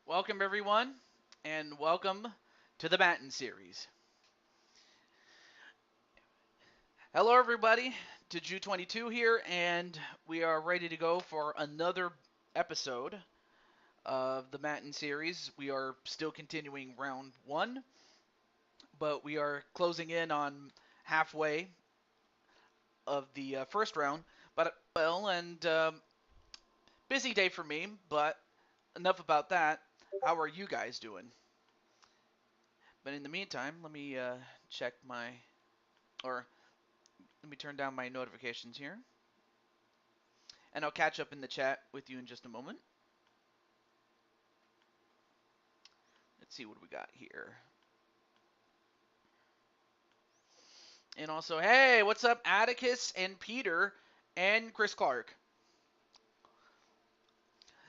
Welcome, everyone, and welcome to the Madden series. Hello, everybody. To Ju22 here, and we are ready to go for another episode of the Madden series. We are still continuing round one, but we are closing in on halfway of the first round. And busy day for me, but enough about that. How are you guys doing? But in the meantime, let me check my, or let me turn down my notifications here. And I'll catch up in the chat with you in just a moment. Let's see what we got here. And also, hey, what's up, Atticus and Peter and Chris Clark?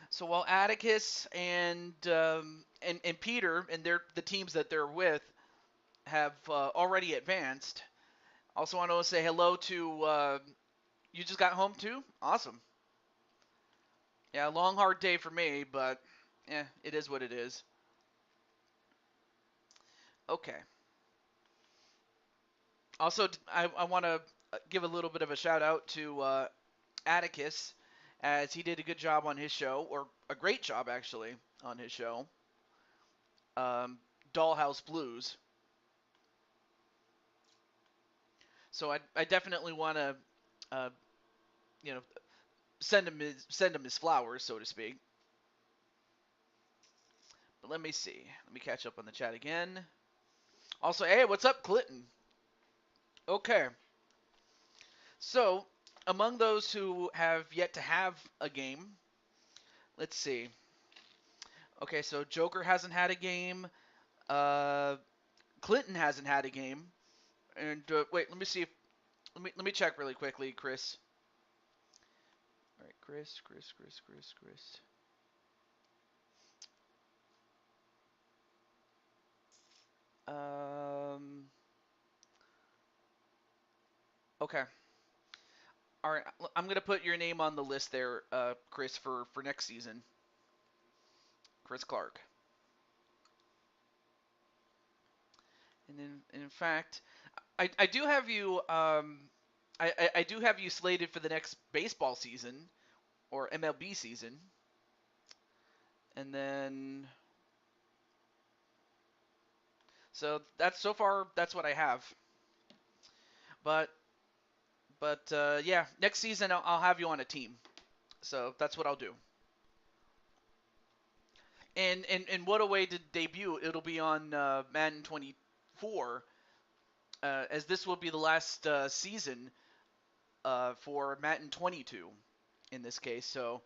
So while Atticus and Peter and the teams that they're with have already advanced, also want to say hello to you just got home too? Awesome. Yeah, long hard day for me, but yeah, it is what it is. Okay. Also, I want to give a little bit of a shout out to Atticus, as he did a good job on his show, or a great job actually on his show, um, Dollhouse Blues. So I definitely want to, uh, you know, send him his flowers, so to speak. But let me see. Let me catch up on the chat again. Also, hey, what's up, Clinton? Okay. So, among those who have yet to have a game, let's see. Okay, so Joker hasn't had a game. Uh, Clinton hasn't had a game. And wait, let me see if let me check really quickly, Chris. All right, Chris. Um. Okay. All right, I'm gonna put your name on the list there, Chris, for next season. Chris Clark. And in fact, I do have you I do have you slated for the next baseball season or MLB season, and then so that's so far that's what I have. But yeah, next season I'll have you on a team. So that's what I'll do. And what a way to debut! It'll be on Madden 24, as this will be the last season for Madden 22 in this case. So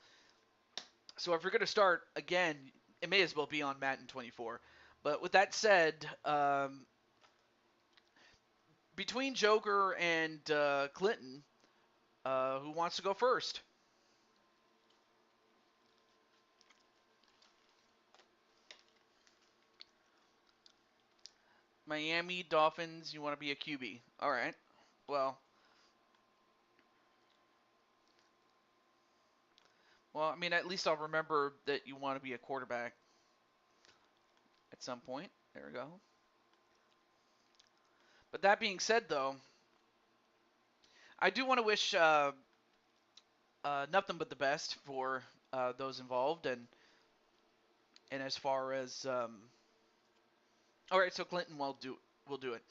if we're gonna start again, it may as well be on Madden 24. But with that said, between Joker and Clinton, who wants to go first? Miami Dolphins. You want to be a QB? All right. Well, I mean, at least I'll remember that you want to be a quarterback at some point. There we go. But that being said, though, I do want to wish nothing but the best for those involved, and as far as all right, so Clinton will do it.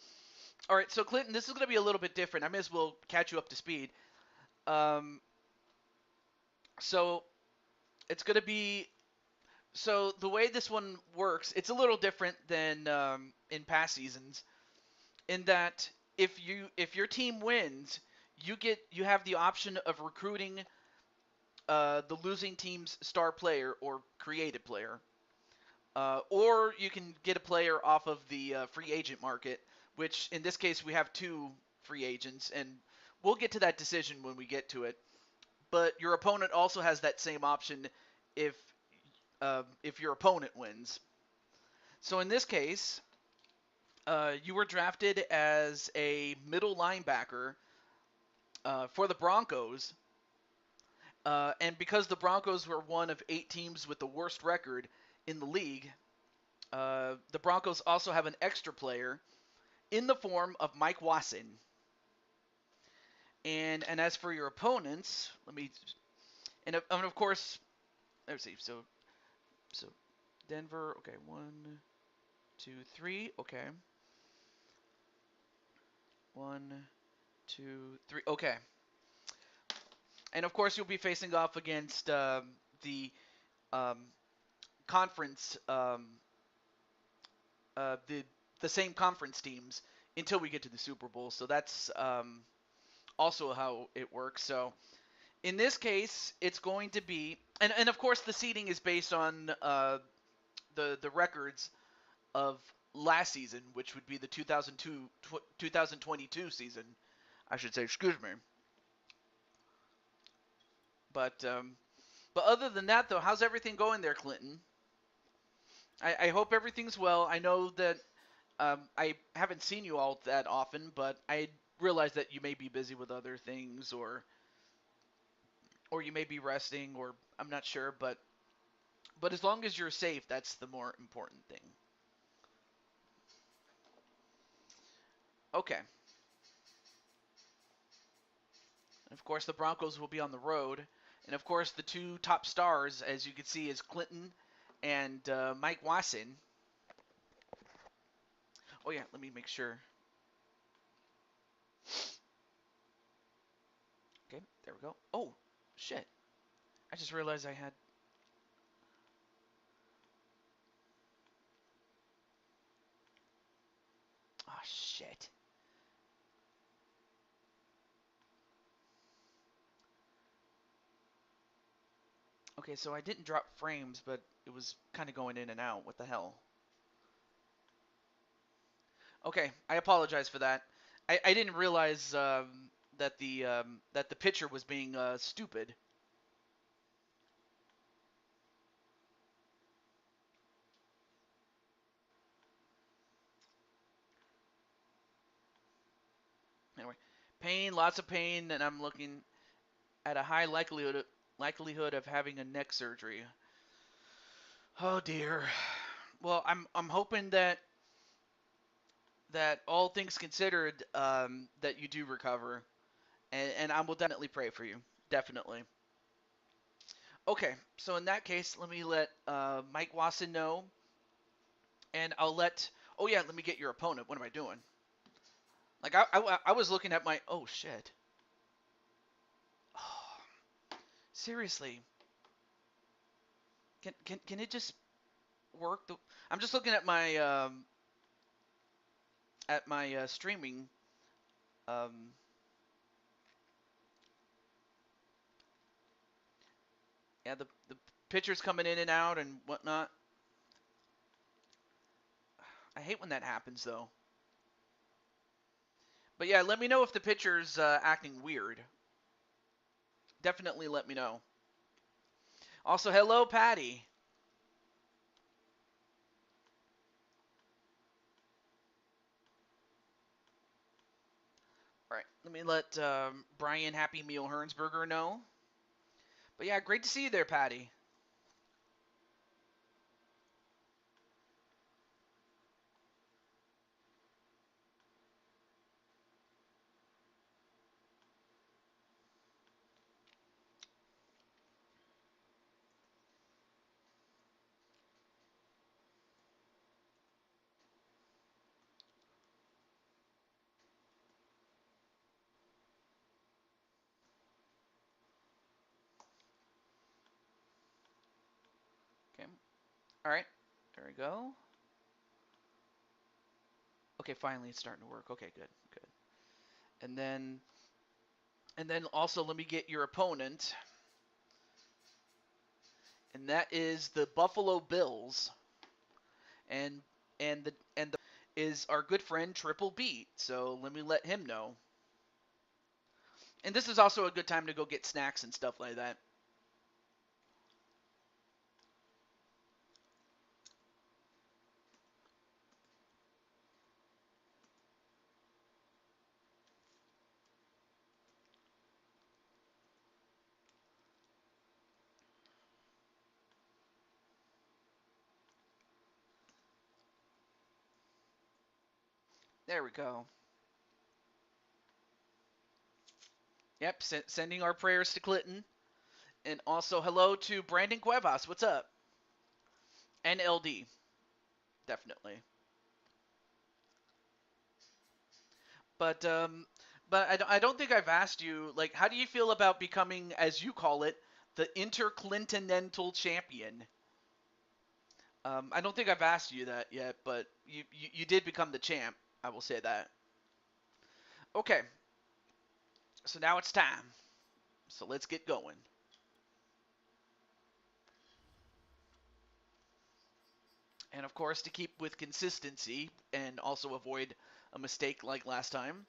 All right, so Clinton, this is going to be a little bit different. I may as well catch you up to speed. Um, so it's going to be so the way this one works, it's a little different than in past seasons, in that if your team wins, you have the option of recruiting the losing team's star player or created player, or you can get a player off of the free agent market, which in this case we have two free agents, and we'll get to that decision when we get to it. But your opponent also has that same option if if your opponent wins. So in this case, you were drafted as a middle linebacker for the Broncos, and because the Broncos were one of 8 teams with the worst record in the league, the Broncos also have an extra player in the form of Mike Wasson. And as for your opponents, and of course, let's see. So Denver. Okay, 1, 2, 3. Okay. 1, 2, 3. Okay. And of course, you'll be facing off against the conference, the same conference teams until we get to the Super Bowl. So that's also how it works. So in this case, it's going to be, and of course, the seeding is based on the records of last season, which would be the 2022 season, I should say. Excuse me. But other than that, though, how's everything going there, Clinton? I hope everything's well. I know that I haven't seen you all that often, but I realize that you may be busy with other things, or you may be resting, or I'm not sure. But as long as you're safe, that's the more important thing. Okay. And of course, the Broncos will be on the road. And of course, the two top stars, as you can see, is Clinton and Mike Wasson. Oh, yeah, let me make sure. Okay, there we go. Oh, shit. I just realized I had... Oh, shit. Okay, so I didn't drop frames, but it was kind of going in and out. What the hell? Okay, I apologize for that. I didn't realize that the pitcher was being stupid. Anyway, pain, lots of pain, and I'm looking at a high likelihood of having a neck surgery. Oh dear. Well, I'm hoping that all things considered, that you do recover, and I will definitely pray for you. Definitely. Okay, so in that case, let me let Mike Wasson know, and I'll let. Oh yeah, let me get your opponent. What am I doing? Like I was looking at my. Oh shit. Oh, seriously. Can it just work? I'm just looking at my streaming. Um, yeah, the pictures coming in and out and whatnot. I hate when that happens though. But yeah, let me know if the picture's acting weird. Definitely let me know. Also, hello, Patty. All right, let me let Brian Happy Meal Hernsberger know. But yeah, great to see you there, Patty. Okay. All right. There we go. Okay, finally it's starting to work. Okay, good, good. And then also let me get your opponent, and that is the Buffalo Bills, and the is our good friend Triple Beat. So let me let him know. And this is also a good time to go get snacks and stuff like that. There we go. Yep, sending our prayers to Clinton. And also hello to Brandon Cuevas. What's up? And LD. Definitely. But I don't think I've asked you, like, how do you feel about becoming, as you call it, the Intercontinental Champion? I don't think I've asked you that yet, but you did become the champ. I will say that. Okay, so now it's time. So let's get going. And of course, to keep with consistency and also avoid a mistake like last time,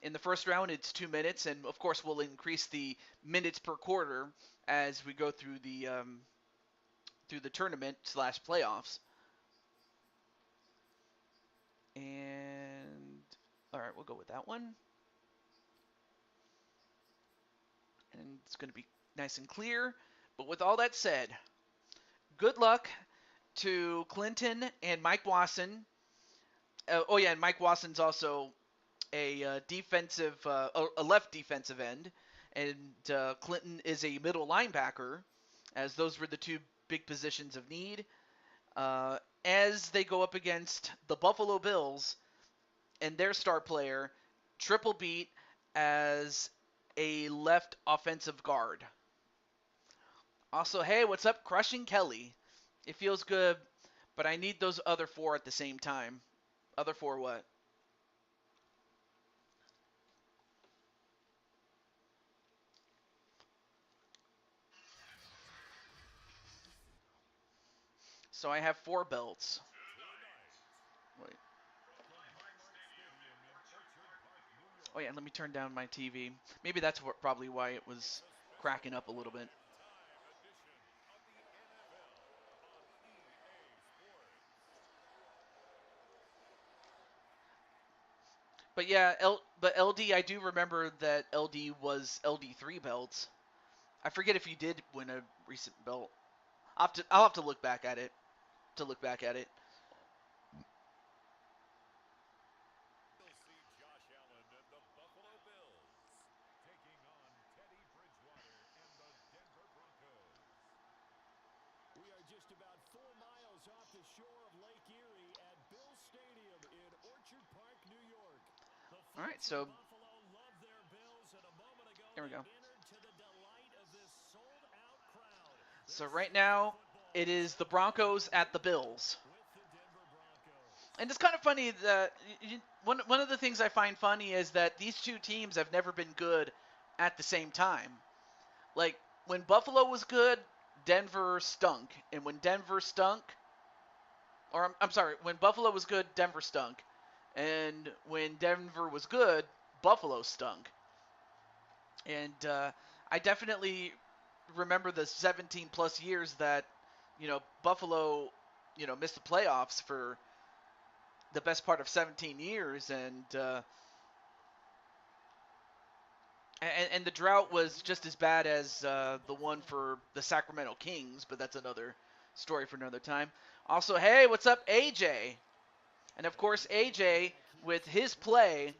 in the first round it's 2 minutes, and of course we'll increase the minutes per quarter as we go through the tournament slash playoffs. And all right, we'll go with that one. And it's going to be nice and clear. But with all that said, good luck to Clinton and Mike Wasson. Oh yeah, and Mike Wasson's also a a left defensive end, and Clinton is a middle linebacker, as those were the two big positions of need. As they go up against the Buffalo Bills and their star player, Triple Beat, as a left offensive guard. Also, hey, what's up, Crushing Kelly? It feels good, but I need those other four at the same time. Other four what? So I have 4 belts. Wait. Oh yeah, let me turn down my TV. Maybe that's probably why it was cracking up a little bit. But yeah, but LD, I do remember that LD was LD3 belts. I forget if you did win a recent belt. I'll have to look back at it. To look back at it. All right, so there we go. So right now, it is the Broncos at the Bills. And it's kind of funny that one of the things I find funny is that these two teams have never been good at the same time. Like, when Buffalo was good, Denver stunk. And when Denver stunk, or I'm sorry, when Buffalo was good, Denver stunk. And when Denver was good, Buffalo stunk. And I definitely remember the 17 plus years that, Buffalo, missed the playoffs for the best part of 17 years, and the drought was just as bad as the one for the Sacramento Kings, but that's another story for another time. Also, hey, what's up, AJ? And of course, AJ, with his play,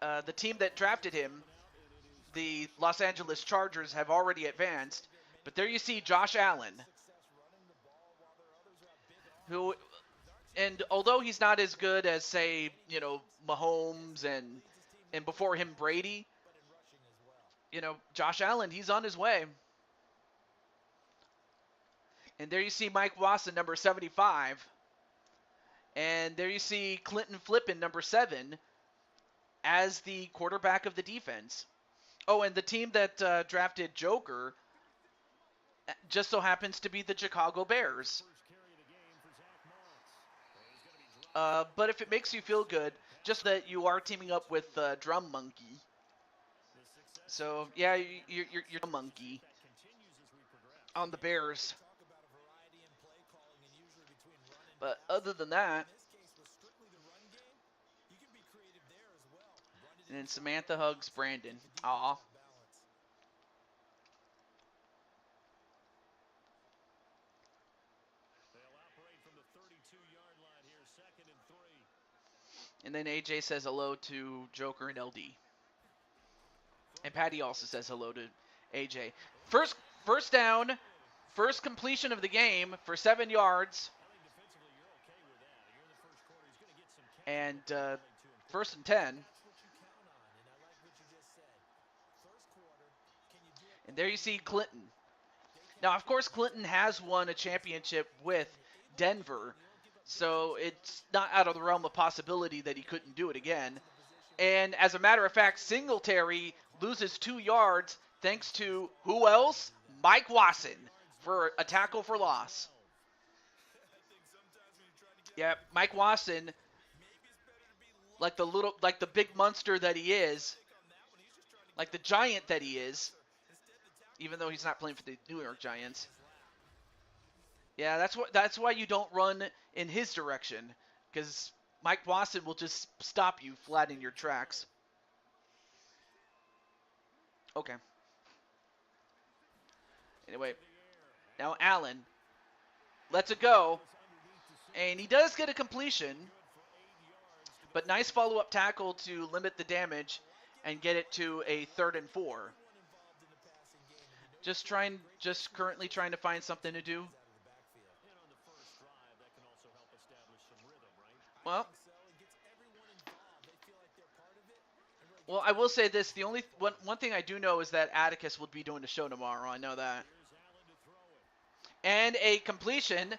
the team that drafted him, the Los Angeles Chargers, have already advanced. But there you see Josh Allen, who, and although he's not as good as, say, Mahomes and before him Brady, Josh Allen, he's on his way. And there you see Mike Wasson, number 75. And there you see Clinton Flippin, number 7, as the quarterback of the defense. Oh, and the team that drafted Joker just so happens to be the Chicago Bears. But if it makes you feel good, just that you are teaming up with Drum Monkey. So, yeah, you're Drum Monkey on the Bears. But other than that, and then Samantha hugs Brandon. Aw. And then AJ says hello to Joker and LD. And Patty also says hello to AJ. First down, first completion of the game for 7 yards. And first and 10. And there you see Clinton. Now, of course, Clinton has won a championship with Denver, so it's not out of the realm of possibility that he couldn't do it again. And as a matter of fact, Singletary loses 2 yards thanks to who else? Mike Wasson for a tackle for loss. Yeah, Mike Wasson, like the big monster that he is, like the giant that he is, even though he's not playing for the New York Giants. Yeah, that's why you don't run in his direction, because Mike Wasson will just stop you flat in your tracks. Okay. Anyway, now Allen lets it go, and he does get a completion, but nice follow-up tackle to limit the damage and get it to a 3rd and 4. Just currently trying to find something to do. Well, I will say this: the only one thing I do know is that Atticus will be doing the show tomorrow. I know that. And a completion.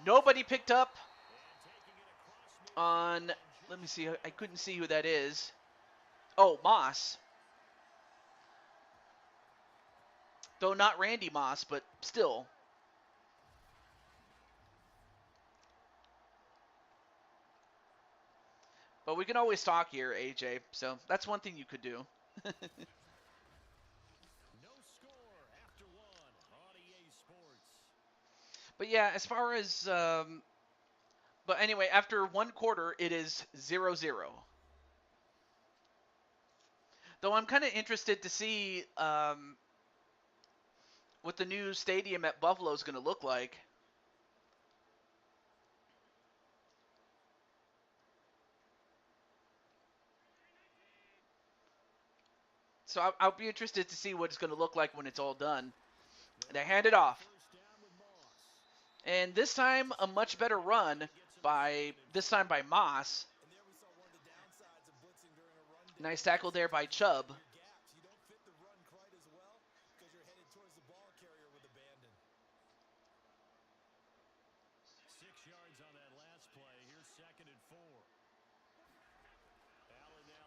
Nobody picked up on. Let me see. I couldn't see who that is. Oh, Moss. Though not Randy Moss, but still. But we can always talk here, AJ. So that's one thing you could do. But yeah, as far as but anyway, after 1 quarter, it is 0-0. Though I'm kind of interested to see what the new stadium at Buffalo is going to look like. So I'll be interested to see what it's going to look like when it's all done. They hand it off. And this time, a much better run by Moss. Nice tackle there by Chubb.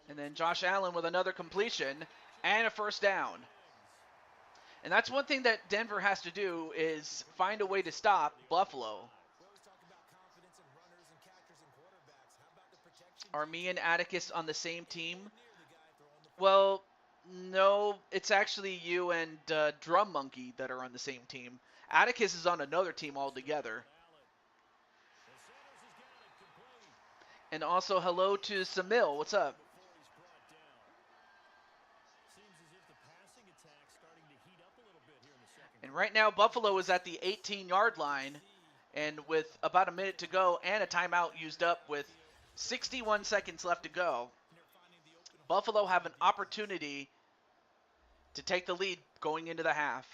And then Josh Allen with another completion and a first down. And that's one thing that Denver has to do is find a way to stop Buffalo. Are me and Atticus on the same team? Well, no, it's actually you and Drum Monkey that are on the same team. Atticus is on another team altogether. And also hello to Samil. What's up? And right now, Buffalo is at the 18-yard line, and with about a minute to go and a timeout used up with 61 seconds left to go, Buffalo have an opportunity to take the lead going into the half.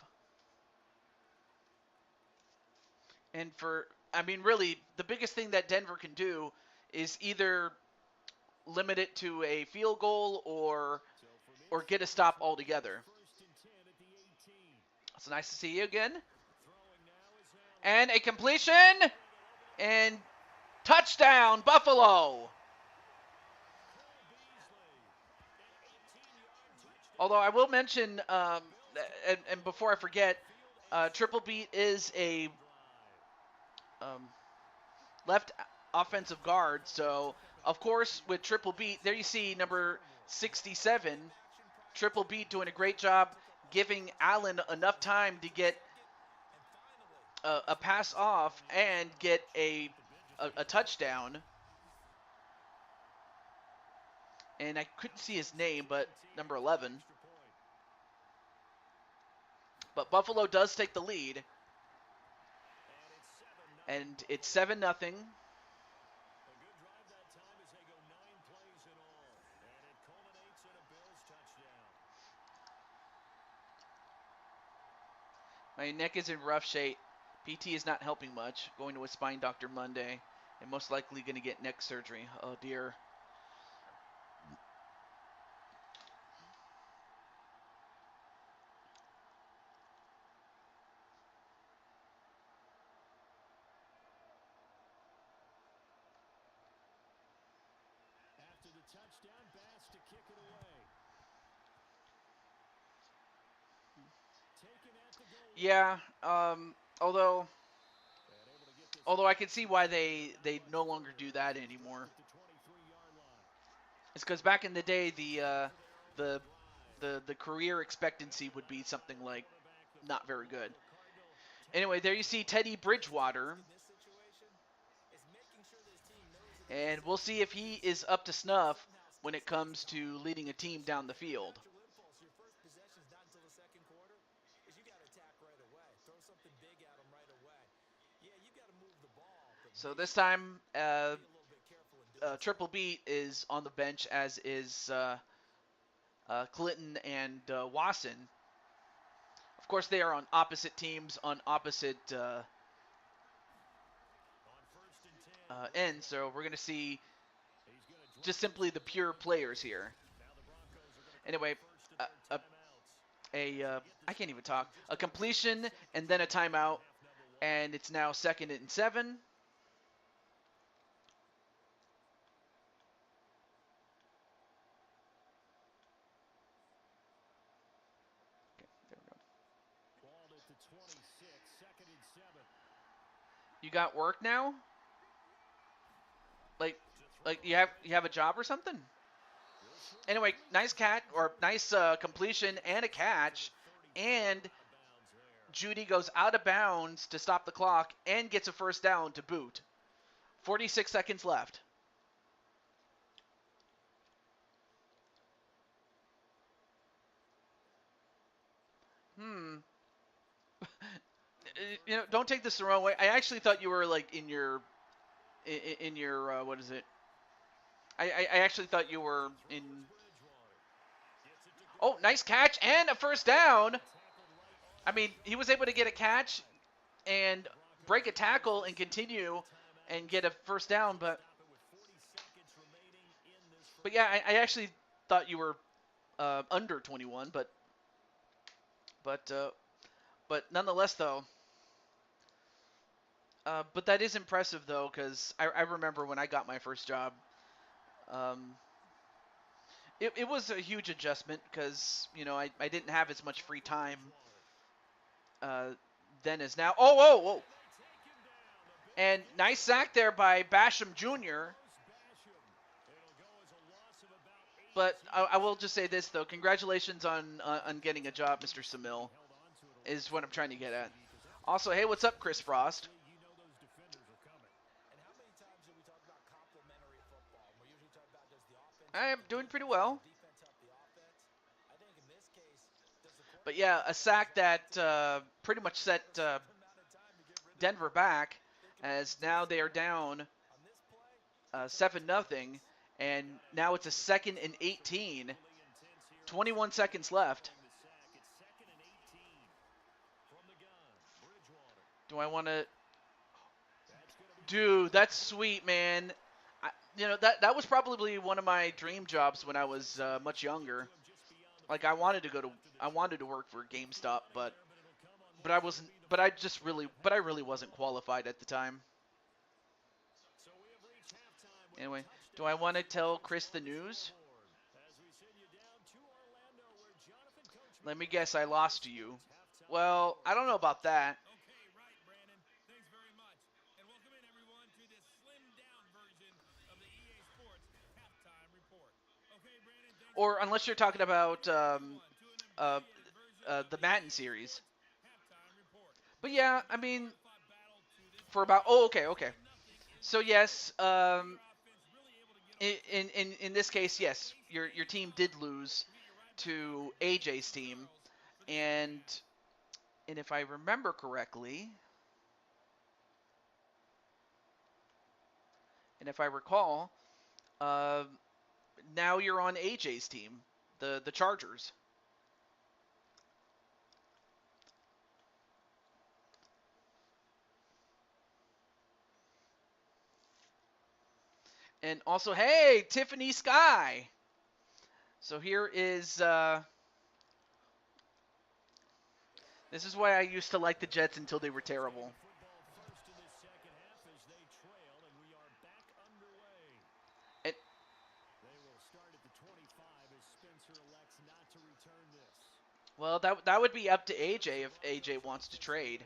And really, the biggest thing that Denver can do is either limit it to a field goal or get a stop altogether. It's nice to see you again. And a completion. And touchdown, Buffalo. Although I will mention, and before I forget, Triple Beat is a left offensive guard. So, of course, with Triple Beat, there you see number 67, Triple Beat doing a great job giving Allen enough time to get a pass off and get a touchdown. And I couldn't see his name, but number 11. But Buffalo does take the lead. And it's 7-0. My neck is in rough shape. PT is not helping much. Going to a spine doctor Monday, and most likely going to get neck surgery. Oh dear. After the touchdown, Bass to kick it away. Taken at the goal. Yeah. Although I can see why they no longer do that anymore. It's because back in the day the career expectancy would be something like not very good. Anyway, there you see Teddy Bridgewater. And we'll see if he is up to snuff when it comes to leading a team down the field. So this time, Triple Beat is on the bench, as is Clinton and Wasson. Of course, they are on opposite teams, on opposite ends, so we're going to see just simply the pure players here. Anyway, I can't even talk. A completion and then a timeout, and it's now 2nd and 7. Okay, there we go. You got work now? Like you have a job or something? Anyway, nice completion and a catch, and Judy goes out of bounds to stop the clock and gets a first down to boot. 46 seconds left. Don't take this the wrong way. I actually thought you were like in your what is it? I actually thought you were in. Oh, nice catch and a first down. I mean, he was able to get a catch and break a tackle and continue and get a first down, but yeah, I actually thought you were under 21, but nonetheless though. But that is impressive though, because I remember when I got my first job. It was a huge adjustment because I didn't have as much free time then as now. Oh, whoa, whoa. And nice sack there by Basham Jr. But I will just say this, though. Congratulations on getting a job, Mr. Samil, is what I'm trying to get at. Also, hey, what's up, Chris Frost? I'm doing pretty well. But yeah, a sack that pretty much set Denver back, as now they are down 7-0, and now it's a 2nd and 18. 21 seconds left. Do I want to? Dude, that's sweet, man. That was probably one of my dream jobs when I was much younger. Like I wanted to work for GameStop, but I wasn't. But I really wasn't qualified at the time. Anyway, do I want to tell Chris the news? Let me guess, I lost to you. Well, I don't know about that. Or unless you're talking about the Madden series. But yeah, I mean, for about. Oh, okay. So yes, in this case, yes, your team did lose to AJ's team, and if I remember correctly, and if I recall, now you're on AJ's team, the Chargers. And also, hey, Tiffany Sky. So here is this is why I used to like the Jets until they were terrible. And, They will start at the 25 as Spencer elects not to return this. well, that would be up to AJ if AJ wants to trade.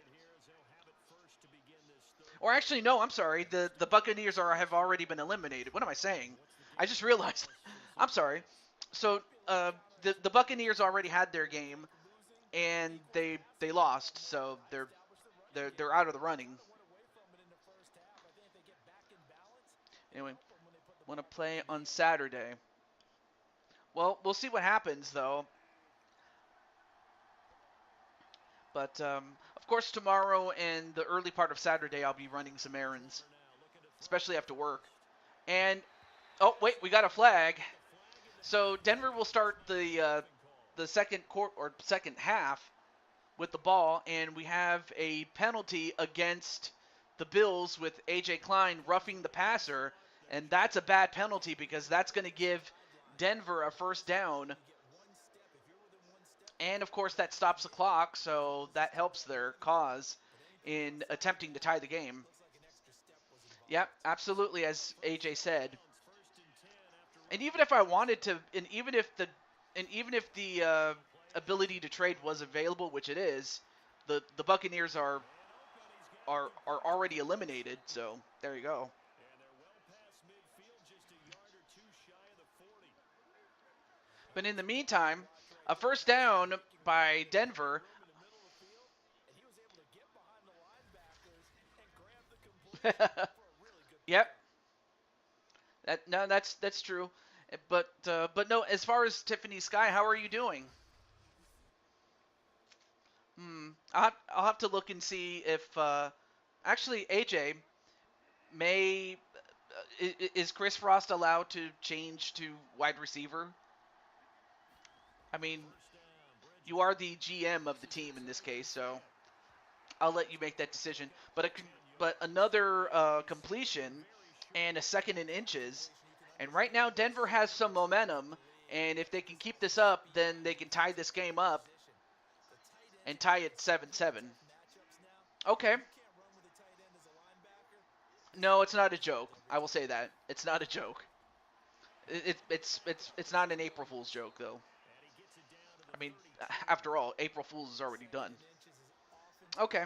Or actually, no, I'm sorry. The Buccaneers have already been eliminated. What am I saying? I just realized. I'm sorry. So the Buccaneers already had their game, and they lost. So they're out of the running. Anyway, want to play on Saturday. Well, we'll see what happens though. But of course, tomorrow and the early part of Saturday, I'll be running some errands, especially after work. And oh wait, we got a flag. So Denver will start the second quarter or second half with the ball, and we have a penalty against the Bills with AJ Klein roughing the passer, and that's a bad penalty because that's going to give Denver a first down. And of course that stops the clock, so that helps their cause in attempting to tie the game. Yep, absolutely, as AJ said. And even if I wanted to, and even if the ability to trade was available, which it is, the Buccaneers are already eliminated. So there you go. But in the meantime, a first down by Denver. Yep. That's true. But no, as far as Tiffany Sky, how are you doing? I'll have to look and see if actually AJ may is Chris Frost allowed to change to wide receiver? I mean, you are the GM of the team in this case, so I'll let you make that decision. But another completion and a second in inches, and right now Denver has some momentum, and if they can keep this up, then they can tie this game up and tie it 7-7. Okay. No, it's not a joke. I will say that. It's not a joke. It's not an April Fool's joke though. I mean, after all, April Fool's is already done. Okay.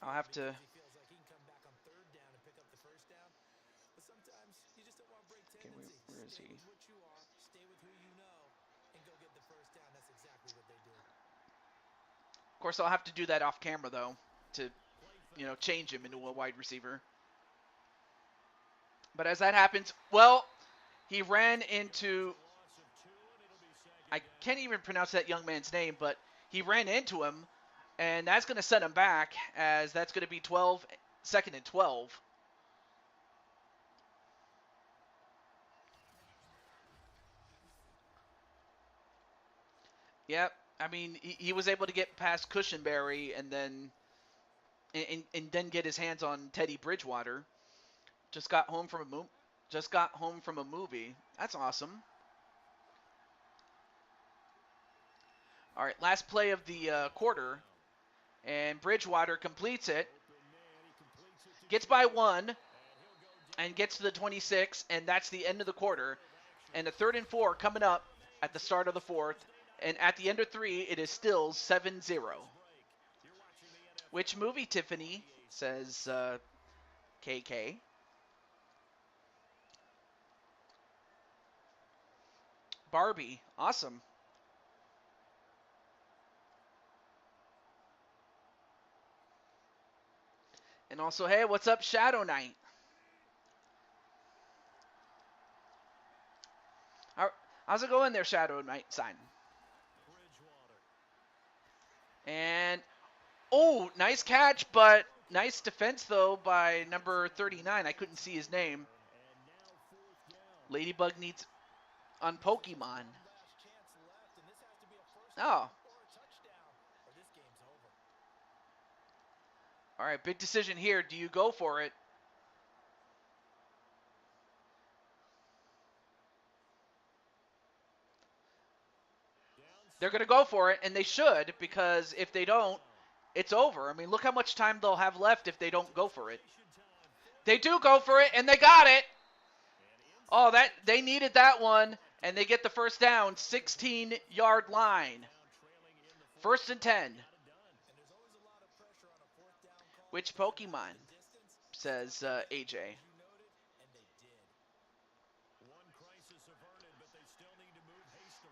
I'll have to. Okay, where is he? Of course, I'll have to do that off camera though, to change him into a wide receiver. But as that happens, well, he ran into. I can't even pronounce that young man's name, but he ran into him, and that's going to set him back, as that's going to be 12, second and 12. Yep. I mean, he was able to get past Cushionberry and then get his hands on Teddy Bridgewater. Just got home from a movie. That's awesome. All right, last play of the quarter, and Bridgewater completes it, gets by one, and gets to the 26, and that's the end of the quarter. And a 3rd and 4 coming up at the start of the fourth, and at the end of 3, it is still 7-0. Which movie, Tiffany? Says KK. Barbie. Awesome. And also, hey, what's up, Shadow Knight? How's it going there, Shadow Knight sign? And, oh, nice catch, but nice defense, though, by number 39. I couldn't see his name. Ladybug needs on Pokemon. Oh. All right, big decision here. Do you go for it? They're going to go for it, and they should, because if they don't, it's over. I mean, look how much time they'll have left if they don't go for it. They do go for it, and they got it. Oh, that they needed that one, and they get the first down, 16-yard line. 1st and 10. Which Pokemon? Says AJ.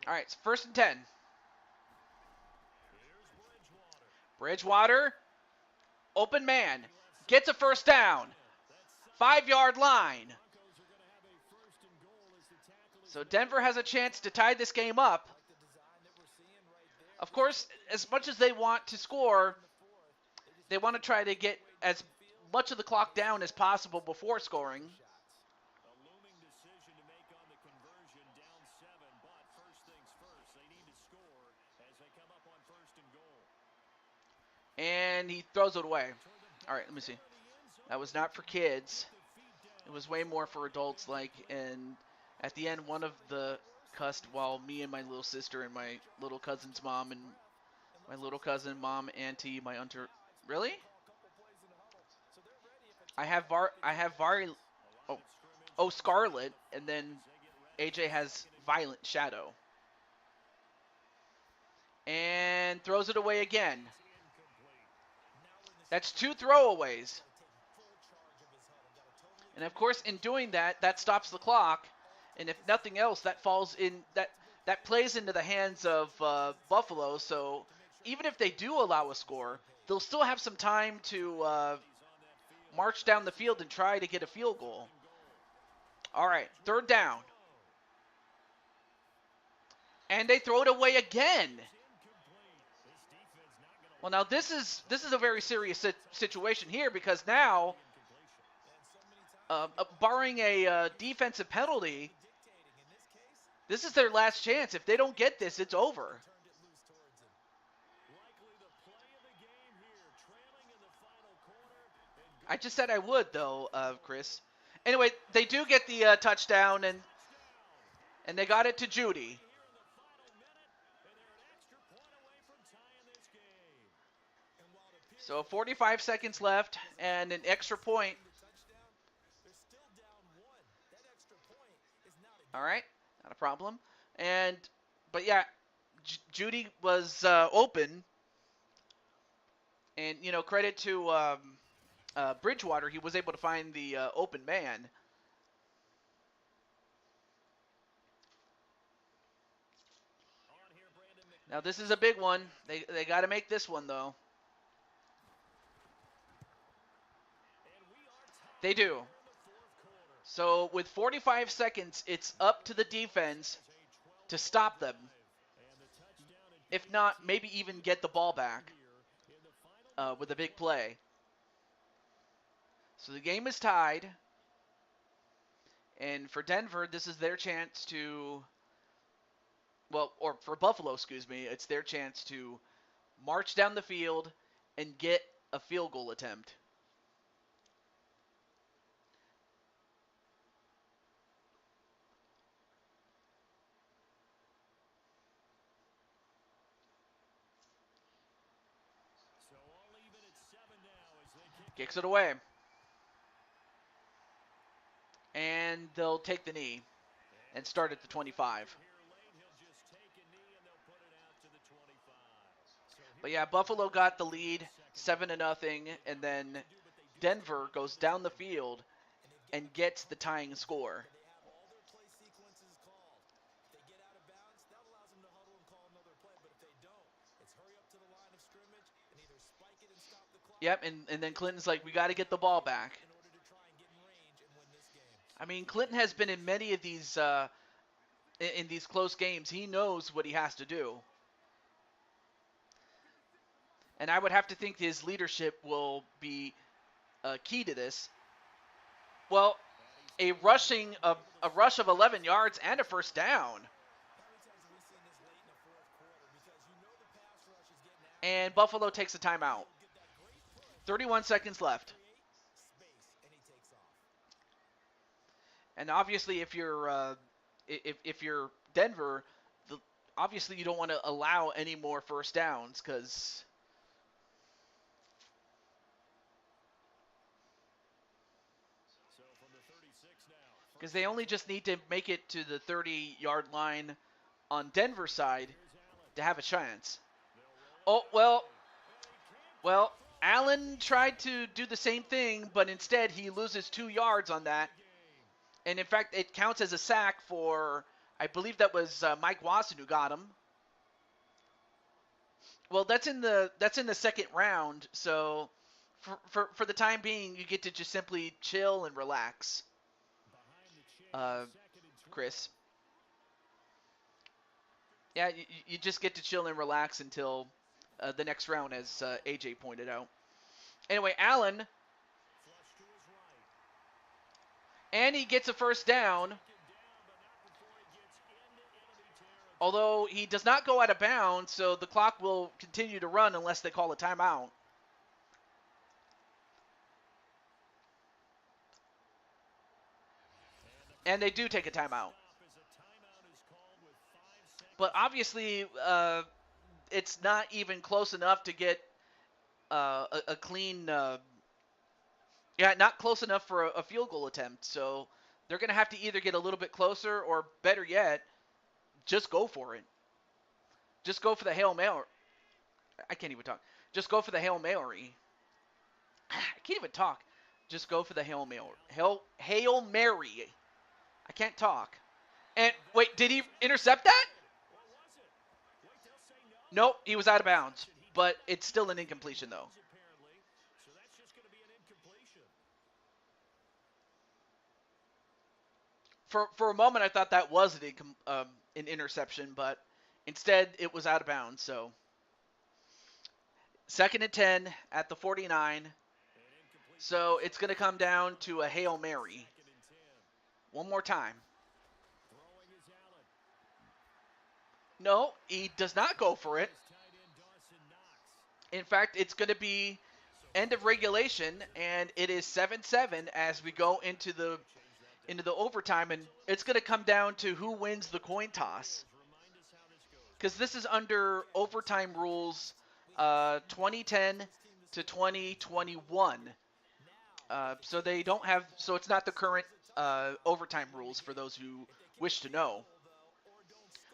All right, it's 1st and 10. Bridgewater, open man, gets a first down. 5-yard line. So Denver has a chance to tie this game up. Of course, as much as they want to score, they want to try to get as much of the clock down as possible before scoring. And he throws it away. All right, let me see. That was not for kids. It was way more for adults. And at the end, one of the cussed while me and my little sister and my little cousin's mom and my little cousin, mom, auntie, my auntie. Really? I have Scarlet, and then AJ has Violent Shadow. And throws it away again. That's 2 throwaways. And of course, in doing that, that stops the clock. And if nothing else, that falls in that plays into the hands of Buffalo. So even if they do allow a score, they'll still have some time to march down the field and try to get a field goal. All right, 3rd down. And they throw it away again. Well, now this is a very serious situation here, because now, barring a defensive penalty, this is their last chance. If they don't get this, it's over. I just said I would, though, Chris. Anyway, they do get the touchdown, and they got it to Judy. So 45 seconds left and an extra point. All right, not a problem. But yeah, Judy was open, and credit to Bridgewater, he was able to find the open man. Now this is a big one. They got to make this one though. They do. So with 45 seconds, it's up to the defense to stop them. If not, maybe even get the ball back with a big play. So the game is tied. And for Denver, this is their chance to, or for Buffalo, excuse me, it's their chance to march down the field and get a field goal attempt. Kicks it away. And they'll take the knee and start at the 25. But yeah, Buffalo got the lead 7-0, and then Denver goes down the field and gets the tying score. Yep, and then Clinton's like, we got to get the ball back. I mean, Clinton has been in many of these in these close games. He knows what he has to do. And I would have to think his leadership will be key to this. Well, a rush of 11 yards and a first down. And Buffalo takes a timeout. 31 seconds left. And obviously, if you're Denver, obviously you don't want to allow any more first downs because So from the 36 now. they only just need to make it to the 30-yard line on Denver's side Here's Allen. to have a chance. They'll roll Oh, it well, early. And he can't well, throw it. Allen tried to do the same thing, but instead he loses 2 yards on that. The game. And in fact, it counts as a sack for, I believe that was Mike Wasson who got him. Well, that's in the second round, so for the time being, you get to just simply chill and relax, Behind the uh, chains, 2nd and 12. Chris. Yeah, you just get to chill and relax until the next round, as AJ pointed out. Anyway, Allen, Flush to his right. and he gets a first down, Second down, but not before he gets into enemy territory. although he does not go out of bounds, so the clock will continue to run unless they call a timeout. And they do take a timeout. But obviously, it's not even close enough to get a clean, not close enough for a field goal attempt. So they're going to have to either get a little bit closer or, better yet, just go for it. Just go for the Hail Mary. I can't even talk. Just go for the Hail Mary. I can't even talk. Just go for the Hail Mary. Hail Mary. I can't talk. And wait, did he intercept that? Nope, he was out of bounds. But it's still an incompletion, though. So that's just going to be an incompletion. For a moment, I thought that was an interception, but instead it was out of bounds. So 2nd and 10 at the 49. So it's going to come down to a Hail Mary. One more time. Throwing is Allen. No, he does not go for it. In fact, it's going to be end of regulation, and it is 7-7 as we go into the overtime, and it's going to come down to who wins the coin toss. Because this is under overtime rules 2010 to 2021. So they don't have, so it's not the current overtime rules for those who wish to know.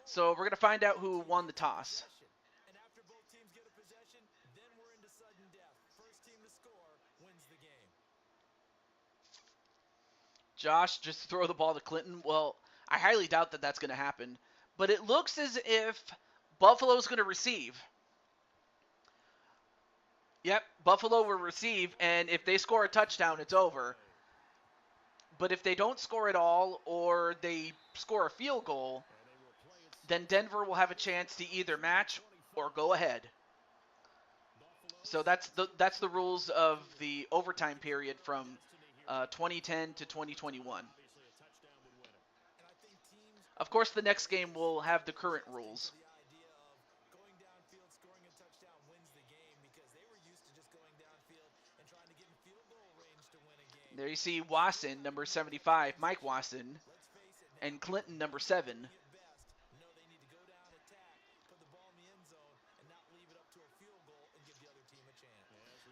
So we're going to find out who won the toss. And after both teams get a possession, then we're into sudden death. First team to score wins the game. Josh, just throw the ball to Clinton. Well, I highly doubt that that's going to happen. But it looks as if Buffalo's going to receive. Yep, Buffalo will receive, and if they score a touchdown, it's over. But if they don't score at all, or they score a field goal, then Denver will have a chance to either match or go ahead. So that's the rules of the overtime period from 2010 to 2021. Of course, the next game will have the current rules. There you see Wasson, number 75, Mike Wasson, and Clinton, number 7.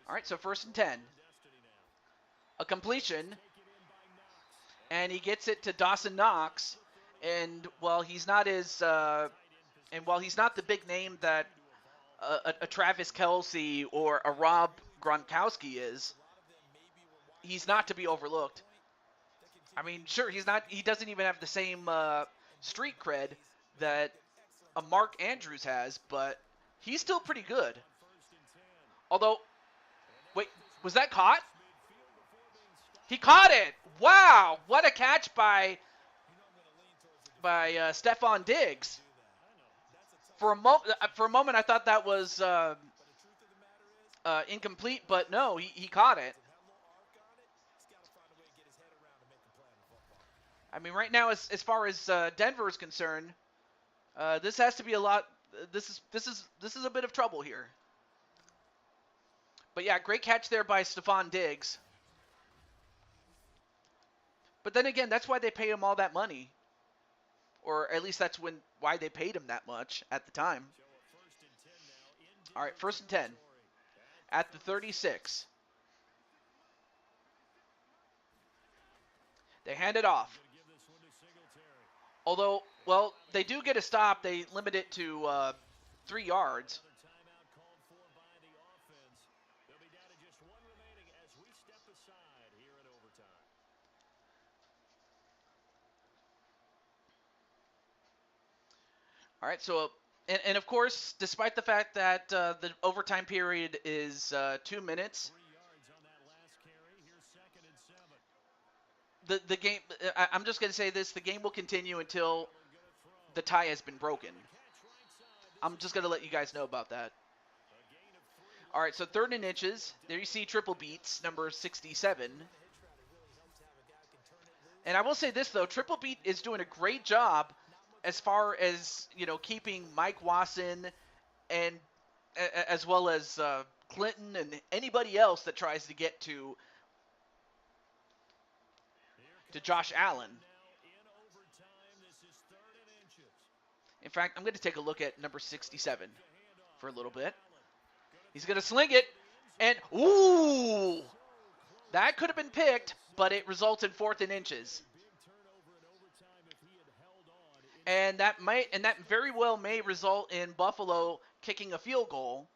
All right, so 1st and 10. A completion, and he gets it to Dawson Knox. And while he's not the big name that a Travis Kelce or a Rob Gronkowski is, he's not to be overlooked. I mean, sure, he doesn't even have the same street cred that a Mark Andrews has, but he's still pretty good. Although, wait, was that caught? He caught it! Wow, what a catch by Stephon Diggs. For a moment, I thought that was incomplete, but no, he caught it. I mean, right now, as far as Denver is concerned, this has to be a lot. This is a bit of trouble here. But yeah, great catch there by Stephon Diggs. But then again, that's why they pay him all that money. or at least that's why they paid him that much at the time. So a 1st and 10 now in All right, Denver 1st and 10 territory. at the 36. They hand it off. Going to give this one to Singletary. Although, well, they do get a stop. They limit it to 3 yards. Another timeout called for by the offense. They'll be down to just one remaining as we step aside here in overtime. All right, so and of course, despite the fact that the overtime period is 2 minutes, 3 yards on that last carry. Here's 2nd and 7. the game. I'm just going to say this: the game will continue until Allen gonna throw. the tie has been broken. The catch right side. This I'm is just going to let you guys know about that. a gain of 3. All right, so 3rd and inches. There you see triple beats, number 67. And I will say this though, Triple Beat is doing a great job as far as, you know, keeping Mike Wasson and as well as Clinton and anybody else that tries to get to Josh Allen. Now in overtime. This is 3rd and inches. In fact, I'm going to take a look at number 67 for a little bit. He's going to sling it, and ooh, that could have been picked, but it results in 4th and inches. Big turnover in overtime if he had held on. And that very well may result in Buffalo kicking a field goal.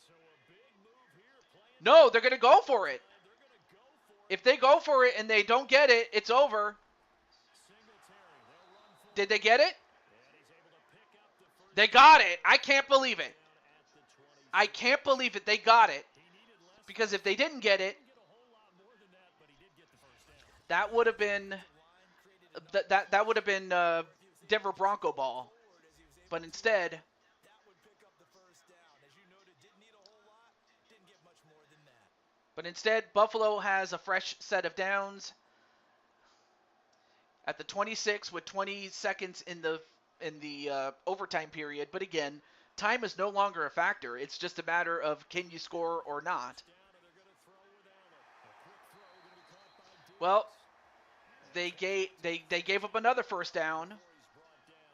So a big move here. Playing No, they're going to go for it. they're going to go for it. If they go for it and they don't get it, it's over. Singletary. They'll run for Did they get it? it. And he's able to pick up the first They got it. I can't believe it. down at the 20. I can't believe it. They got it. He needed less. Because if they didn't get it, Didn't get a whole lot more than that, but he did get the first down. that would have been that would have been Denver Bronco ball. But instead, That would pick up the first down. As you noted, didn't need a whole lot. Didn't get much more than that. Buffalo has a fresh set of downs at the 26 with 20 seconds in the overtime period. But again, time is no longer a factor. It's just a matter of can you score or not. Down, and they're going to throw with Allen. A quick throw going to be caught by Diggs. Well, they gave up another first down, He's brought down.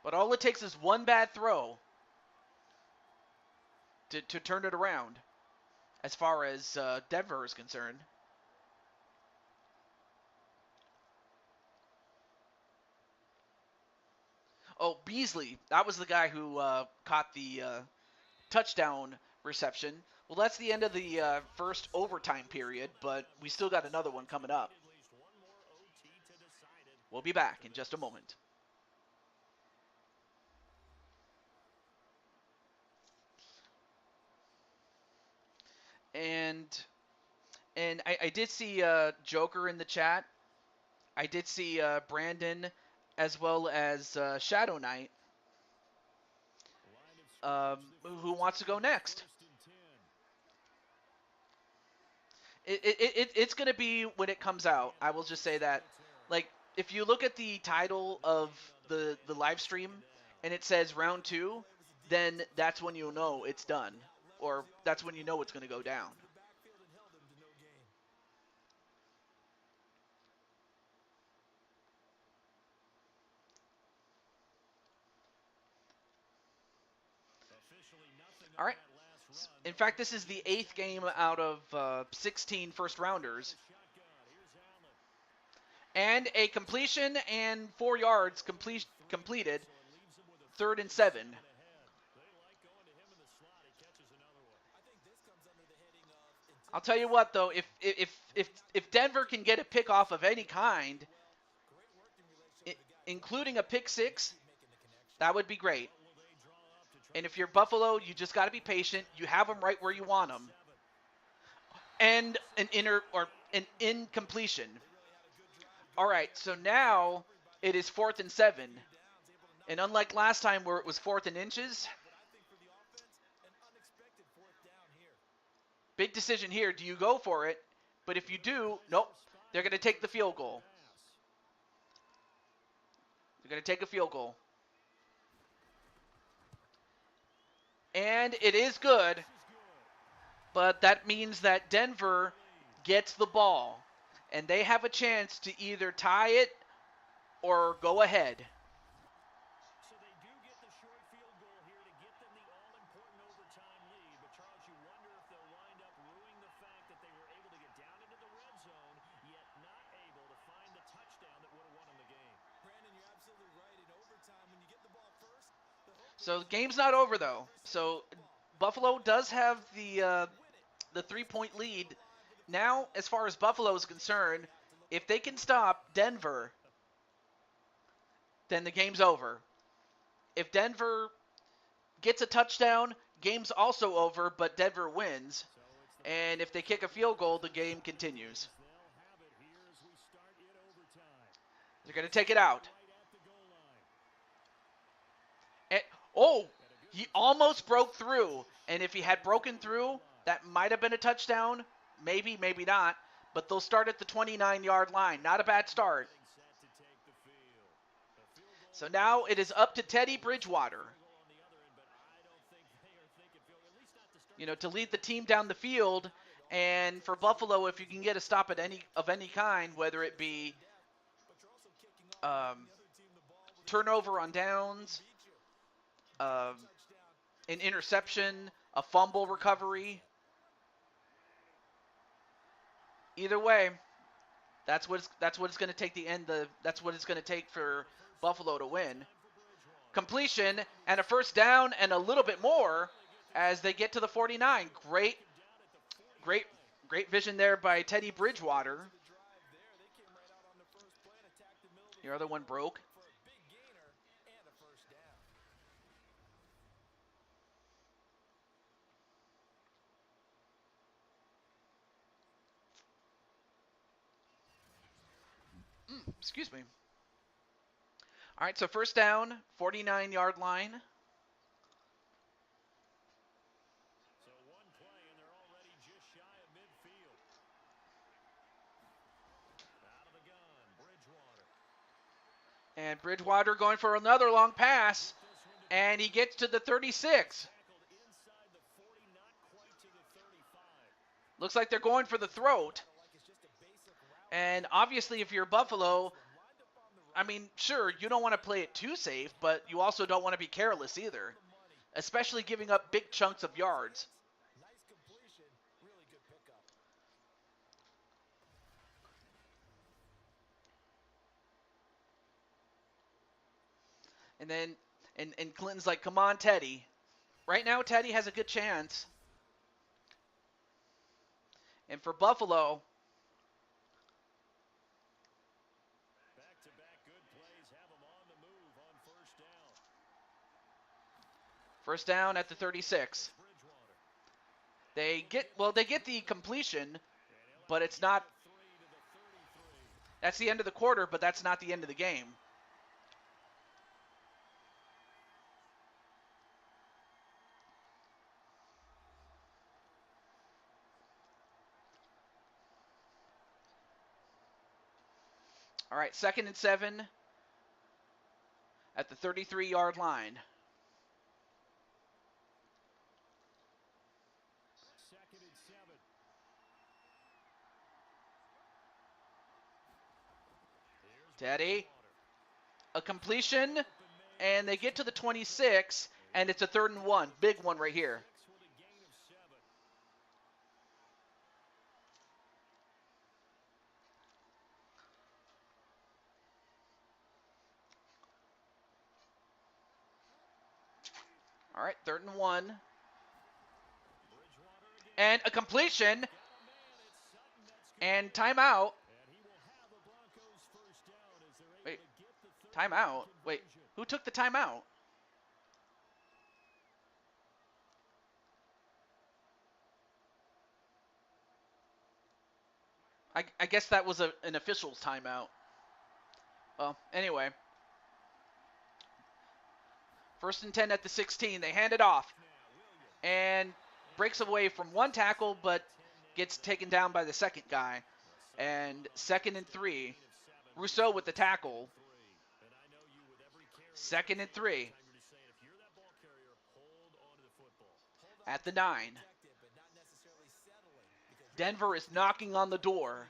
but all it takes is one bad throw to turn it around as far as Denver is concerned. Oh, Beasley, that was the guy who caught the touchdown reception. Well, that's the end of the first overtime period, but we still got another one coming up. At least one more OT to decide it. We'll be back in just a moment. And I did see Joker in the chat. I did see Brandon as well as Shadow Knight. Line of scrimmage, Who wants to go next? 1st and 10. It's going to be when it comes out. I will just say that. Like, if you look at the title of the live stream and it says round 2, then that's when you'll know it's done. Or that's when you know it's going to go down. The backfield and held him to no gain. Officially nothing All on right. that last run. In fact, this is the 8th game out of 16 first rounders. Shotgun. Here's Allen. And a completion and 4 yards completed. So it leaves him with a 3rd and 7. ahead. They like going to him in the slot. He catches another one. I think this comes under the heading of I'll tell you what, though, if Denver can get a pick off of any kind, great working relationship with the guy including a pick 6, making the connection. that would be great. What will they draw up to try And if you're Buffalo, you just got to be patient. You have them right where you want them. And an incompletion. All right, so now it is 4th and 7. And unlike last time where it was 4th and inches, But I think for the offense, an unexpected fourth down here. big decision here. Do you go for it? But if you do, nope, they're going to take the field goal. They're going to take a field goal. And it is good, but that means that Denver gets the ball, and they have a chance to either tie it or go ahead. So they do get the short field goal here to get them the all-important overtime lead. But, Charles, you wonder if they'll wind up ruining the fact that they were able to get down into the red zone, yet not able to find the touchdown that would have won them the game. Brandon, you're absolutely right. In overtime, when you get the ball first, the hope So the is game's not over, though. So Buffalo does have the 3-point lead. Now, as far as Buffalo is concerned, if they can stop Denver, then the game's over. If Denver gets a touchdown, game's also over, but Denver wins. And if they kick a field goal, the game continues. They're going to take it out. And, oh, he almost broke through. And if he had broken through, that might have been a touchdown. Maybe, maybe not. But they'll start at the 29-yard line. Not a bad start. So now it is up to Teddy Bridgewater, to lead the team down the field. And for Buffalo, if you can get a stop at any kind, whether it be turnover on downs, an interception, a fumble recovery, either way, that's what it's going to take that's what it's going to take for Buffalo to win. Completion and a first down and a little bit more as they get to the 49. Great vision there by Teddy Bridgewater. Your other one broke. Excuse me. All right, so first down, 49-yard line. So one play, and they're already just shy of midfield. Out of the gun, Bridgewater. And Bridgewater going for another long pass, and he gets to the 36. Looks like they're going for the throat. And obviously, if you're Buffalo, I mean, sure, you don't want to play it too safe, but you also don't want to be careless either, especially giving up big chunks of yards. Nice completion, really good pickup. And then, and Clinton's like, come on, Teddy. Right now, Teddy has a good chance. And for Buffalo, back-to-back good plays have them on the move on first down. First down at the 36. They get the completion, but it's not. That's the end of the quarter, but that's not the end of the game. All right, 2nd and 7 at the 33-yard line. 2nd and 7. Teddy, a completion, and they get to the 26, and it's a 3rd and 1. Big one right here. All right, 3rd and 1. And a completion. And timeout. Wait, timeout? Wait, who took the timeout? I guess that was an official's timeout. Well, anyway. 1st and 10 at the 16. They hand it off. And breaks away from one tackle, but gets taken down by the second guy. And 2nd and 3. Rousseau with the tackle. 2nd and 3. At the 9. Denver is knocking on the door.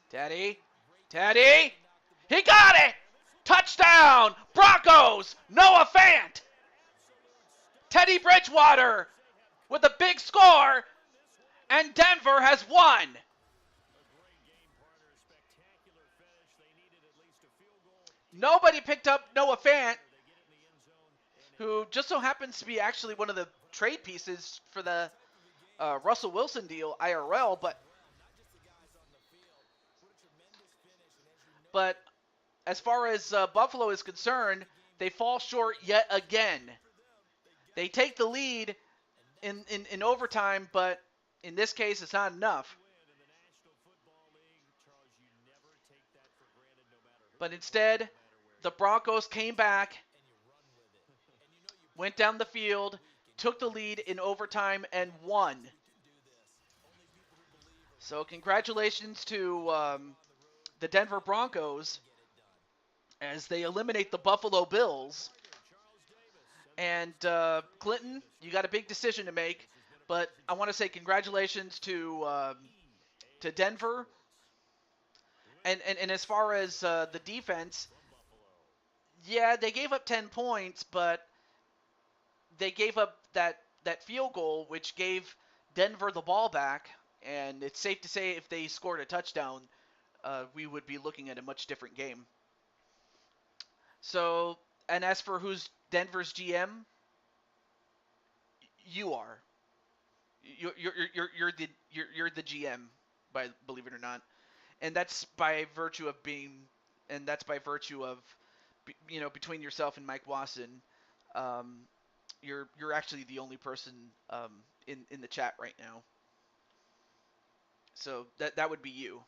Teddy. Teddy. He got it! Touchdown! Broncos! Noah Fant! Teddy Bridgewater with a big score, and Denver has won. Nobody picked up Noah Fant, who just so happens to be actually one of the trade pieces for the Russell Wilson deal, IRL, but as far as Buffalo is concerned, they fall short yet again. They take the lead in overtime, but in this case, it's not enough. But instead, the Broncos came back, went down the field, took the lead in overtime, and won. So congratulations to the Denver Broncos as they eliminate the Buffalo Bills. And Clinton, you got a big decision to make, but I want to say congratulations to Denver. And as far as the defense, yeah, they gave up 10 points, but they gave up that field goal, which gave Denver the ball back. And it's safe to say if they scored a touchdown, we would be looking at a much different game. So, and as for who's Denver's GM, you are. You're the GM, believe it or not, and that's by virtue of between yourself and Mike Wasson, you're actually the only person in the chat right now. So that would be you.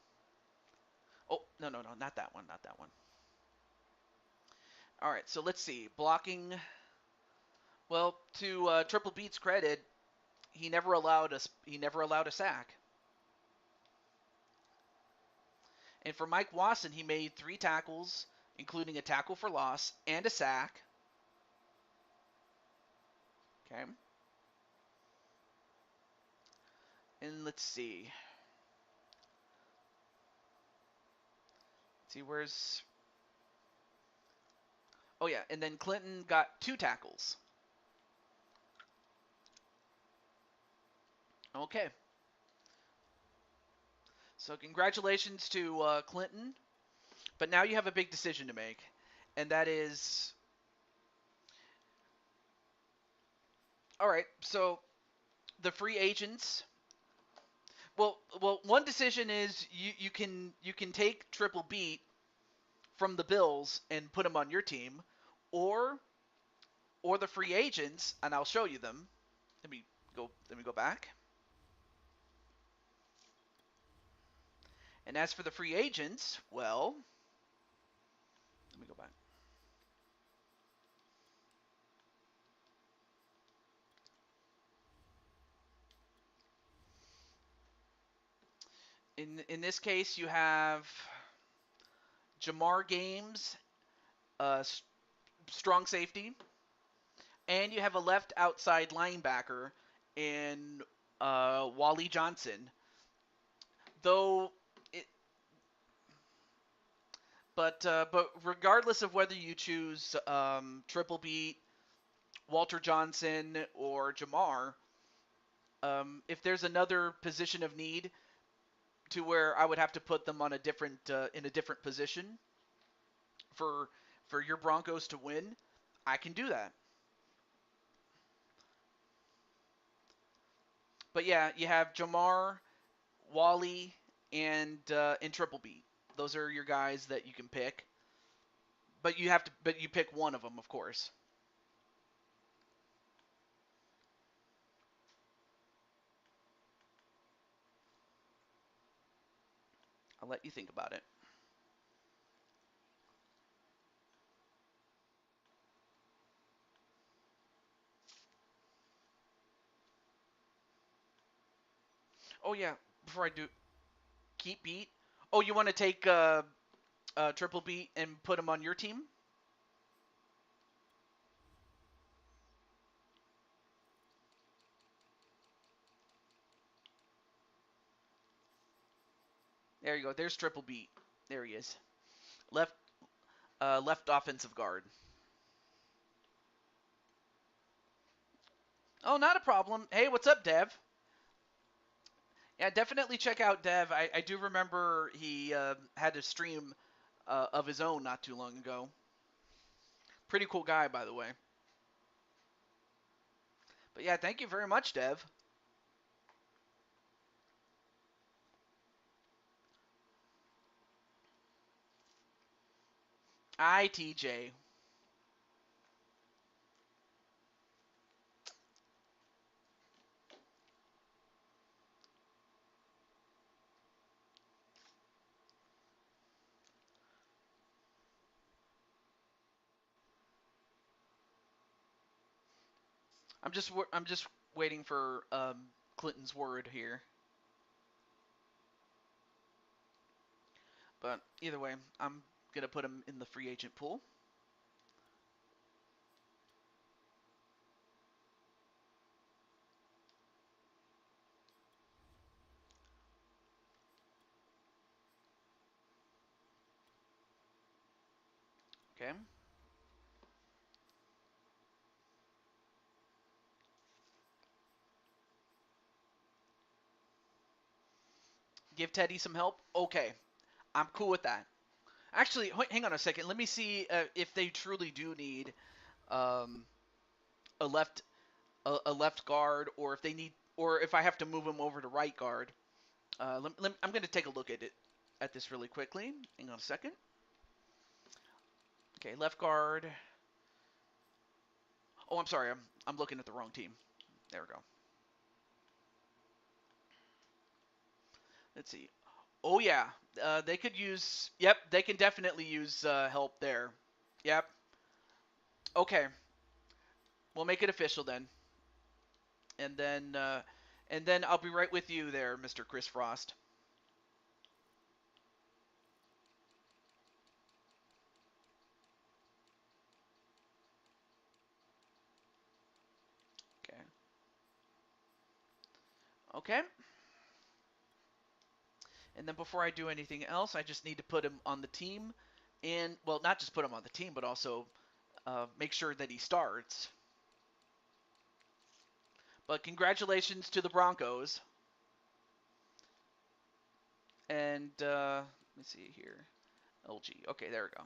Oh, no, not that one. All right, so let's see. Blocking. Well, to Triple Beat's credit, he never allowed a sack. And for Mike Wasson, he made 3 tackles, including a tackle for loss and a sack. Okay. And let's see. Where's... Oh, yeah, and then Clinton got 2 tackles. Okay. So congratulations to Clinton. But now you have a big decision to make, and that is... All right, so the free agents... Well, one decision is you can take Triple Beat from the Bills and put him on your team, or the free agents, and I'll show you them. Let me go back. And as for the free agents, well, let me go back. In this case, you have Jamar Games, strong safety, and you have a left outside linebacker in Wally Johnson. But regardless of whether you choose Triple Beat, Walter Johnson, or Jamar, if there's another position of need to where I would have to put them on in a different position for your Broncos to win, I can do that. But yeah, you have Jamar, Wally, and Triple Beat. Those are your guys that you can pick. But you pick one of them, of course. I'll let you think about it. Oh yeah, before I do, keep Beat. Oh, you want to take Triple Beat and put him on your team? There you go. There's triple beat. There he is. Left offensive guard. Oh, not a problem. Hey, what's up, Dev? Yeah, definitely check out Dev. I do remember he had a stream of his own not too long ago. Pretty cool guy, by the way. But yeah, thank you very much, Dev. TJ. I'm just waiting for Clinton's word here. But either way, I'm gonna put him in the free agent pool. Okay. Give Teddy some help. Okay, I'm cool with that. Actually, hang on a second. Let me see if they truly do need um, a left guard, or if they need, or if I have to move him over to right guard. I'm going to take a look at this really quickly. Hang on a second. Okay, left guard. Oh, I'm sorry. I'm looking at the wrong team. There we go. Let's see. Oh yeah, they could use. Yep, they can definitely use help there. Yep. Okay, we'll make it official then, and then I'll be right with you there, Mr. Chris Frost. Okay. Okay. And then before I do anything else, I just need to put him on the team, and well, not just put him on the team, but also make sure that he starts. But congratulations to the Broncos. And let me see here. LG. Okay, there we go.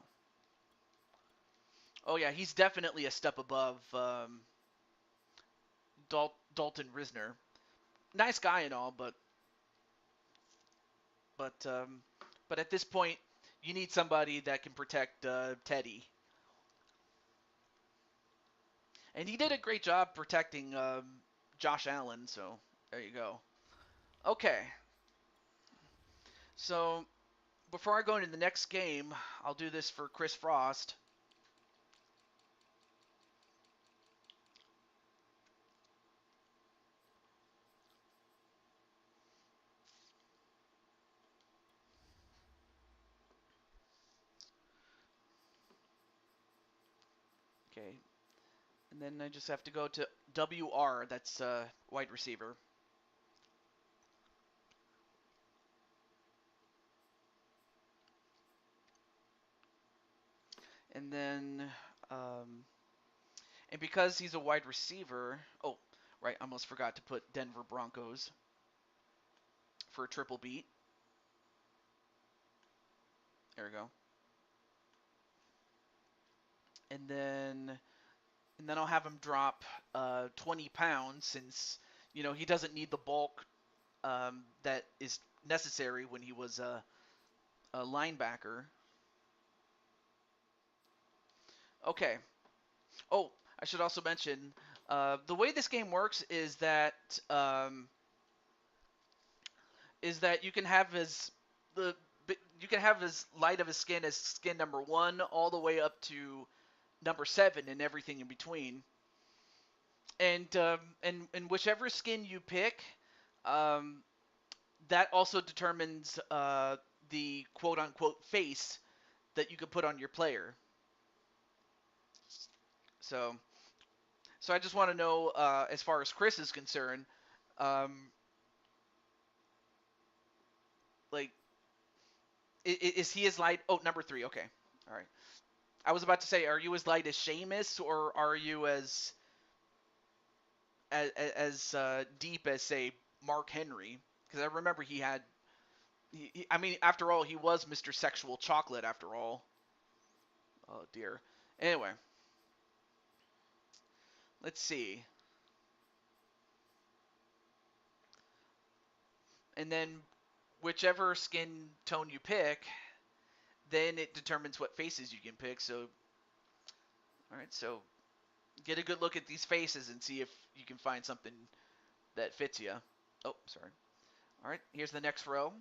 Oh yeah, he's definitely a step above Dalton Risner. Nice guy and all, but but at this point, you need somebody that can protect Teddy. And he did a great job protecting Josh Allen. So there you go. Okay. So before I go into the next game, I'll do this for Chris Frost. Okay. And then I just have to go to WR, that's wide receiver. And then, and because he's a wide receiver, oh, right, I almost forgot to put Denver Broncos for a triple beat. There we go. And then I'll have him drop 20 pounds since, he doesn't need the bulk that is necessary when he was a linebacker. Okay. Oh, I should also mention the way this game works is that you can have as light of a skin as skin number 1 all the way up to number 7 and everything in between. And whichever skin you pick, that also determines the quote unquote face that you could put on your player. So I just want to know, as far as Chris is concerned, like Is he as light? Oh, number 3. Okay. All right. I was about to say, are you as light as Sheamus, or are you as deep as, say, Mark Henry? Because I remember he had. I mean, after all, he was Mr. Sexual Chocolate. After all. Oh dear. Anyway, let's see. And then whichever skin tone you pick, then it determines what faces you can pick. So, all right. So get a good look at these faces and see if you can find something that fits you. Oh, sorry. All right, here's the next row.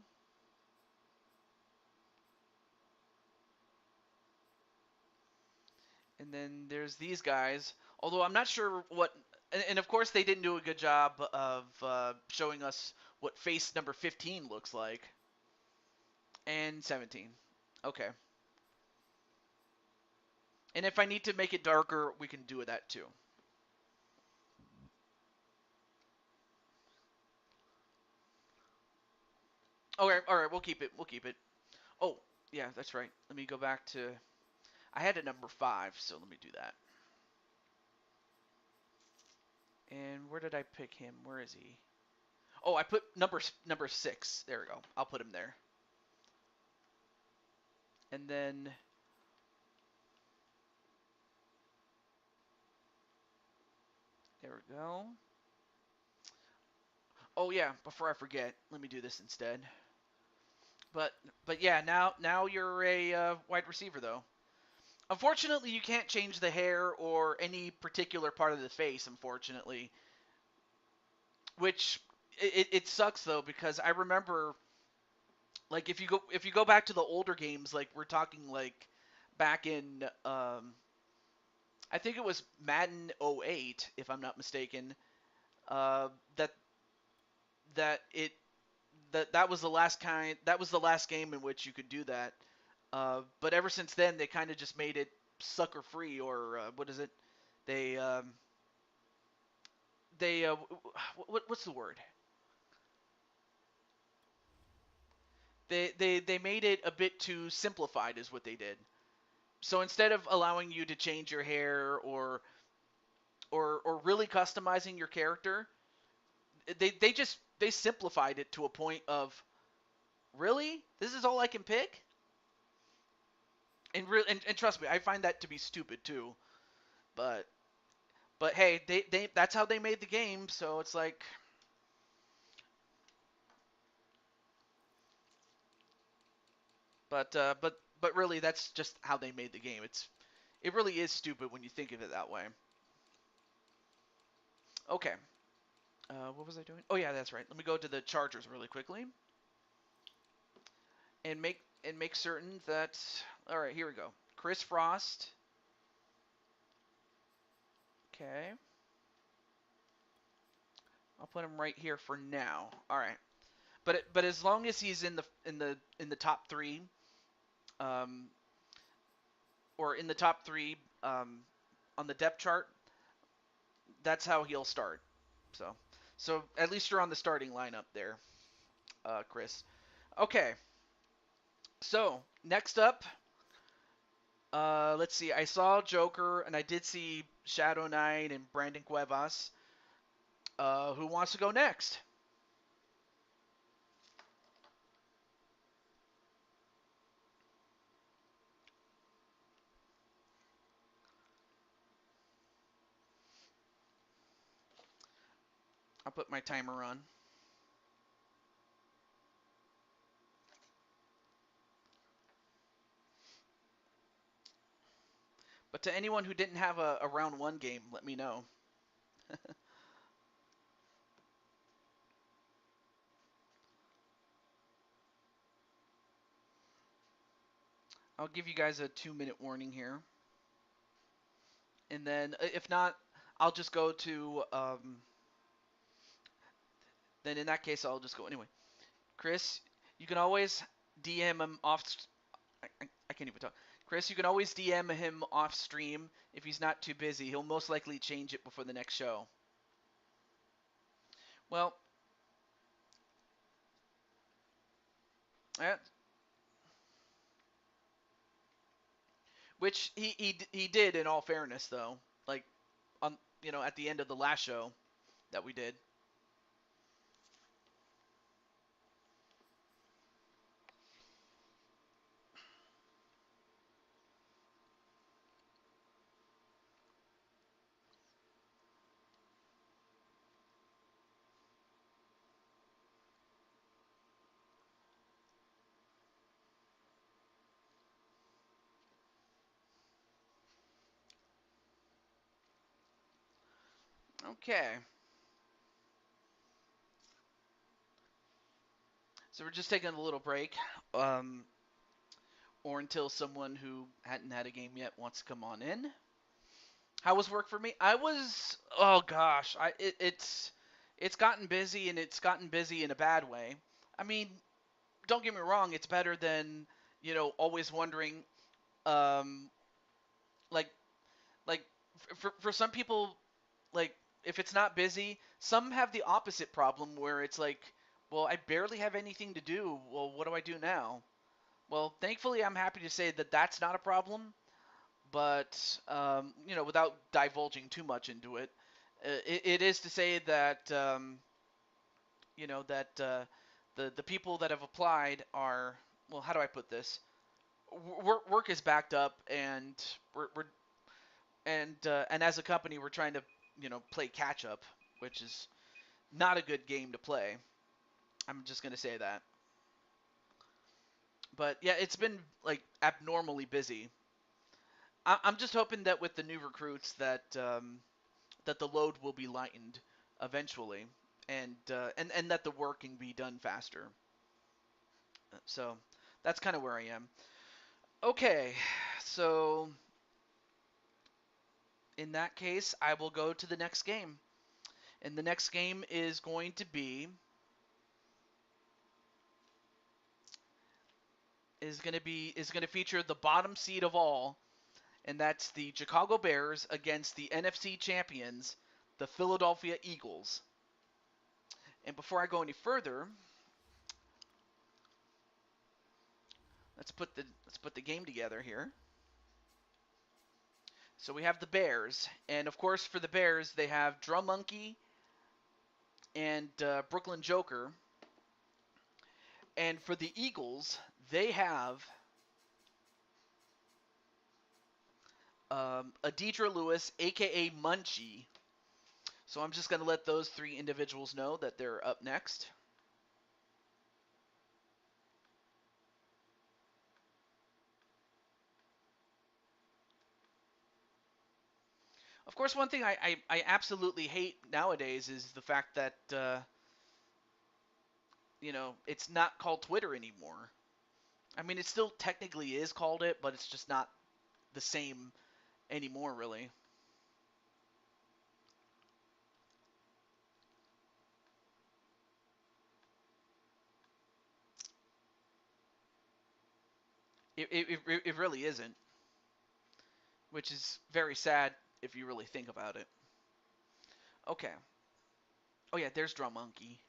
And then there's these guys. Although I'm not sure what... And of course, they didn't do a good job of showing us what face number 15 looks like. And 17. Okay. And if I need to make it darker, we can do that too. All right, we'll keep it. We'll keep it. Oh, yeah, that's right. Let me go back to... I had a number 5, so let me do that. And where did I pick him? Where is he? Oh, I put number 6. There we go. I'll put him there. And then... There we go. Oh yeah, before I forget, let me do this instead. But yeah, now you're a wide receiver though. Unfortunately, you can't change the hair or any particular part of the face. Unfortunately, which it sucks though, because I remember, like, if you go back to the older games, like we're talking like back in I think it was Madden '08 if I'm not mistaken, that that it that was the last game in which you could do that. But ever since then, they kind of just made it sucker free, or what is it? They what's the word? They made it a bit too simplified, is what they did. So instead of allowing you to change your hair or really customizing your character, they simplified it to a point of, really, this is all I can pick. And trust me, I find that to be stupid too. But hey, they that's how they made the game, so it's like, but really that's just how they made the game. It really is stupid when you think of it that way. Okay. What was I doing? Oh yeah, that's right. Let me go to the Chargers really quickly and make certain that, all right, here we go. Chris Frost. Okay. I'll put him right here for now. All right. But as long as he's in the top 3, um, or in the top 3 on the depth chart, that's how he'll start. So at least you're on the starting lineup there, Chris. Okay. So next up, let's see. I saw Joker and I did see Shadow Knight and Brandon Cuevas. Who wants to go next? I'll put my timer on. But to anyone who didn't have a round 1 game, let me know. I'll give you guys a 2-minute warning here. And then if not, I'll just go to, then in that case, I'll just go anyway. Chris, you can always DM him off. I can't even talk. Chris, you can always DM him off stream if he's not too busy. He'll most likely change it before the next show. Well, Which he did, in all fairness, though. Like, on at the end of the last show that we did. Okay. So we're just taking a little break, or until someone who hadn't had a game yet wants to come on in. How was work for me? Oh gosh, it's gotten busy, and it's gotten busy in a bad way. I mean, don't get me wrong, it's better than always wondering, um, like like for some people, like, if it's not busy, some have the opposite problem where it's like, well, I barely have anything to do. Well, what do I do now? Well, thankfully, I'm happy to say that that's not a problem. But without divulging too much into it, it is to say that the people that have applied are, well, how do I put this? Work is backed up, and we're and as a company, we're trying to play catch up, which is not a good game to play. I'm just gonna say that. But yeah, it's been like abnormally busy. I'm just hoping that with the new recruits that the load will be lightened eventually, and that the work can be done faster. So that's kind of where I am. Okay, so in that case, I will go to the next game, and the next game is going to feature the bottom seed of all, and that's the Chicago Bears against the NFC champions, the Philadelphia Eagles. And before I go any further, let's put the game together here. So we have the Bears, and of course for the Bears they have Drum Monkey and Brooklyn Joker, and for the Eagles they have Adidra Lewis, aka Munchie. So I'm just going to let those three individuals know that they're up next. Of course, one thing I absolutely hate nowadays is the fact that it's not called Twitter anymore. I mean, it still technically is called it, but it's just not the same anymore, really. It really isn't, which is very sad if you really think about it. Okay. Oh yeah, there's Drum Monkey.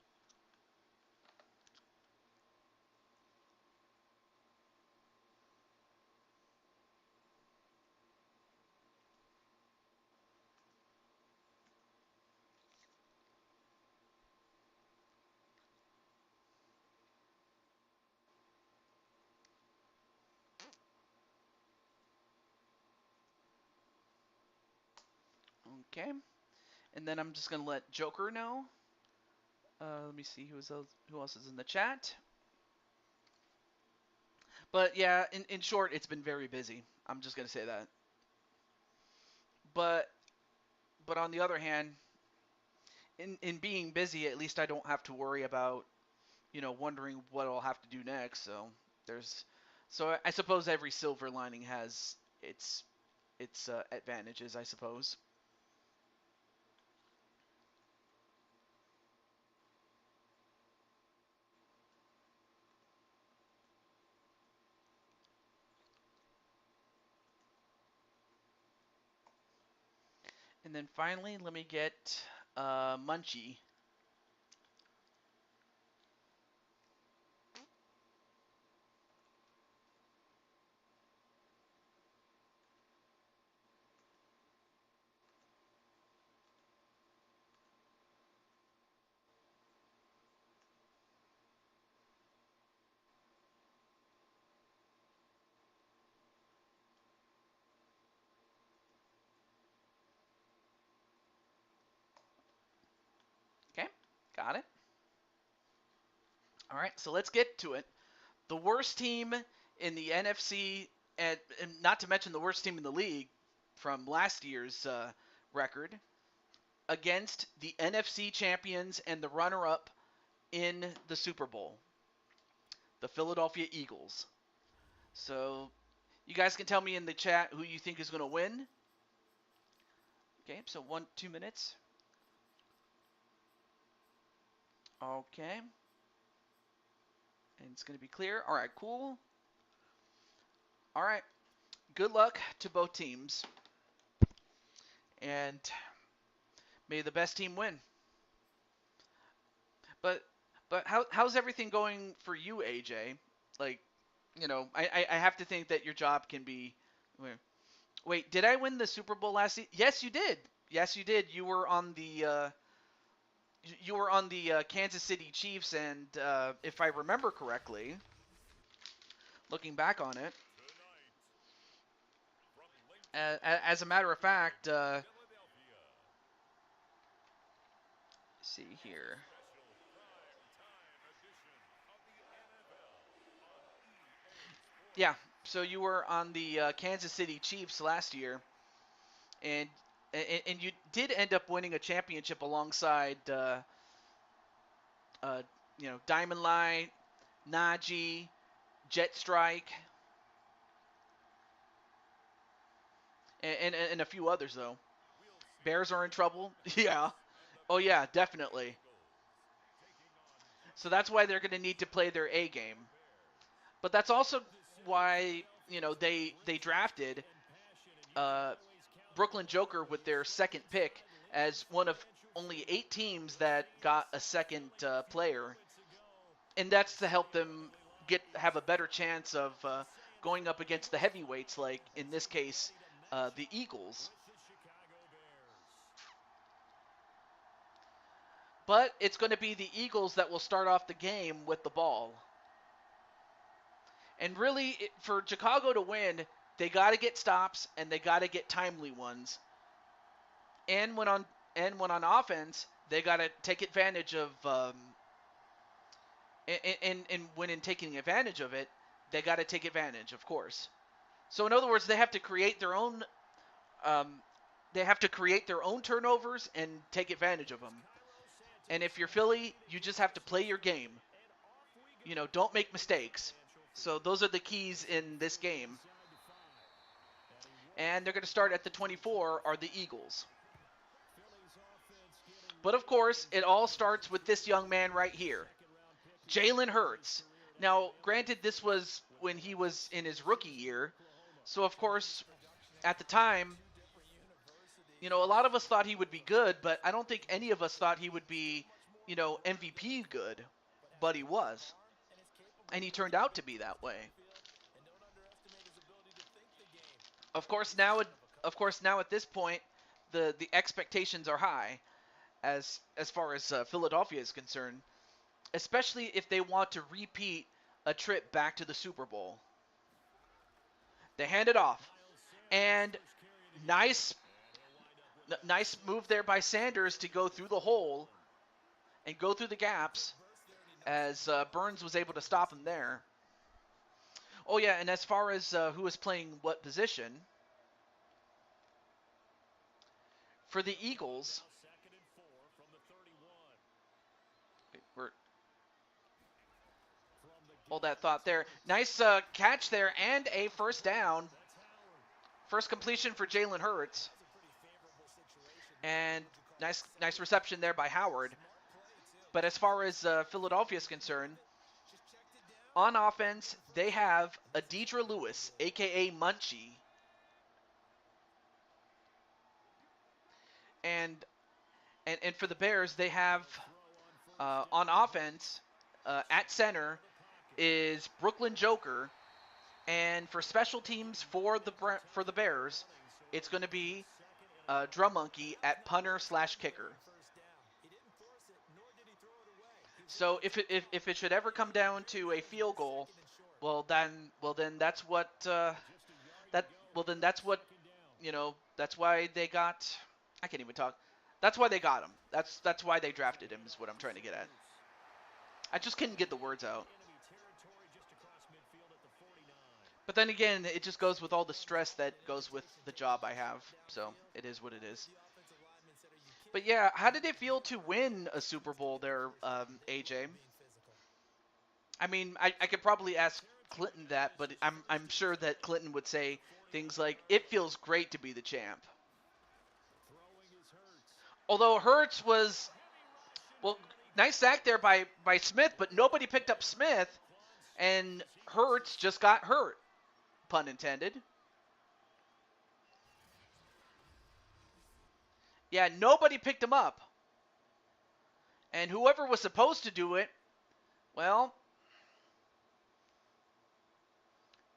Okay. And then I'm just gonna let Joker know. Let me see who else is in the chat. But yeah, in short, it's been very busy. I'm just gonna say that. But on the other hand, in being busy, at least I don't have to worry about wondering what I'll have to do next. So I suppose every silver lining has its advantages, I suppose. And then finally, let me get Munchie. Got it. All right, so let's get to it. The worst team in the NFC, and not to mention the worst team in the league from last year's record, against the NFC champions and the runner-up in the Super Bowl, the Philadelphia Eagles. So you guys can tell me in the chat who you think is going to win. Okay, so 2 minutes. Okay. And it's going to be clear. All right, cool. All right. Good luck to both teams. And may the best team win. But how's everything going for you, AJ? Like, you know, I have to think that your job can be. Wait, did I win the Super Bowl last season? Yes, you did. Yes, you did. You were on the Kansas City Chiefs, and if I remember correctly, looking back on it, as a matter of fact, see here. Yeah, so you were on the Kansas City Chiefs last year, and you did end up winning a championship alongside, Diamond Line, Najee, Jet Strike, and a few others though. Bears are in trouble. Yeah. Oh yeah, definitely. So that's why they're going to need to play their A game. But that's also why they drafted Brooklyn Joker with their second pick as one of only 8 teams that got a second player, and that's to help them have a better chance of going up against the heavyweights, like in this case, the Eagles. But it's going to be the Eagles that will start off the game with the ball. And really, for Chicago to win, they got to get stops and they got to get timely ones. And when on offense, they got to take advantage of. And when in taking advantage of it, they got to take advantage, of course. So in other words, they have to create their own. They have to create their own turnovers and take advantage of them. And if you're Philly, you just have to play your game. Don't make mistakes. So those are the keys in this game. And they're going to start at the 24 are the Eagles. But of course, it all starts with this young man right here, Jalen Hurts. Now, granted, this was when he was in his rookie year. So of course, at the time, a lot of us thought he would be good, but I don't think any of us thought he would be, MVP good. But he was. And he turned out to be that way. Of course, now at this point, the expectations are high as far as Philadelphia is concerned, especially if they want to repeat a trip back to the Super Bowl. They hand it off, and nice move there by Sanders to go through the hole and go through the gaps, as Burns was able to stop him there. Oh yeah, and as far as who is playing what position, for the Eagles, hold that thought there. Nice catch there and a first down. First completion for Jalen Hurts. And nice reception there by Howard. But as far as Philadelphia is concerned, on offense, they have Deidre Lewis, a.k.a. Munchie. And for the Bears, they have, on offense, at center, is Brooklyn Joker. And for special teams for the Bears, it's going to be Drum Monkey at punter/kicker. So if it should ever come down to a field goal, that's why they got. I can't even talk. That's why they got him. That's why they drafted him, is what I'm trying to get at. I just couldn't get the words out. But then again, it just goes with all the stress that goes with the job I have. So it is what it is. But yeah, how did it feel to win a Super Bowl there, AJ? I mean, I could probably ask Clinton that, but I'm sure that Clinton would say things like, "It feels great to be the champ." Although Hurts was, well, nice sack there by Smith, but nobody picked up Smith, and Hurts just got hurt, pun intended. Yeah, nobody picked him up. And whoever was supposed to do it, well,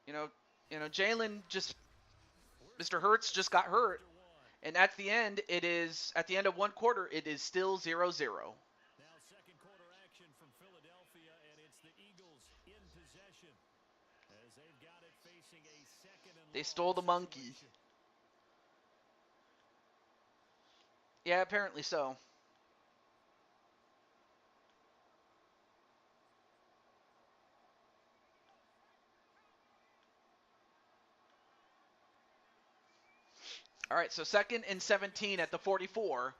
you know, Jalen just, Mr. Hurts just got hurt. And at the end, at the end of one quarter, it is still 0-0. Now second quarter action from Philadelphia, and it's the Eagles in possession as they've got it facing a second and They stole the monkey. situation. Yeah, apparently so. All right, so 2nd and 17 at the 44.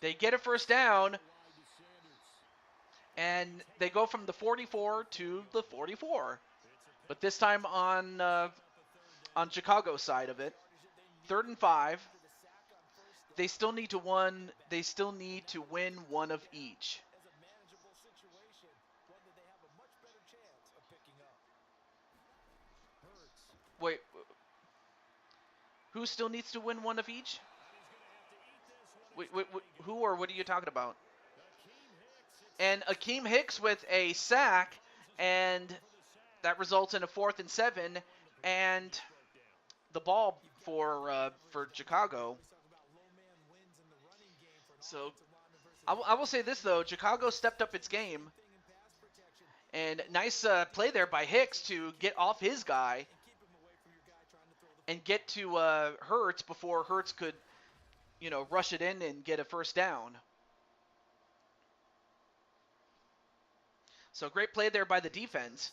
They get a first down, and they go from the 44 to the 44. But this time on Chicago's side of it, 3rd and 5. They still need to win one of each. Wait, who still needs to win one of each? Wait, who or what are you talking about? And Akeem Hicks with a sack, and that results in a 4th and 7, and the ball for Chicago. So I will say this, though. Chicago stepped up its game. And nice play there by Hicks to get off his guy and get to Hurts before Hurts could, rush it in and get a first down. So great play there by the defense.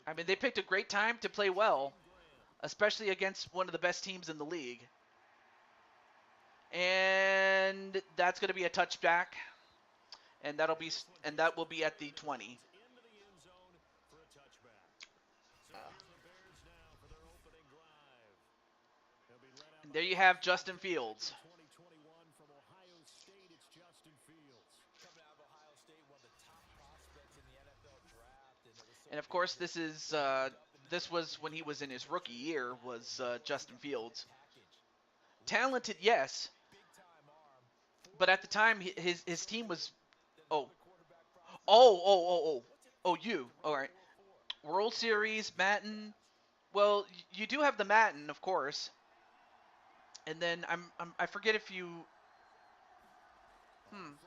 I mean, they picked a great time to play well, especially against one of the best teams in the league. And that's going to be a touchback, and that will be at the 20. And there you have Justin Fields. And of course, this was when he was in his rookie year, was Justin Fields. Talented, yes. But at the time, his team was, you. All right. World Series, Madden. Well, you do have the Madden, of course. And then I forget if you. I'm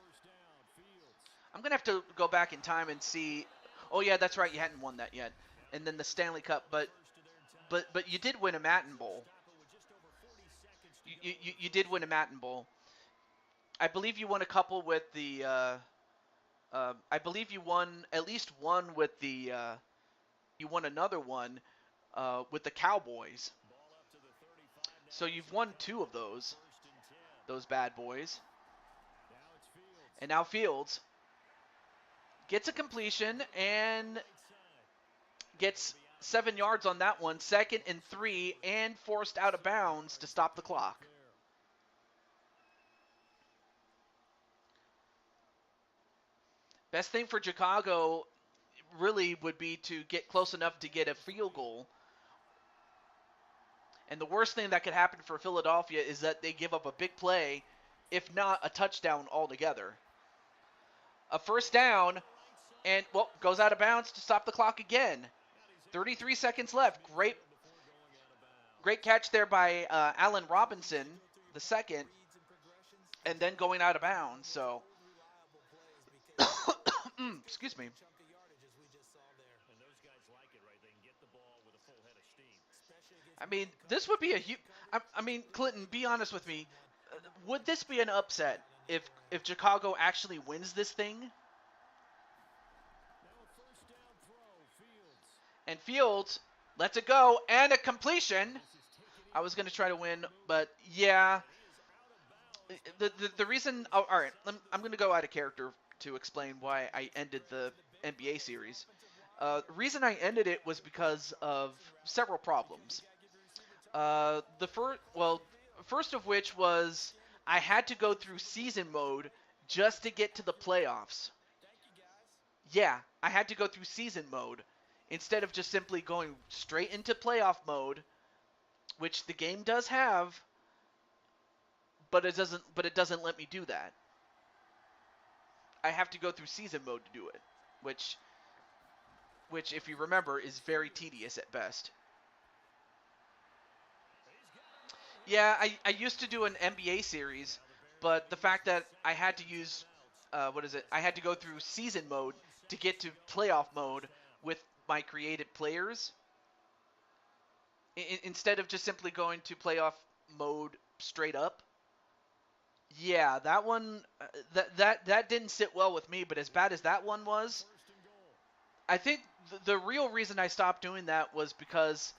gonna have to go back in time and see. Oh yeah, that's right. You hadn't won that yet. And then the Stanley Cup, but you did win a Madden Bowl. You did win a Madden Bowl. I believe you won a couple with the. I believe you won at least one with the. You won another one with the Cowboys. So you've won 2 of those bad boys. And now Fields gets a completion and gets 7 yards on that one. 2nd and 3, and forced out of bounds to stop the clock. Best thing for Chicago really would be to get close enough to get a field goal. And the worst thing that could happen for Philadelphia is that they give up a big play, if not a touchdown altogether. A first down, and, well, goes out of bounds to stop the clock again. 33 seconds left. Great catch there by Allen Robinson, the second, and then going out of bounds. So, excuse me. I mean, this would be a huge. I mean, Clinton, be honest with me. would this be an upset if Chicago actually wins this thing? Now a first down throw, Fields. And Fields lets it go, and a completion. I was going to try to win, but yeah. The reason, oh, all right, I'm going to go out of character to explain why I ended the NBA series. Reason I ended it was because of several problems. First of which was I had to go through season mode just to get to the playoffs. Yeah, I had to go through season mode instead of just simply going straight into playoff mode, which the game does have, but it doesn't let me do that. I have to go through season mode to do it, which if you remember is very tedious at best. Yeah, I used to do an NBA series, but the fact that I had to use I had to go through season mode to get to playoff mode with my created players instead of just simply going to playoff mode straight up. Yeah, that one that didn't sit well with me, but as bad as that one was, I think the real reason I stopped doing that was because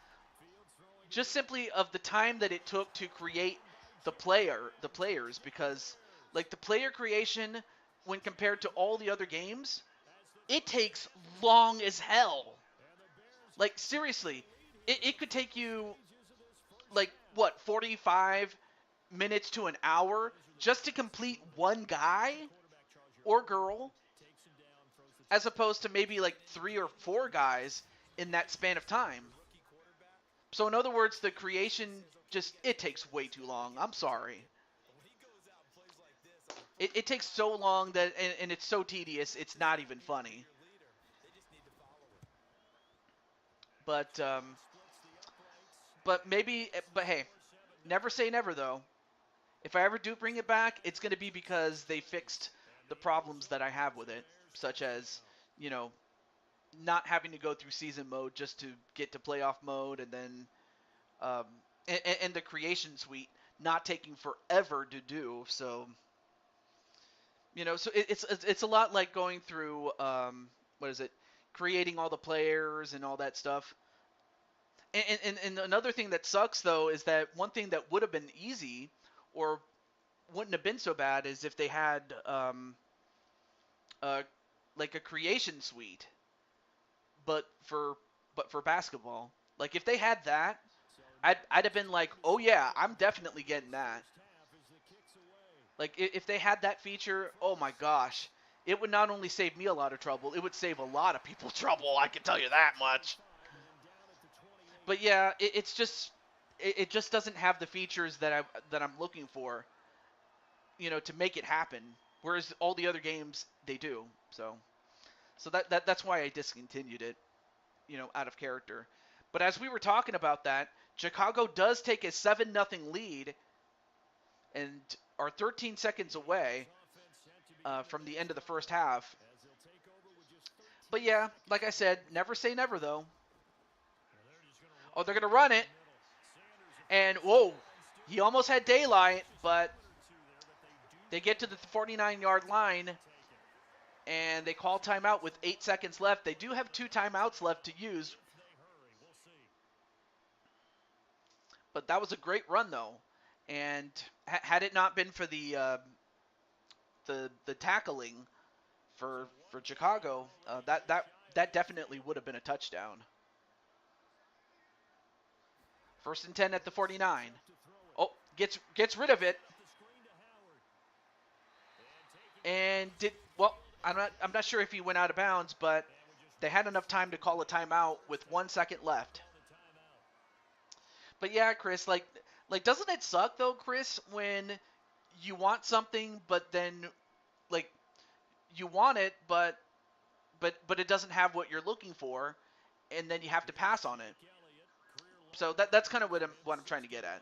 just simply of the time that it took to create the players, because like the player creation when compared to all the other games, it takes long as hell. Like seriously, it could take you like what 45 minutes to an hour just to complete one guy or girl, as opposed to maybe like 3 or 4 guys in that span of time. So in other words, the creation it takes way too long. I'm sorry. It takes so long that and it's so tedious, it's not even funny. But hey, never say never though. If I ever do bring it back, it's going to be because they fixed the problems that I have with it, such as, not having to go through season mode just to get to playoff mode, and then and the creation suite not taking forever to do. So, so it's a lot like going through creating all the players and all that stuff. And another thing that sucks though is that one thing that would have been easy or wouldn't have been so bad is if they had like a creation suite, but for basketball. Like if they had that, I'd have been like, oh yeah, I'm definitely getting that. Like if they had that feature, oh my gosh, it would not only save me a lot of trouble, it would save a lot of people trouble. I can tell you that much. But yeah, it just doesn't have the features that I'm looking for, to make it happen. Whereas all the other games they do. So that's why I discontinued it, out of character. But as we were talking about that, Chicago does take a 7-0 lead and are 13 seconds away from the end of the first half. But yeah, like I said, never say never though. Oh, they're going to run it. And, whoa, he almost had daylight, but they get to the 49-yard line, and they call timeout with 8 seconds left. They do have 2 timeouts left to use. But that was a great run, though. And had it not been for the tackling for Chicago, that definitely would have been a touchdown. 1st and 10 at the 49. Oh, gets rid of it. And I'm not sure if he went out of bounds, but they had enough time to call a timeout with 1 second left. But yeah, Chris, like doesn't it suck though, Chris, when you want something but then like you want it but it doesn't have what you're looking for, and then you have to pass on it. So that's kind of what I'm trying to get at.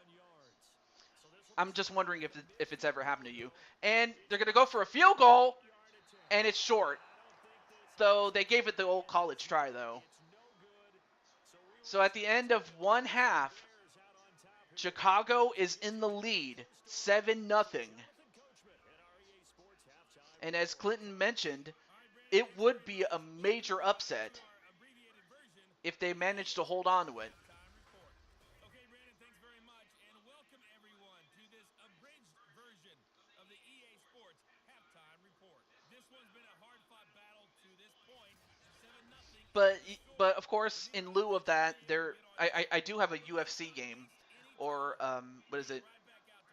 I'm just wondering if it's ever happened to you. And they're going to go for a field goal, and it's short. So they gave it the old college try, though. So at the end of one half, Chicago is in the lead, 7-0. And as Clinton mentioned, it would be a major upset if they managed to hold on to it. Okay, Brandon, thanks very much, and welcome everyone to this abridged version of the EA Sports Halftime Report. This one's been a hard-fought battle to this point, 7-0. But of course, in lieu of that, I do have a UFC game, or what is it?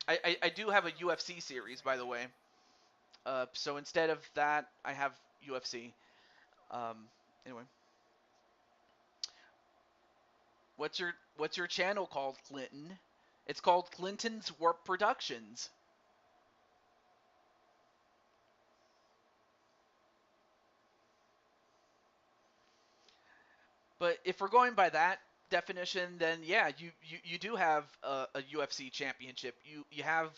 I do have a UFC series, by the way. So instead of that, I have UFC. Anyway, what's your channel called, Clinton? It's called Clinton's Warp Productions. But if we're going by that definition, then yeah, you do have a UFC championship. You have.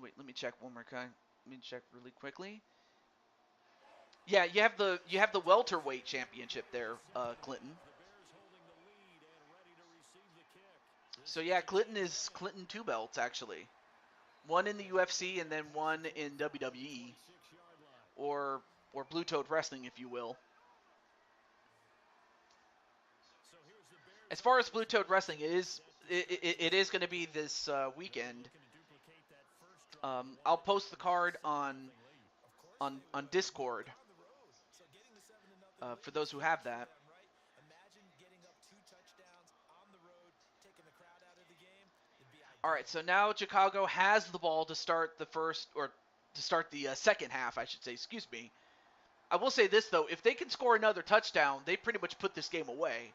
Wait, let me check one more time. Let me check really quickly. Yeah, you have the welterweight championship there, Clinton. So yeah, Clinton two belts actually, one in the UFC and then one in WWE, or Blue Toad Wrestling, if you will. As far as Blue Toad Wrestling, it is going to be this weekend. I'll post the card on Discord for those who have that. All right, so now Chicago has the ball to start the second half, I should say. Excuse me. I will say this though: if they can score another touchdown, they pretty much put this game away.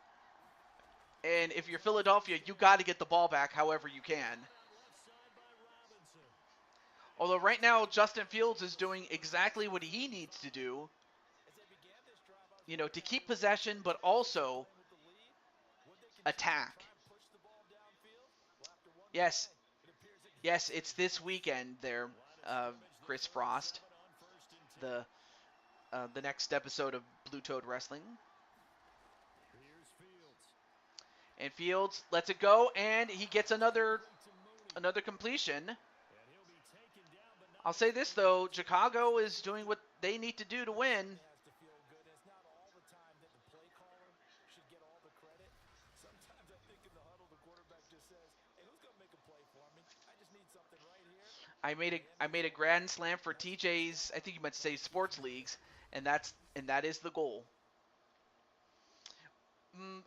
And if you're Philadelphia, you got to get the ball back however you can. Although right now Justin Fields is doing exactly what he needs to do, to keep possession, but also attack. Yes, it's this weekend there, Chris Frost. The next episode of Blue Toad Wrestling. And Fields lets it go, and he gets another completion. I'll say this though, Chicago is doing what they need to do to win. I made a grand slam for TJ's, I think you meant to say sports leagues, and that is the goal.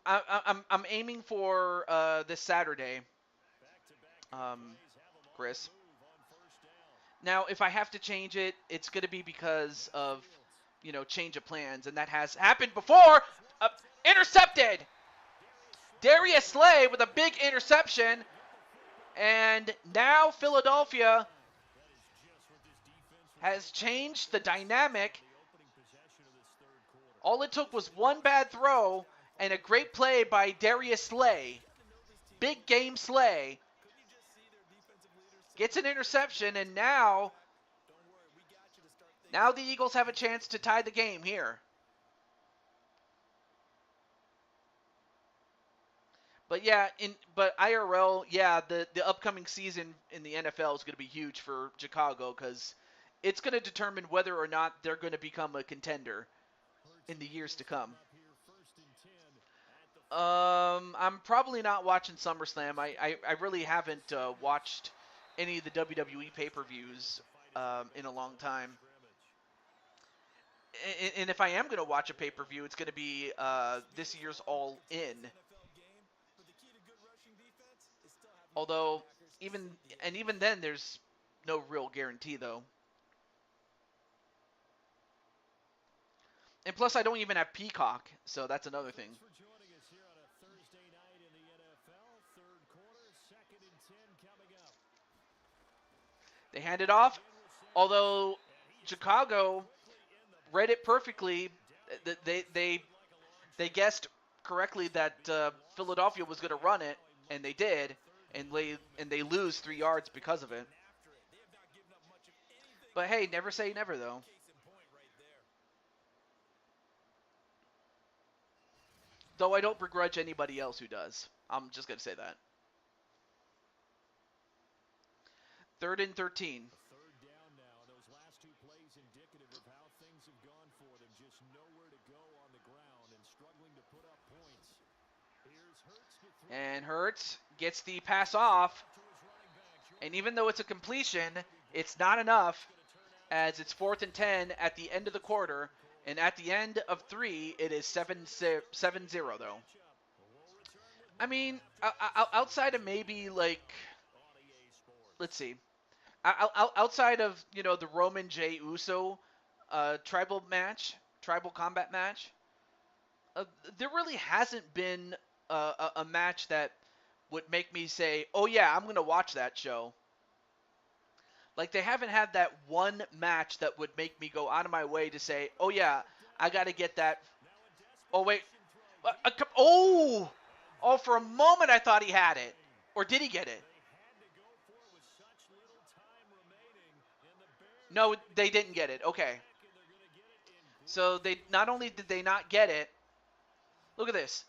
I'm aiming for this Saturday, Chris. Now, if I have to change it, it's going to be because of, change of plans, and that has happened before. Intercepted! Darius Slay with a big interception, and now Philadelphia has changed the dynamic. All it took was one bad throw and a great play by Darius Slay. Big game Slay. Gets an interception, and now the Eagles have a chance to tie the game here. But yeah, but IRL, yeah, the upcoming season in the NFL is going to be huge for Chicago because it's going to determine whether or not they're going to become a contender in the years to come. I'm probably not watching SummerSlam. I really haven't watched any of the WWE pay-per-views in a long time. And if I am going to watch a pay-per-view, it's going to be this year's All In. Although, even then, there's no real guarantee, though. And plus, I don't even have Peacock, so that's another thing. They hand it off, although Chicago read it perfectly. They guessed correctly that Philadelphia was going to run it, and they did, and they lose 3 yards because of it. But hey, never say never, though. Though I don't begrudge anybody else who does. I'm just going to say that. 3rd and 13. Third down now. Those last two plays indicative of how things have gone for them. Just nowhere to go on the ground and struggling to put up points. Here's Hurts to throw. And Hurts gets the pass off. And even though it's a completion, it's not enough, as it's 4th and 10 at the end of the quarter. And at the end of 3, it is 7-0 though. I mean, outside of maybe like, let's see, outside of, you know, the Roman J. Uso tribal combat match, there really hasn't been a match that would make me say, oh yeah, I'm going to watch that show. Like, they haven't had that one match that would make me go out of my way to say, oh yeah, I got to get that. Oh, wait. Oh, for a moment I thought he had it. Or did he get it? No, they didn't get it. Okay. So they not only did they not get it, look at this.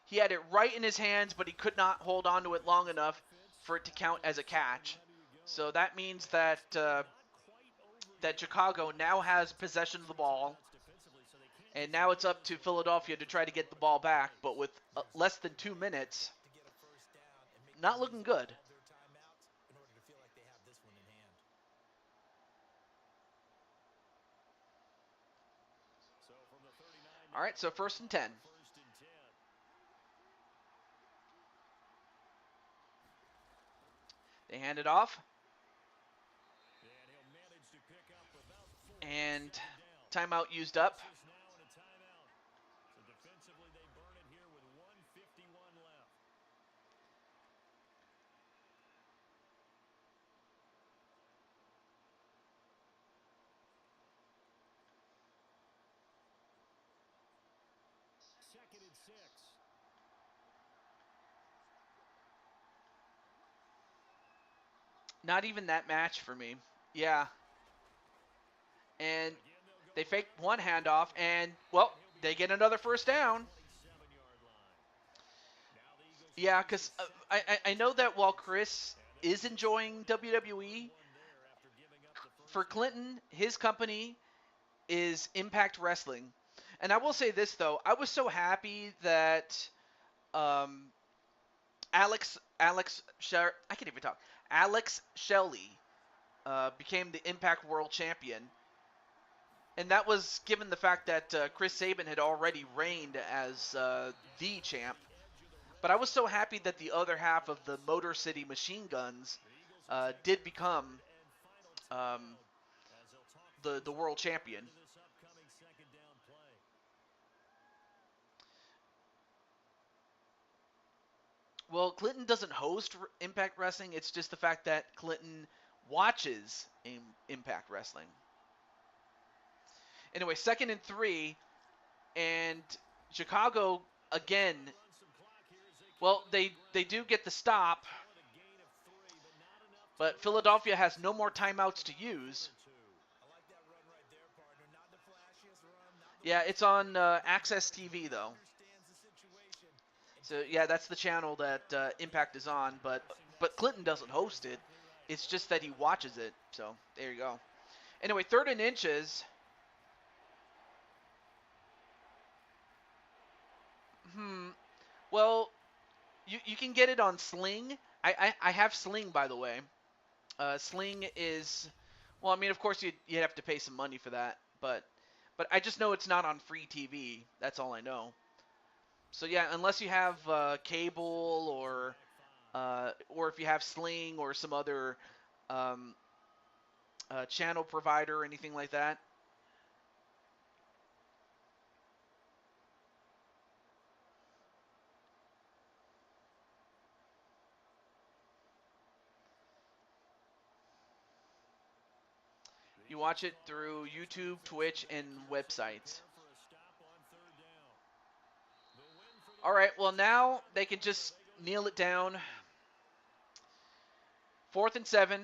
He had it right in his hands, but he could not hold on to it long enough for it to count as a catch. So that means that that Chicago now has possession of the ball, and now it's up to Philadelphia to try to get the ball back, but with less than 2 minutes, not looking good. All right, so 1st and 10. They hand it off. And timeout used up. Defensively, they burn it here with 1:51 left. Second and 6. Not even that match for me. Yeah. And they fake one handoff, and, well, they get another 1st down. Yeah, because I know that while Chris is enjoying WWE, for Clinton, his company is Impact Wrestling. And I will say this, though. I was so happy that Alex Shelley became the Impact World Champion. And that was given the fact that Chris Sabin had already reigned as the champ. But I was so happy that the other half of the Motor City Machine Guns did become the world champion. Well, Clinton doesn't host Impact Wrestling. It's just the fact that Clinton watches Impact Wrestling. Anyway, 2nd and 3, and Chicago again. Well, they do get the stop, but Philadelphia has no more timeouts to use. Yeah, it's on Access TV, though. So, yeah, that's the channel that Impact is on, but Clinton doesn't host it. It's just that he watches it, so there you go. Anyway, 3rd and inches. Well, you can get it on Sling. I have Sling, by the way. Sling is, well, I mean, of course you'd have to pay some money for that, but I just know it's not on free TV. That's all I know. So yeah, unless you have cable or if you have Sling or some other channel provider or anything like that. You watch it through YouTube, Twitch, and websites. All right, well, now they can just kneel it down. 4th and 7.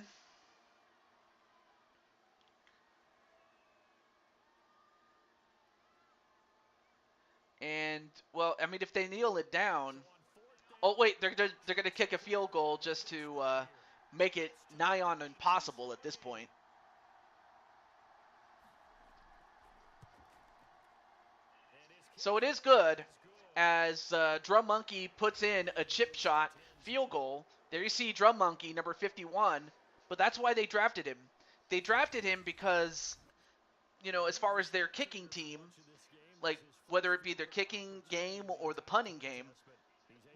And, well, I mean, if they kneel it down. Oh wait, they're gonna kick a field goal just to make it nigh on impossible at this point. So it is good as Drum Monkey puts in a chip shot field goal. There you see Drum Monkey, number 51, but that's why they drafted him. They drafted him because, as far as their kicking team, like whether it be their kicking game or the punting game,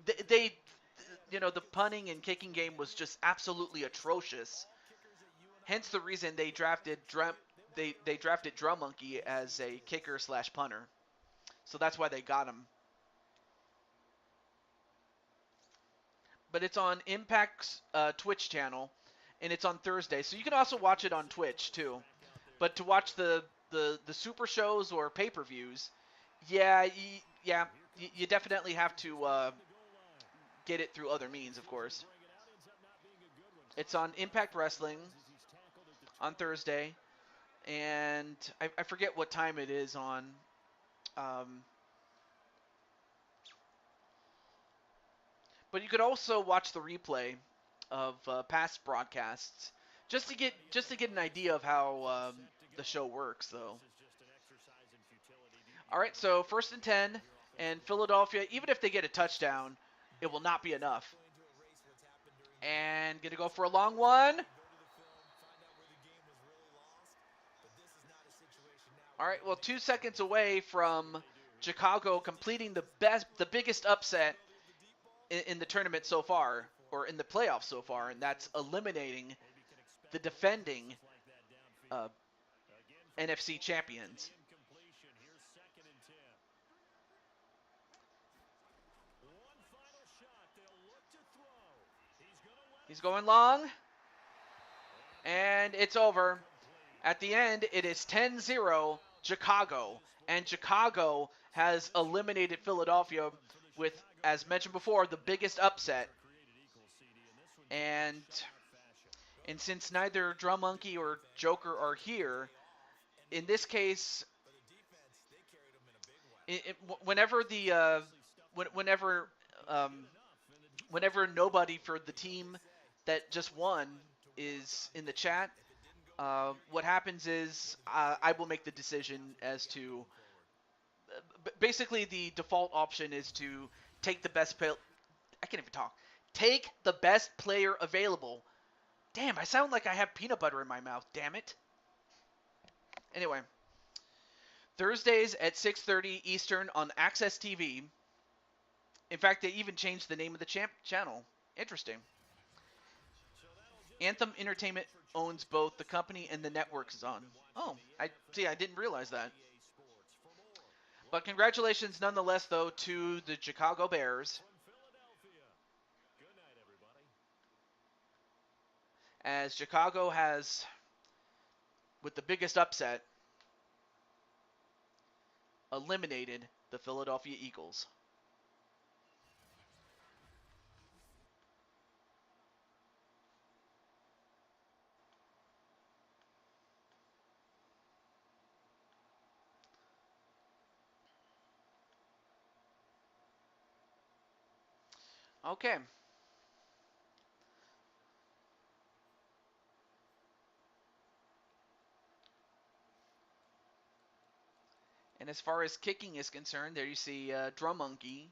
the punting and kicking game was just absolutely atrocious. Hence the reason they drafted Drum Monkey as a kicker / punter. So that's why they got him. But it's on Impact's Twitch channel, and it's on Thursday. So you can also watch it on Twitch too. But to watch the super shows or pay-per-views, you definitely have to get it through other means, of course. It's on Impact Wrestling on Thursday, and I forget what time it is on. But you could also watch the replay of past broadcasts just to get an idea of how the show works, though. All right, so 1st and 10, and Philadelphia, even if they get a touchdown, it will not be enough. And gonna go for a long one. All right, well, 2 seconds away from Chicago completing the biggest upset in the tournament so far, or in the playoffs so far, and that's eliminating the defending NFC champions. He's going long, and it's over. At the end, it is 10-0 Chicago, and Chicago has eliminated Philadelphia with, as mentioned before, the biggest upset. And since neither Drum Monkey or Joker are here, in this case, whenever nobody for the team that just won is in the chat, what happens is I will make the decision as to. Basically, the default option is to take the best player. I can't even talk. Take the best player available. Damn, I sound like I have peanut butter in my mouth. Damn it. Anyway, Thursdays at 6:30 Eastern on Access TV. In fact, they even changed the name of the channel. Interesting. Anthem Entertainment owns both the company and the networks is on. Oh, I didn't realize that. But congratulations nonetheless, though, to the Chicago Bears. As Chicago has, with the biggest upset, eliminated the Philadelphia Eagles. Okay. And as far as kicking is concerned, there you see Drum Monkey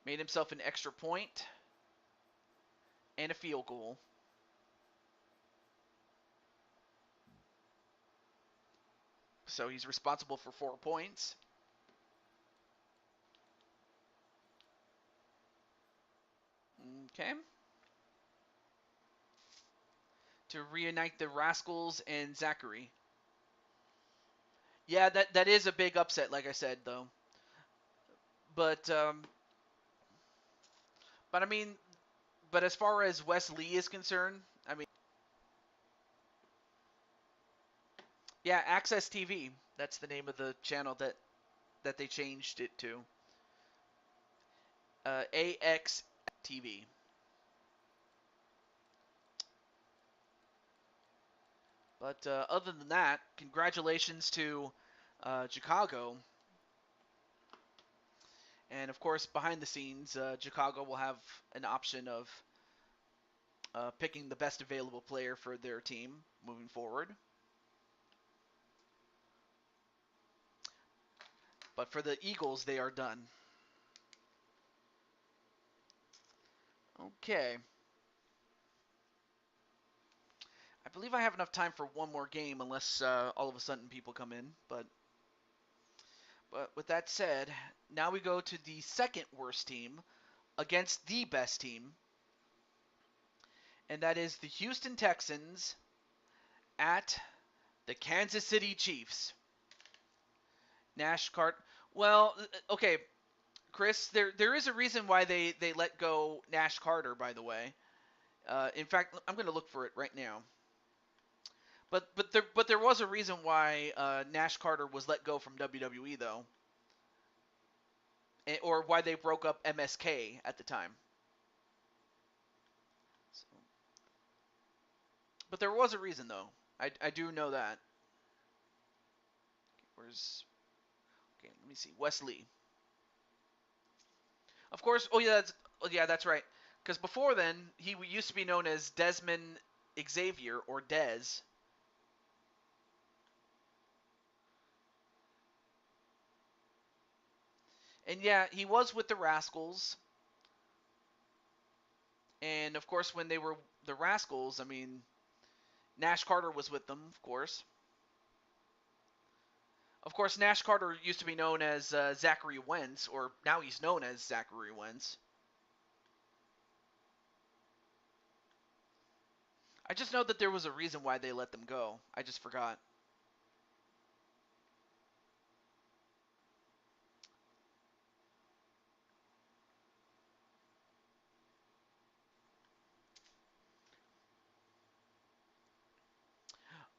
made himself an extra point and a field goal. So he's responsible for 4 points. Okay. To reunite the Rascals and Zachary. Yeah, that is a big upset, like I said, though. But I mean, but as far as Wes Lee is concerned, I mean, yeah, Access TV. That's the name of the channel that they changed it to. AX TV. But other than that, congratulations to Chicago. And of course, behind the scenes, Chicago will have an option of picking the best available player for their team moving forward. But for the Eagles, they are done. Okay. I believe I have enough time for one more game, unless all of a sudden people come in. But with that said, now we go to the second worst team against the best team, and that is the Houston Texans at the Kansas City Chiefs. Nash Cart. Well, okay, Chris. There is a reason why they let go Nash Carter. By the way, in fact, I'm going to look for it right now. But there was a reason why Nash Carter was let go from WWE though, or why they broke up MSK at the time. So, but there was a reason though. I do know that. Okay, let me see. Wesley. Of course. That's right. Because before then, he used to be known as Desmond Xavier or Dez. And yeah, he was with the Rascals. And of course, when they were the Rascals, I mean, Nash Carter was with them, of course. Of course, Nash Carter used to be known as Zachary Wentz, or now he's known as Zachary Wentz. I just know that there was a reason why they let them go. I just forgot.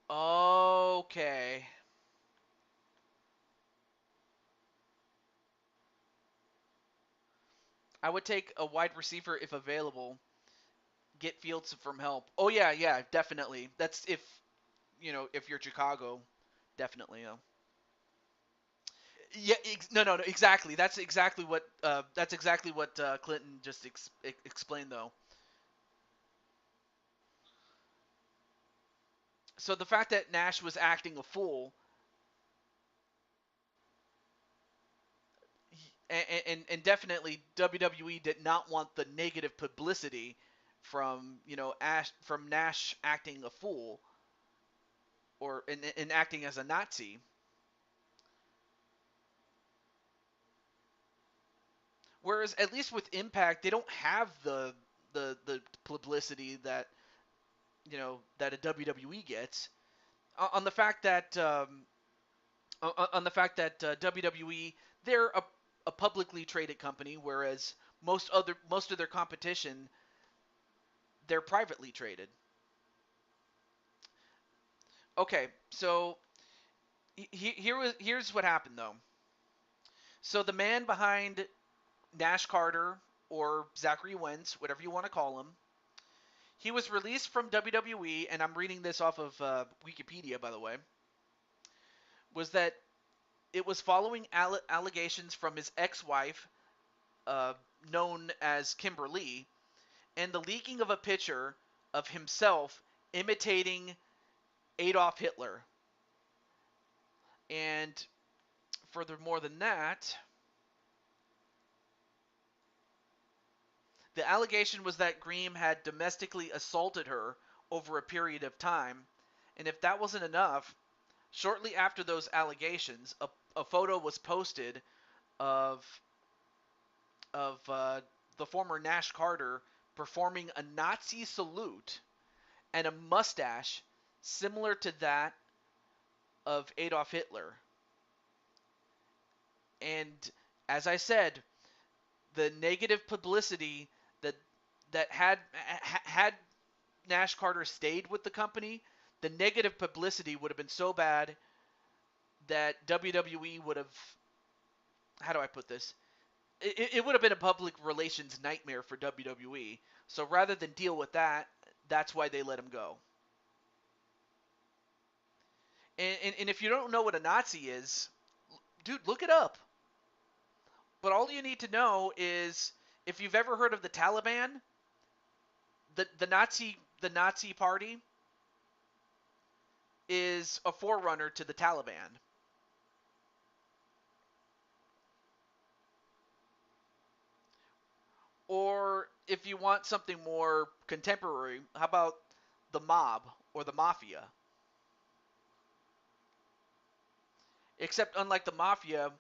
Okay. I would take a wide receiver if available. Get Fields from help. Oh yeah, definitely. That's if you're Chicago, definitely. Yeah, no, exactly. That's exactly what Clinton just explained though. So the fact that Nash was acting a fool, and definitely WWE did not want the negative publicity from from Nash acting a fool or in acting as a Nazi. Whereas at least with Impact, they don't have the publicity that that a WWE gets on the fact that WWE, they're a publicly traded company, whereas most of their competition, they're privately traded. Okay, so here's what happened though. So the man behind Nash Carter or Zachary Wentz, whatever you want to call him, he was released from WWE, and I'm reading this off of Wikipedia, by the way, was that it was following allegations from his ex-wife, uh, known as Kimberly, and the leaking of a picture of himself imitating Adolf Hitler. And furthermore than that, the allegation was that Green had domestically assaulted her over a period of time. And if that wasn't enough, shortly after those allegations, a photo was posted of the former Nash Carter performing a Nazi salute and a mustache similar to that of Adolf Hitler. And as I said, the negative publicity that had Nash Carter stayed with the company, the negative publicity would have been so bad that WWE would have, how do I put this? It would have been a public relations nightmare for WWE. So rather than deal with that, that's why they let him go. And if you don't know what a Nazi is, dude, look it up. But all you need to know is if you've ever heard of the Taliban, the Nazi party is a forerunner to the Taliban. Or if you want something more contemporary, how about the mob or the mafia? Except unlike the mafia,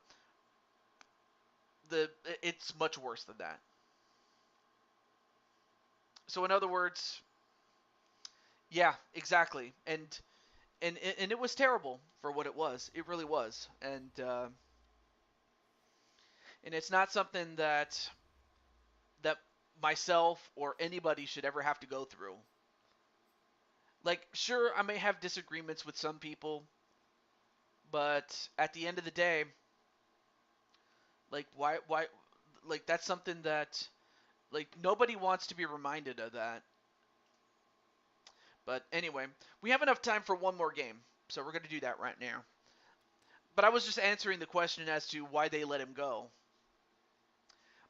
it's much worse than that. So in other words, yeah, exactly. And it was terrible for what it was. It really was. And it's not something that myself or anybody should ever have to go through. Like, sure, I may have disagreements with some people, but at the end of the day, like, why, like, that's something that, like, nobody wants to be reminded of that. But anyway, we have enough time for one more game, so we're going to do that right now. But I was just answering the question as to why they let him go.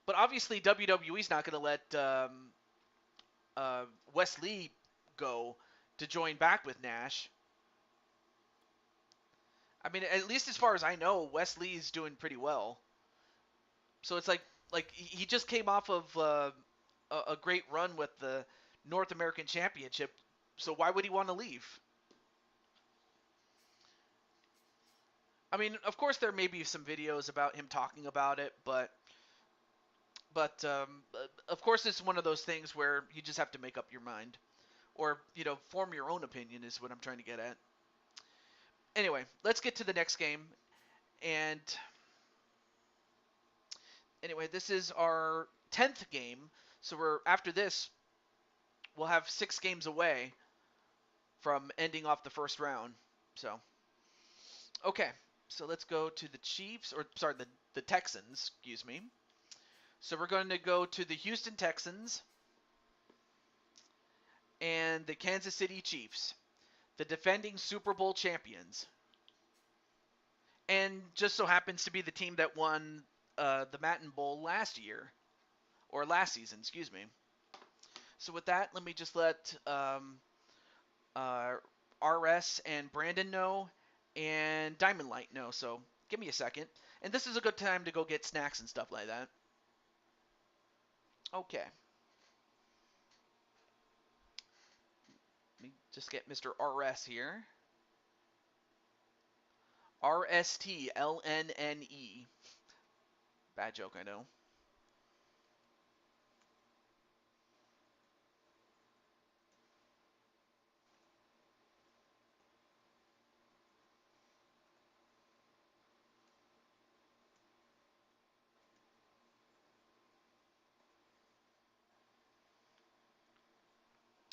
But obviously, WWE's not going to let Wes Lee go to join back with Nash. I mean, at least as far as I know, Wes Lee's doing pretty well. So it's like he just came off of a great run with the North American Championship. So why would he want to leave? I mean, of course there may be some videos about him talking about it, but of course it's one of those things where you just have to make up your mind, or form your own opinion is what I'm trying to get at. Anyway, let's get to the next game. And anyway, this is our 10th game. So we're after this, we'll have 6 games away from ending off the first round. So, okay. So let's go to the Chiefs, or sorry, the Texans, excuse me. So we're going to go to the Houston Texans and the Kansas City Chiefs, the defending Super Bowl champions. And just so happens to be the team that won the Madden Bowl last year, or last season, excuse me. So with that, let me just let RS and Brandon know, and Diamond Light know. So give me a second. And this is a good time to go get snacks and stuff like that. Okay. Let me just get Mr. RS here. RSTLNNE. Bad joke, I know.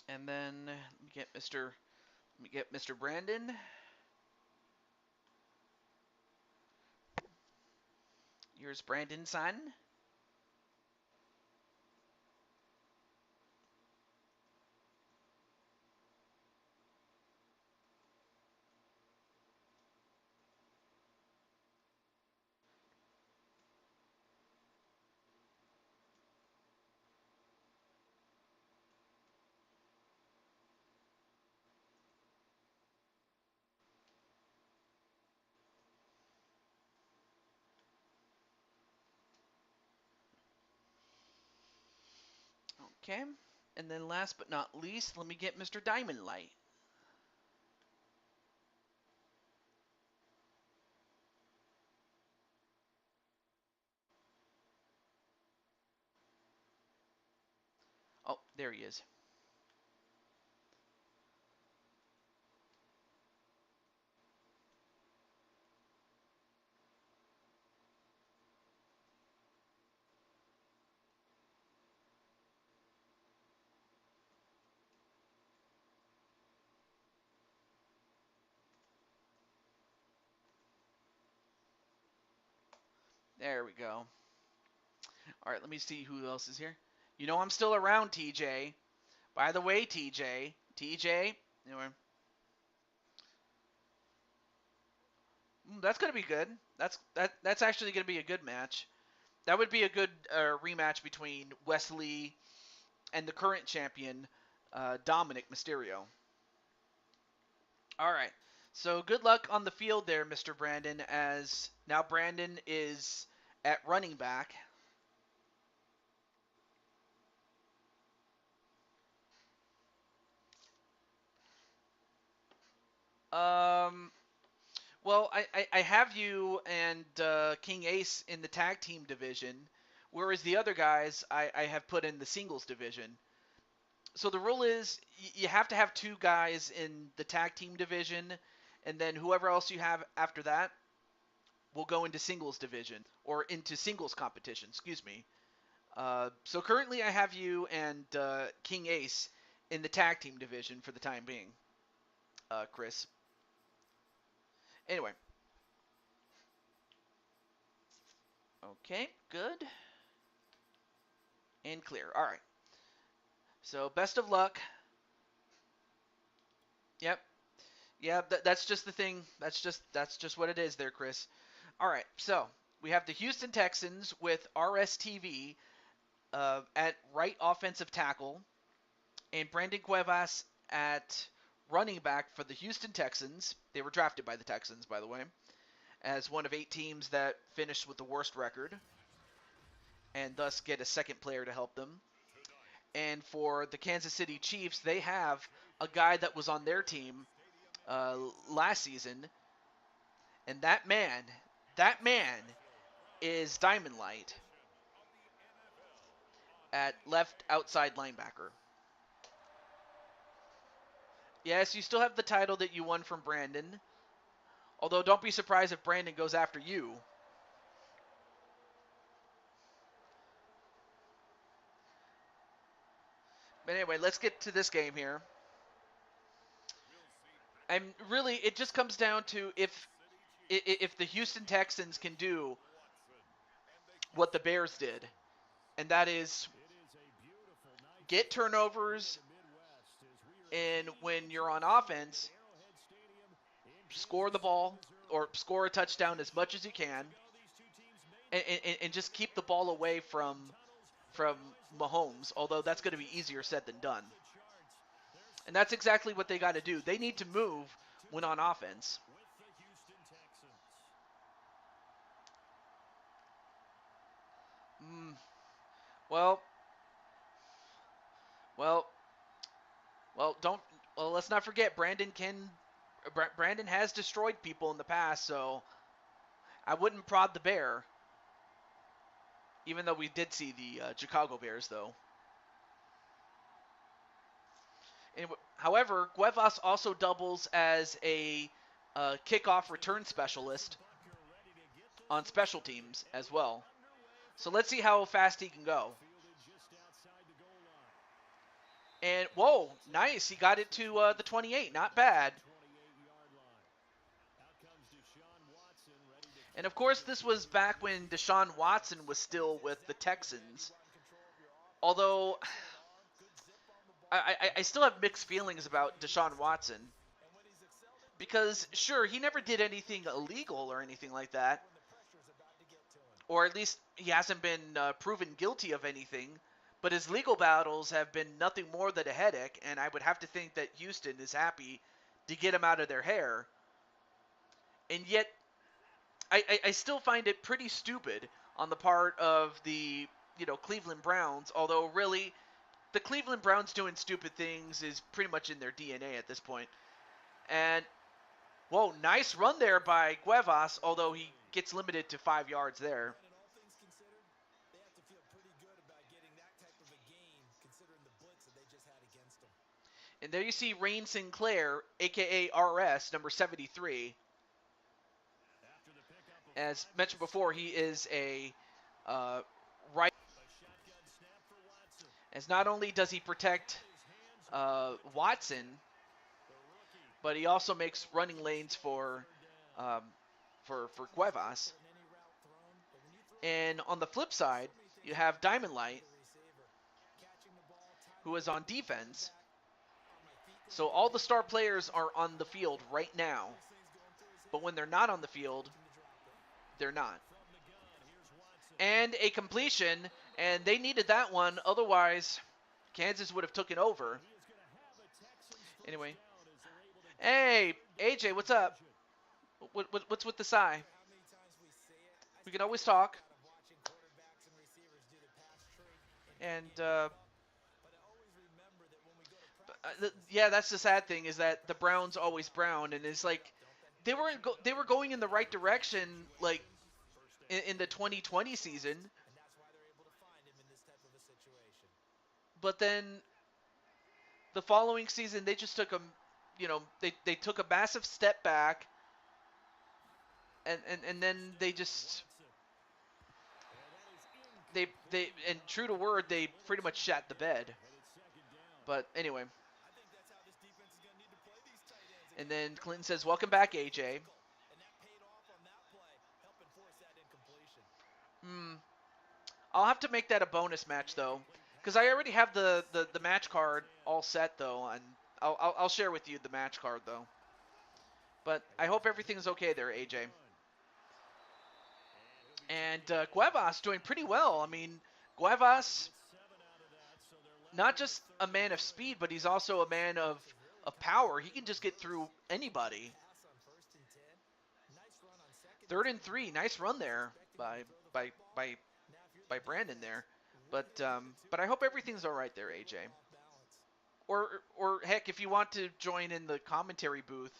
And then let me get Mr. Brandon. Here's Brandon's son. Okay. And then last but not least, let me get Mr. Diamond Light. Oh, there he is. There we go. All right, let me see who else is here. You know I'm still around, TJ. By the way, TJ, anyway, that's gonna be good. That's actually gonna be a good match. That would be a good rematch between Wesley and the current champion, Dominic Mysterio. All right. So good luck on the field there, Mr. Brandon, as now Brandon is at running back. Well, I have you and King Ace in the tag team division, whereas the other guys I have put in the singles division. So the rule is you have to have 2 guys in the tag team division, and then whoever else you have after that will go into singles division, or into singles competition, excuse me. So currently I have you and King Ace in the tag team division for the time being, Chris. Anyway. Okay, good. And clear. All right. So best of luck. Yep. Yeah, that's just the thing. That's just what it is there, Chris. All right. So we have the Houston Texans with RSTV at right offensive tackle, and Brandon Cuevas at running back for the Houston Texans. They were drafted by the Texans, by the way, as one of 8 teams that finished with the worst record, and thus get a second player to help them. And for the Kansas City Chiefs, they have a guy that was on their team last season, and that man is Diamond Light at left outside linebacker. Yes, you still have the title that you won from Brandon, although don't be surprised if Brandon goes after you. But anyway, let's get to this game here. And really, it just comes down to if the Houston Texans can do what the Bears did, and that is get turnovers, and when you're on offense, score the ball or score a touchdown as much as you can, and just keep the ball away from Mahomes, although that's going to be easier said than done. And that's exactly what they got to do. They need to move when on offense. Well, well, don't. Well, let's not forget Brandon has destroyed people in the past, so I wouldn't prod the bear. Even though we did see the Chicago Bears, though. And, however, Cuevas also doubles as a kickoff return specialist on special teams as well. So let's see how fast he can go. And, whoa, nice. He got it to the 28. Not bad. And, of course, this was back when Deshaun Watson was still with the Texans. Although, I still have mixed feelings about Deshaun Watson. Because, sure, he never did anything illegal or anything like that. Or at least he hasn't been proven guilty of anything. But his legal battles have been nothing more than a headache, and I would have to think that Houston is happy to get him out of their hair. And yet, I still find it pretty stupid on the part of the Cleveland Browns, although really the Cleveland Browns doing stupid things is pretty much in their DNA at this point. And, whoa, nice run there by Cuevas, although he gets limited to 5 yards there. And there you see Rain Sinclair, a.k.a. RS, number 73. As mentioned before, he is a right. As not only does he protect Watson, but he also makes running lanes for Cuevas. And on the flip side, you have Diamond Light, who is on defense. So all the star players are on the field right now. But when they're not on the field, they're not. and a completion, and they needed that one. Otherwise, Kansas would have taken over. Anyway. Hey, AJ, what's up? What's with the sigh? We can always talk. And, yeah, that's the sad thing is that the Browns always brown, and it's like they were going in the right direction, like in the 2020 season, but then the following season they just took a, they took a massive step back, and then they just they and true to word they pretty much shat the bed. But anyway. And then Clinton says, "Welcome back, AJ." I'll have to make that a bonus match though, because I already have the match card all set though, and I'll share with you the match card though. But I hope everything's okay there, AJ. And Cuevas doing pretty well. I mean, Cuevas, not just a man of speed, but he's also a man of power. He can just get through anybody. 3rd and 3, nice run there by Brandon there. But I hope everything's all right there, AJ. Or heck, if you want to join in the commentary booth.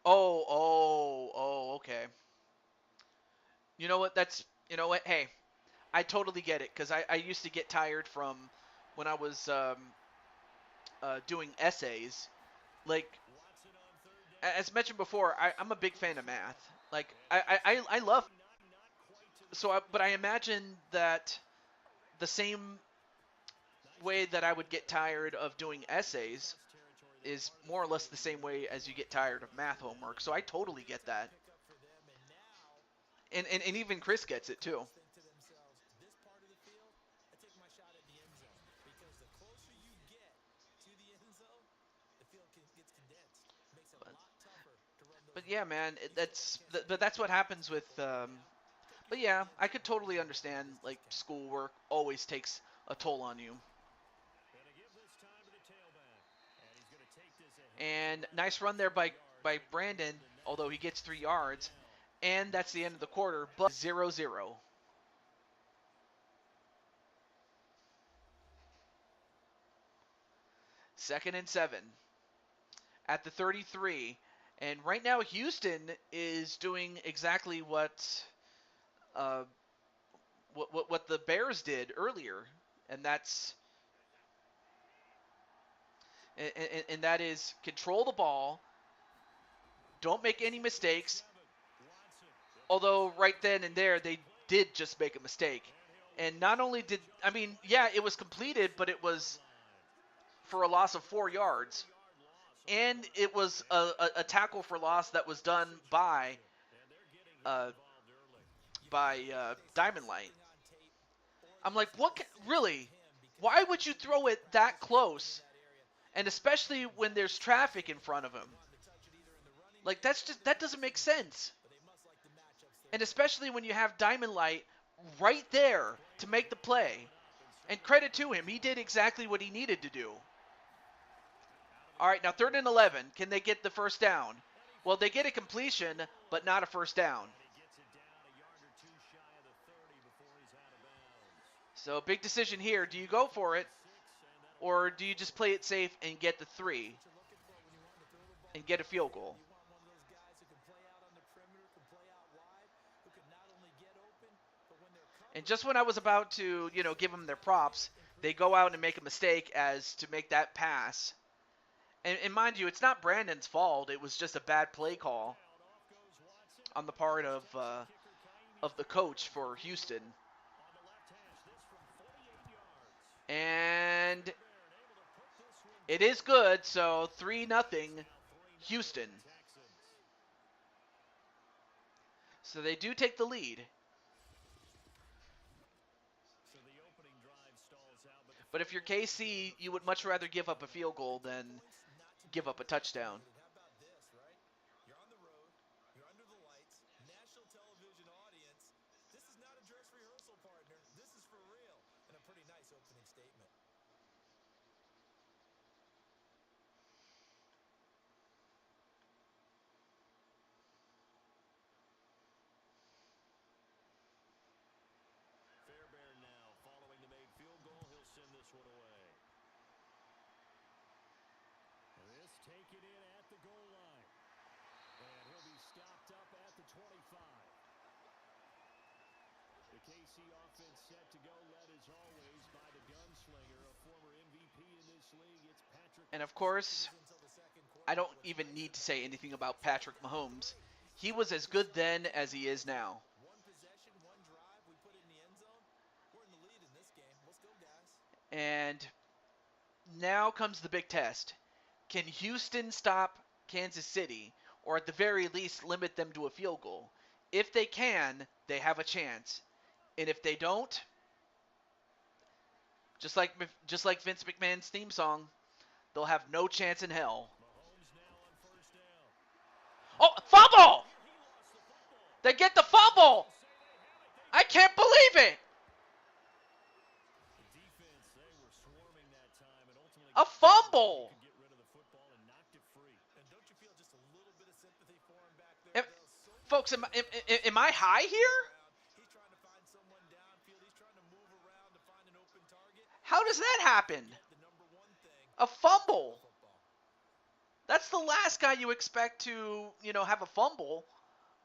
Oh, okay. You know what? Hey, I totally get it, because I used to get tired from when I was doing essays. Like, as mentioned before, I'm a big fan of math. Like, I love. But I imagine that the same way that I would get tired of doing essays is more or less the same way as you get tired of math homework. So I totally get that. And even Chris gets it too. But yeah, man, that's what happens with. But yeah, I could totally understand. Like, schoolwork always takes a toll on you. And nice run there by Brandon, although he gets 3 yards. And that's the end of the quarter, but 0-0. Second and 7 at the 33. And right now Houston is doing exactly what the Bears did earlier, and that's and that is control the ball, don't make any mistakes. Although right then and there they did just make a mistake. And not only did, yeah, it was completed, but it was for a loss of 4 yards. And it was a tackle for loss that was done by Diamond Light. I'm like, really? Why would you throw it that close? And especially when there's traffic in front of him. Like, that doesn't make sense. And especially when you have Diamond Light right there to make the play. And credit to him, he did exactly what he needed to do. All right, now 3rd and 11. Can they get the first down? Well, they get a completion, but not a first down. So, big decision here. Do you go for it? Or do you just play it safe and get the 3? And get a field goal? And just when I was about to, give them their props, they go out and make a mistake as to make that pass. And mind you, it's not Brandon's fault. It was just a bad play call on the part of the coach for Houston. And it is good, so 3-0 Houston. So they do take the lead. But if you're KC, you would much rather give up a field goal than give up a touchdown. opening statement. Fairbairn now following the made field goal. He'll send this one away. This taken in at the goal line. And he'll be stopped up at the 25. The KC offense set to go, led as always by the gunslinger, a former MVP in this league. It's Patrick. And of course, I don't even need to say anything about Patrick Mahomes. He was as good then as he is now. One possession, one drive, we put it in the end zone. We're in the lead in this game. Let's go, guys. And now comes the big test. Can Houston stop Kansas City, or at the very least limit them to a field goal? If they can, they have a chance. And if they don't, just like Vince McMahon's theme song, they'll have no chance in hell. Mahomes now on first down. Oh, fumble! He lost the football. They get the fumble! Say they have it. I can't believe it! The defense, they were swarming that time and ultimately A fumble! could get rid of the football and knocked it free. And don't you feel just a little bit of sympathy for him back there? Folks, am I high here? He's trying to find someone downfield. He's trying to move around to find an open target. How does that happen? The number one thing. A fumble. Football. That's the last guy you expect to, have a fumble.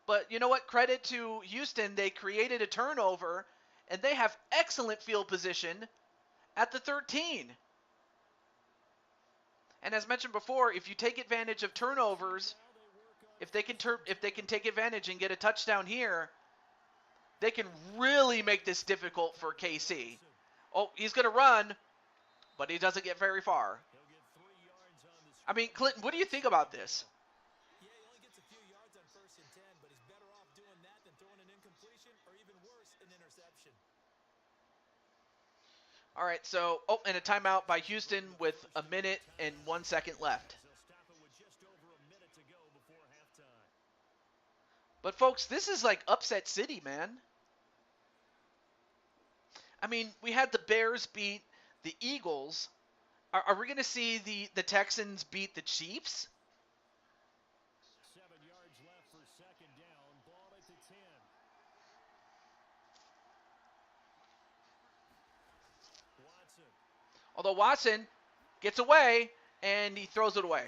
But you know what? Credit to Houston. They created a turnover, and they have excellent field position at the 13. And as mentioned before, if you take advantage of turnovers, if they can take advantage and get a touchdown here, they can really make this difficult for KC. Oh, he's going to run, but he doesn't get very far. He'll get 3 yards on the I mean, Clinton, what do you think about this? Yeah, he only gets a few yards on 1st and 10, but he's better off doing that than throwing an incompletion or even worse, an interception. All right, so, and a timeout by Houston with 1 minute and 1 second left. They'll stop it with just over a minute to go before halftime. But folks, this is like upset city, man. I mean, we had the Bears beat the Eagles. Are we going to see the Texans beat the Chiefs? 7 yards left for second down. Ball at the 10. Watson. Although Watson gets away and he throws it away.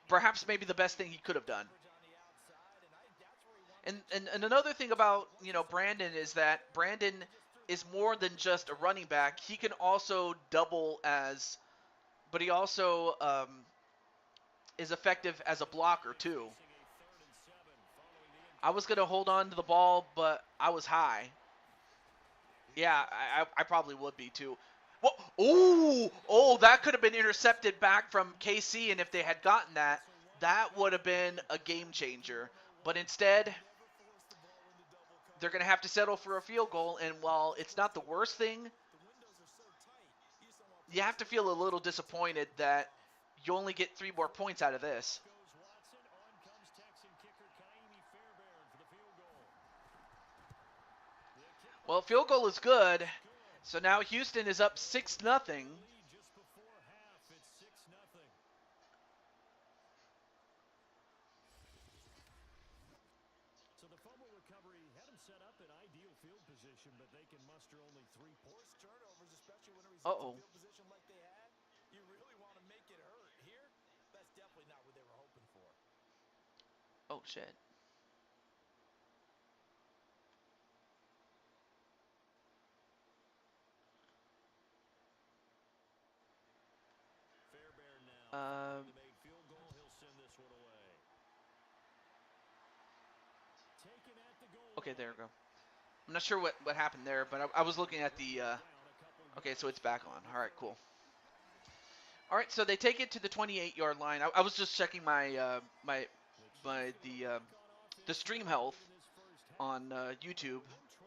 Perhaps maybe the best thing he could have done. And another thing about, Brandon is that Brandon is more than just a running back. He can also double as, but he also is effective as a blocker too. I was going to hold on to the ball, but I was high. Yeah, I probably would be too. Oh, that could have been intercepted back from KC, and if they had gotten that, that would have been a game changer. But instead, they're going to have to settle for a field goal, and while it's not the worst thing, you have to feel a little disappointed that you only get 3 more points out of this. Well, field goal is good, so now Houston is up 6-0. So the fumble recovery had them set up in ideal field position, but they can muster only 3 points. Turnovers, especially when a result in field position like they had, you really want to make it hurt. Here, that's definitely not what they were hoping for. Oh, shit. Fairbairn now. The made field goal, he'll send this one away. Taken at the goal. Okay, there we go. I'm not sure what happened there, but I was looking at the... okay, so it's back on. All right, cool. All right, so they take it to the 28-yard line. I was just checking my the stream health on YouTube,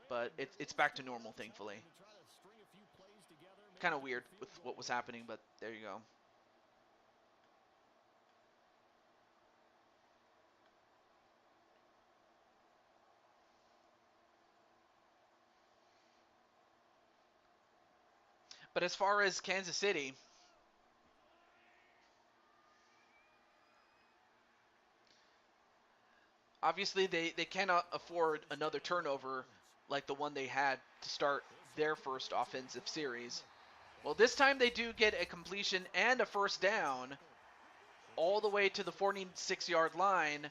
but it's back to normal, thankfully. Kind of weird with what was happening, but there you go. But as far as Kansas City, obviously they cannot afford another turnover like the one they had to start their first offensive series. Well, this time they do get a completion and a first down all the way to the 46-yard line,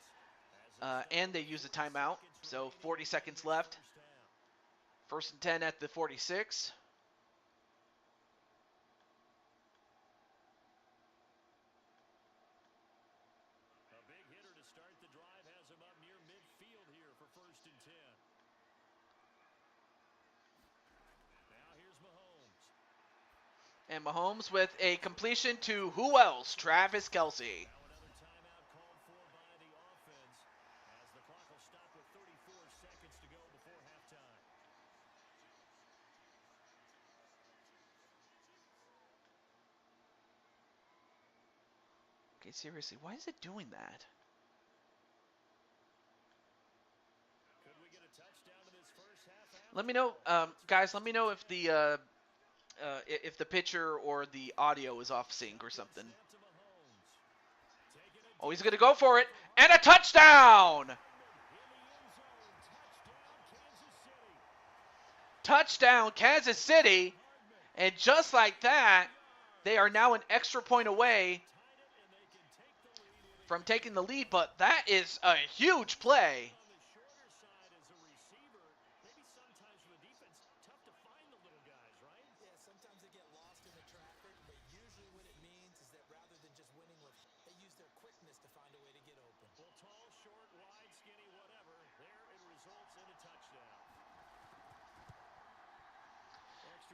and they use a timeout. So 40 seconds left. First and 10 at the 46. A big hitter to start the drive has him up near midfield here for first and 10. Now here's Mahomes. And Mahomes with a completion to who else? Travis Kelce. Now another timeout called for by the offense as the clock will stop with 34 seconds to go before halftime. Okay, seriously, why is it doing that? Could we get a touchdown in this first half? Let me know, guys. Let me know if the pitcher or the audio is off sync or something. Oh, he's gonna go for it, and a touchdown! Touchdown, Kansas City, and just like that, they are now an extra point away from taking the lead. But that is a huge play.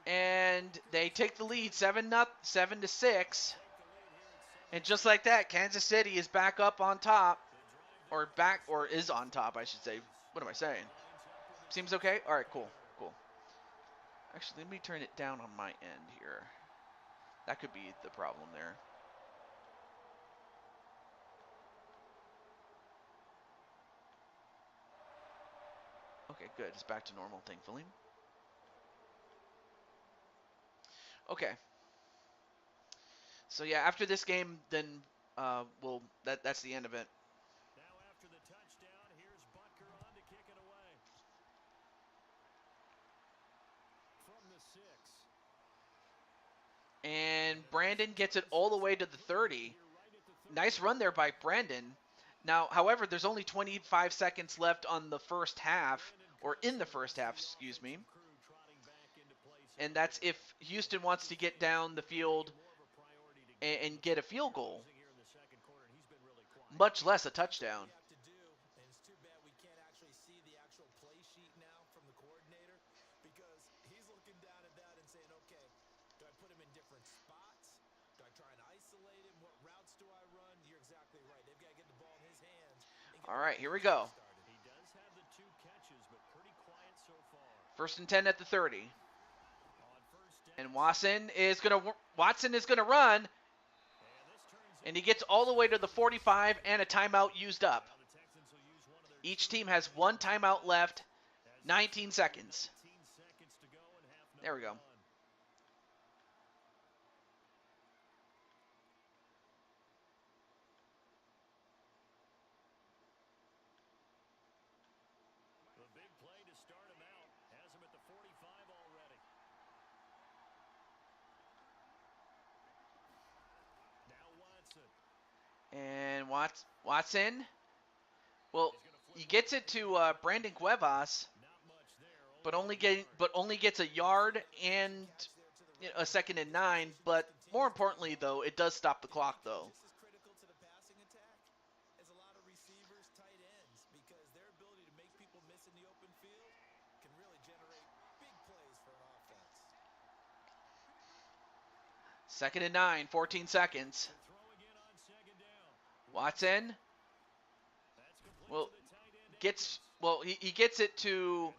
And they take the lead 7-6. And just like that, Kansas City is back up on top. Or is on top, I should say. What am I saying? Seems okay? Alright, cool. Actually, let me turn it down on my end here. That could be the problem there. Okay, good. It's back to normal, thankfully. Okay. So yeah, after this game, then that's the end of it. Now after the touchdown, here's Butker on to kick it away. From the 6. And Brandon gets it all the way to the 30. Nice run there by Brandon. Now, however, there's only 25 seconds left on the first half, or in the first half, excuse me. And that's if Houston wants to get down the field and get a field goal, much less a touchdown. All right, here we go. First and 10 at the 30. And Watson is gonna run, and he gets all the way to the 45 and a timeout used up. Each team has one timeout left. 19 seconds. There we go. The big play to start him out has him at the 45 already. Now Watson. And Watson. Well, he gets it to Brandon Cuevas, but only gets a yard and a second and 9. But more importantly, though, it does stop the clock, though. Second and 9, 14 seconds. Watson. Well, he gets it to.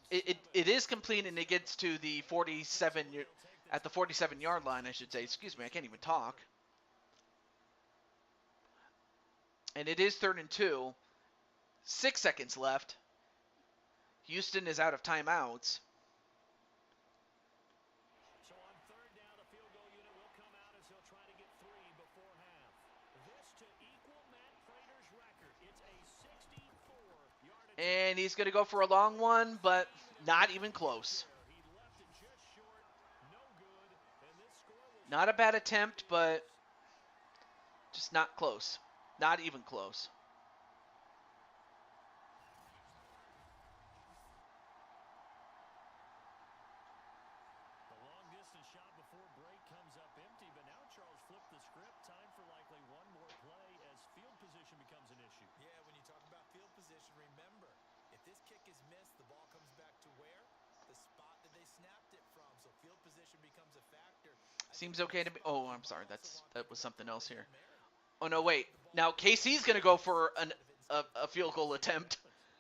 It is complete, and it gets to the 47 at the 47-yard line, I should say. Excuse me, I can't even talk. And it is 3rd and 2. 6 seconds left. Houston is out of timeouts. And he's going to go for a long one, but not even close. He left it just short, no good, and this score will Not a bad attempt, but just not close. Not even close. The long distance shot before break comes up empty, but now Charles flipped the script. Time for likely one more play as field position becomes an issue. Yeah, when you talk about field position, remember, if this kick is missed, the ball comes back to where? The spot that they snapped it from. So field position becomes a factor. Seems okay to me. Oh, I'm sorry. That was something else here. Oh, no, wait. Now KC's going to go for a field goal attempt.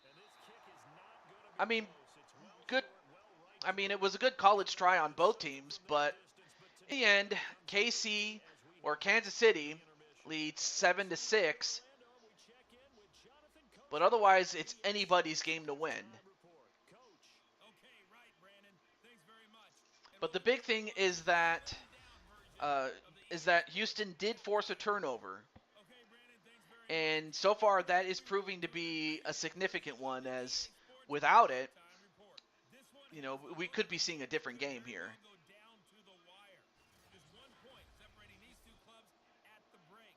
And this kick is not going to be I mean, close. It's well good. short, well right I to mean, the it was a mark. good college try on both Started teams, from but mid-distance, but to in me, the end, comes up KC empty as we or head Kansas to the City intermission. leads And 7 to this is 6. Orlando, and we check in with Jonathan But Coachman at otherwise, the it's EA anybody's Sports game to win. Halftime Report. Coach. Okay, right, Brandon. Thanks very much. And But the welcome big thing everyone to is this that slimmed down version of the EA Sports Houston did force a halftime report. turnover. Okay, Brandon, thanks very much. And so And far, that today is we roll proving to into an be a amazing significant edition of one, the as EA Sports without it, halftime report. This one has the we could be most seeing a that different could game very here. well go down to the wire. Just 1 point separating these two clubs at the break.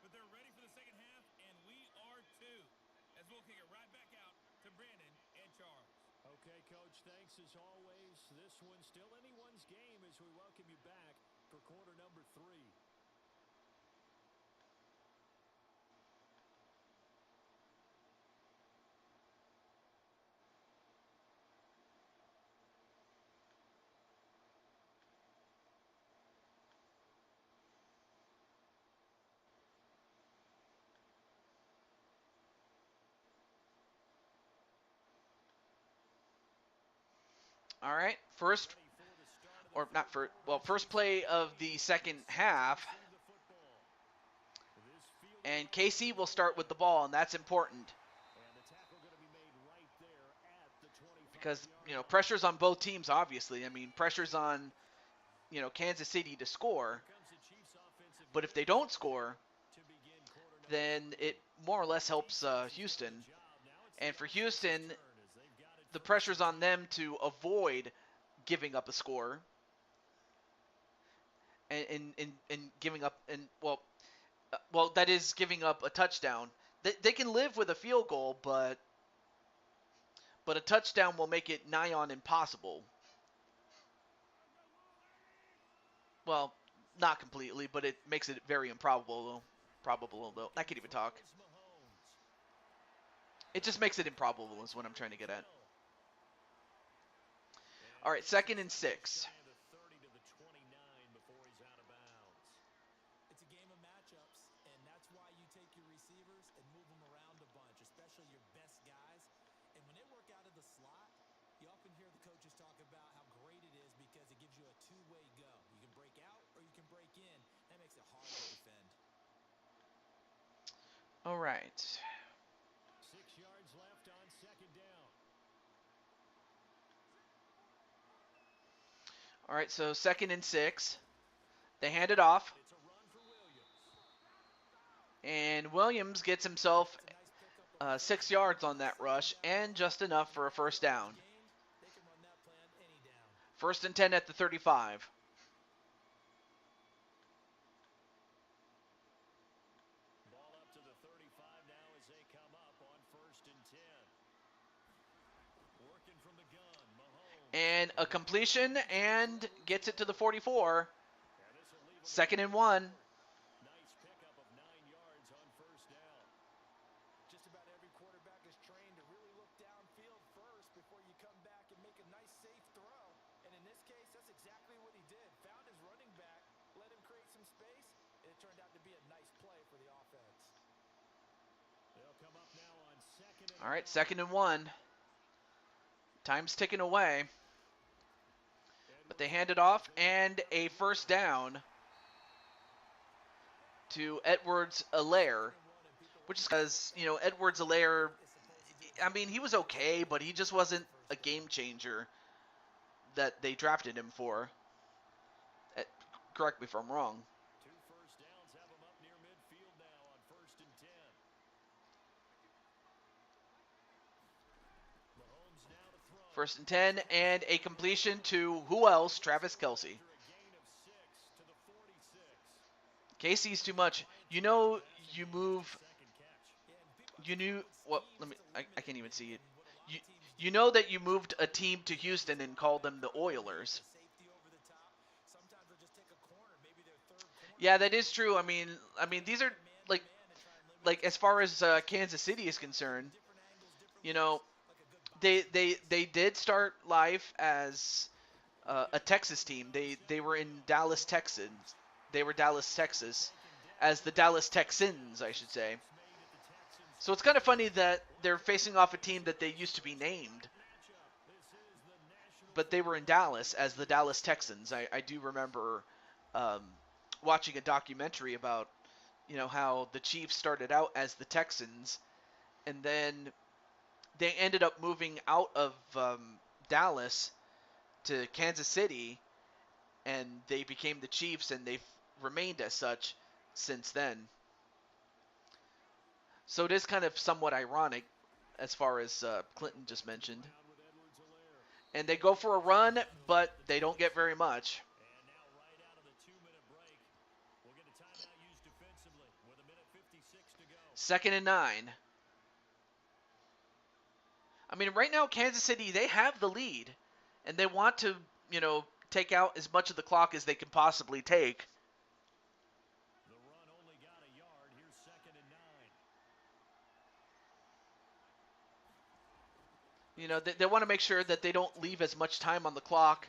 But they're ready for the second half, and we are too. As we'll kick it right back out to Brandon and Charles. Okay, Coach, thanks as always. This one's still anyone's game as we welcome you back for quarter number 3. All right, first, Ready for the start of the or not third first, quarter well, as we first play set of the the stage second and set to half, receive the football. This field and goal KC to will the start with the 1. ball, and that's important And the tackle going to be made right there at the because, 25-yard line. pressure's on both teams, obviously. I mean, pressure's on, Kansas City to score, Here comes the Chiefs offensive but if unit they as don't they prepare score, to begin quarter number then 3. it more or less helps Defense is doing the Houston. job. Now it's And the for offense's Houston, turn as they've got it the first pressure's and on 10. them to avoid giving up a score and giving up that is giving up a touchdown. They can live with a field goal, but a touchdown will make it nigh on impossible. Well, not completely, but it makes it very improbable. Probable though. I Looking can't even talk. throws Mahomes. It just makes it improbable is what I'm trying to get at. And All he right, gets it 2nd and just 6. shy of the 30 to the 29 before he's out of bounds. It's a game of matchups, and that's why you take your receivers and move them around a bunch, especially your best guys. And when they work out of the slot, you often hear the coaches talk about how great it is because it gives you a two-way go. You can break out or you can break in. That makes it hard to defend. All right. 6 yards left on second down. All right, so 2nd and 6. They hand it off, And it's a run for Williams. and Williams gets himself It's a nice pickup of 6 first yards down. on that Second rush, down and run. just enough for a Now first 3 yards down. gained. They can run that plan any down. 1st and 10 at the 35. Ball up to the 35 now as they come up on 1st and 10. Working from the gun, Mahomes. And a completion, and gets it to the 44. And this will leave him 2nd and going 1. short. Nice pickup of 9 yards on 1st down. Just about every quarterback is trained to really look downfield first before you come back and make a nice, safe throw. And in this case, that's exactly what he did. Found his running back, let him create some space, and it turned out to be a nice play for the offense. They'll come up now on 2nd and All right, 1. 2nd and 1. Time's ticking away. And But we're they hand it fired off, as they and work a down the first middle. down to Edwards-Helaire, Second and 1, and people which want is to know because, what kind of Edwards-Helaire, is supposed to do I mean, he was okay, but he just wasn't a game changer that they drafted him for. Correct me if I'm wrong. 2 first downs have him up near midfield now on 1st and 10. First and 10, and a completion to who else? Travis Kelce. Casey's too much. You know, you move. You knew what? Let me. I can't even see it. You you know that you moved a team to Houston and called them the Oilers. Yeah, that is true. I mean these are like as far as Kansas City is concerned, you know, they did start life as a Texas team. They were in Dallas, Texas. They were Dallas, Texas, as the Dallas Texans, I should say. So it's kind of funny that they're facing off a team that they used to be named, but they were in Dallas as the Dallas Texans. I do remember um, watching a documentary about how the Chiefs started out as the Texans, and then they ended up moving out of Dallas to Kansas City, and they became the Chiefs, and they've remained as such since then. So it is kind of somewhat ironic, as far as Clinton just mentioned. And they go for a run, but they don't get very much. Second and 9. I mean, right now, Kansas City, they have the lead, and they want to, take out as much of the clock as they can possibly take. They want to make sure that they don't leave as much time on the clock.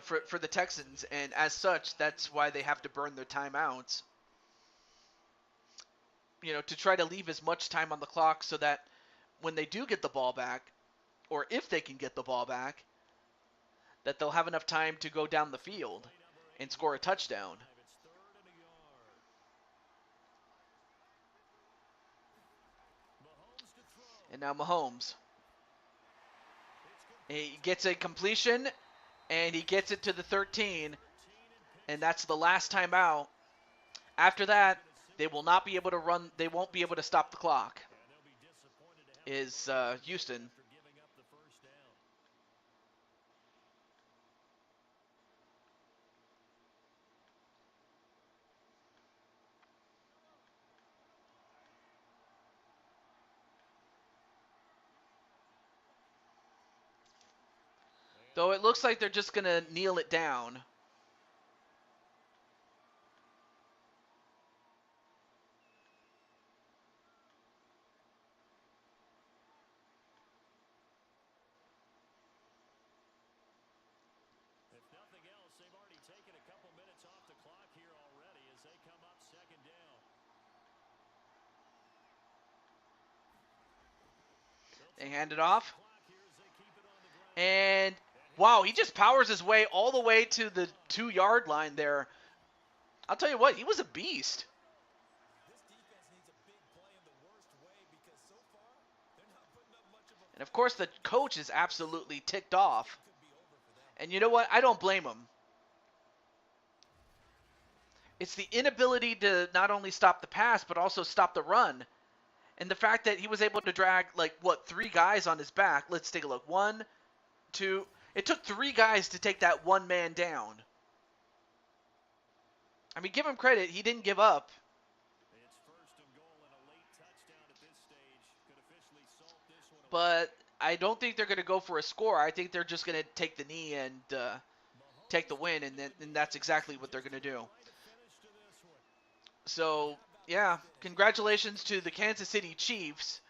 For the Texans, and as such, that's why they have to burn their timeouts. To try to leave as much time on the clock so that when they do get the ball back, or if they can get the ball back, that they'll have enough time to go down the field and score a touchdown. And now Mahomes. He gets a completion, and he gets it to the 13, and that's the last time out. After that, they will not be able to run. They won't be able to stop the clock. Is Houston. Though it looks like they're just going to kneel it down. They hand it off. And, wow, he just powers his way all the way to the 2-yard line there. I'll tell you what, he was a beast. And, of course, the coach is absolutely ticked off. And you know what? I don't blame him. It's the inability to not only stop the pass, but also stop the run. And the fact that he was able to drag, 3 guys on his back. Let's take a look. 1, 2. It took 3 guys to take that one man down. I mean, give him credit. He didn't give up. But I don't think they're going to go for a score. I think they're just going to take the knee and take the win, and that's exactly what they're going to do. So, yeah, congratulations to the Kansas City Chiefs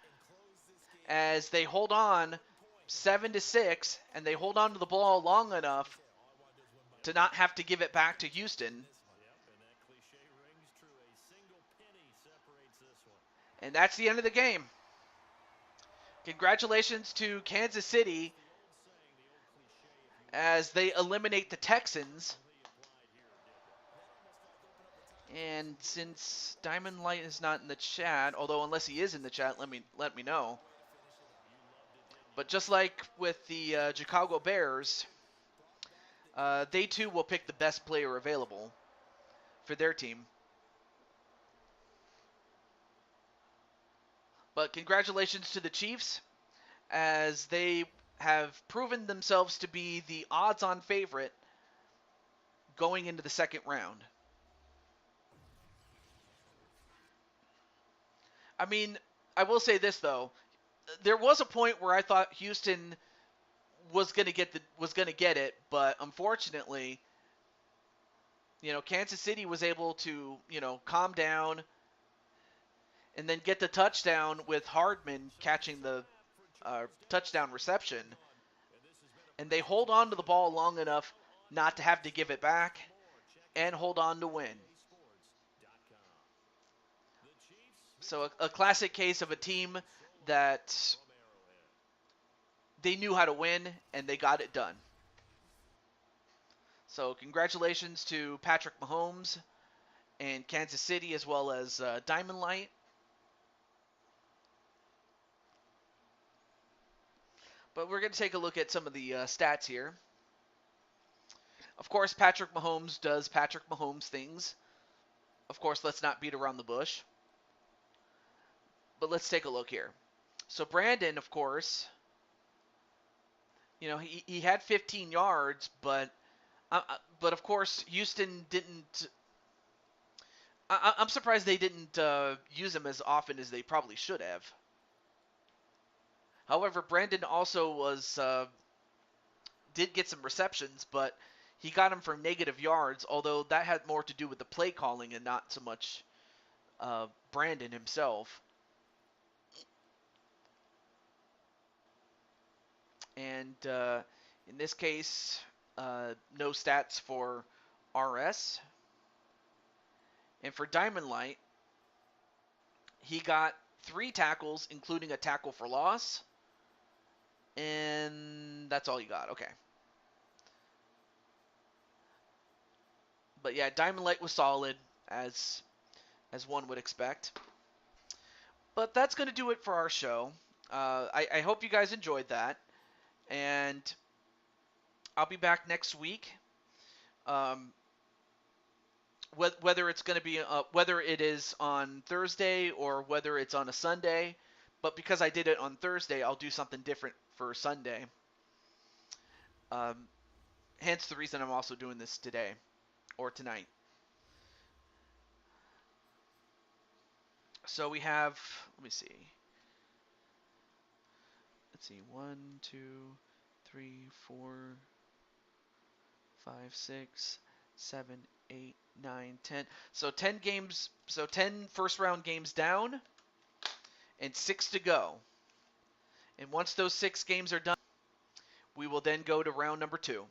as they hold on 7-6, and they hold on to the ball long enough to not have to give it back to Houston. And that's the end of the game. Congratulations to Kansas City as they eliminate the Texans. And since Diamond Light is not in the chat, although unless he is in the chat, let me know. But just like with the Chicago Bears, they too will pick the best player available for their team. But congratulations to the Chiefs, as they have proven themselves to be the odds-on favorite going into the second round. I mean, I will say this though, there was a point where I thought Houston was going to get it, but unfortunately, Kansas City was able to, calm down and then get the touchdown with Hardman catching the touchdown reception. And they hold on to the ball long enough not to have to give it back and hold on to win. So a classic case of a team that they knew how to win and they got it done. So congratulations to Patrick Mahomes and Kansas City, as well as Diamond Light. But we're going to take a look at some of the stats here. Of course, Patrick Mahomes does Patrick Mahomes things. Of course, let's not beat around the bush. But let's take a look here. So Brandon, of course, he had 15 yards, but of course Houston didn't. I'm surprised they didn't use him as often as they probably should have. However, Brandon also did get some receptions, but he got him for negative yards, although that had more to do with the play calling and not so much Brandon himself. And in this case, no stats for RS. And for Diamond Light, he got 3 tackles, including a tackle for loss. And that's all you got. Okay. But yeah, Diamond Light was solid, as one would expect. But that's going to do it for our show. I hope you guys enjoyed that. And I'll be back next week. Whether it's going to be whether it is on Thursday or whether it's on a Sunday, but because I did it on Thursday, I'll do something different for Sunday. Hence the reason I'm also doing this today or tonight. So we have, let me see. Let's see, 1, 2, 3, 4, 5, 6, 7, 8, 9, 10. So 10 games, so 10 first round games down and 6 to go. And once those 6 games are done, we will then go to round number 2.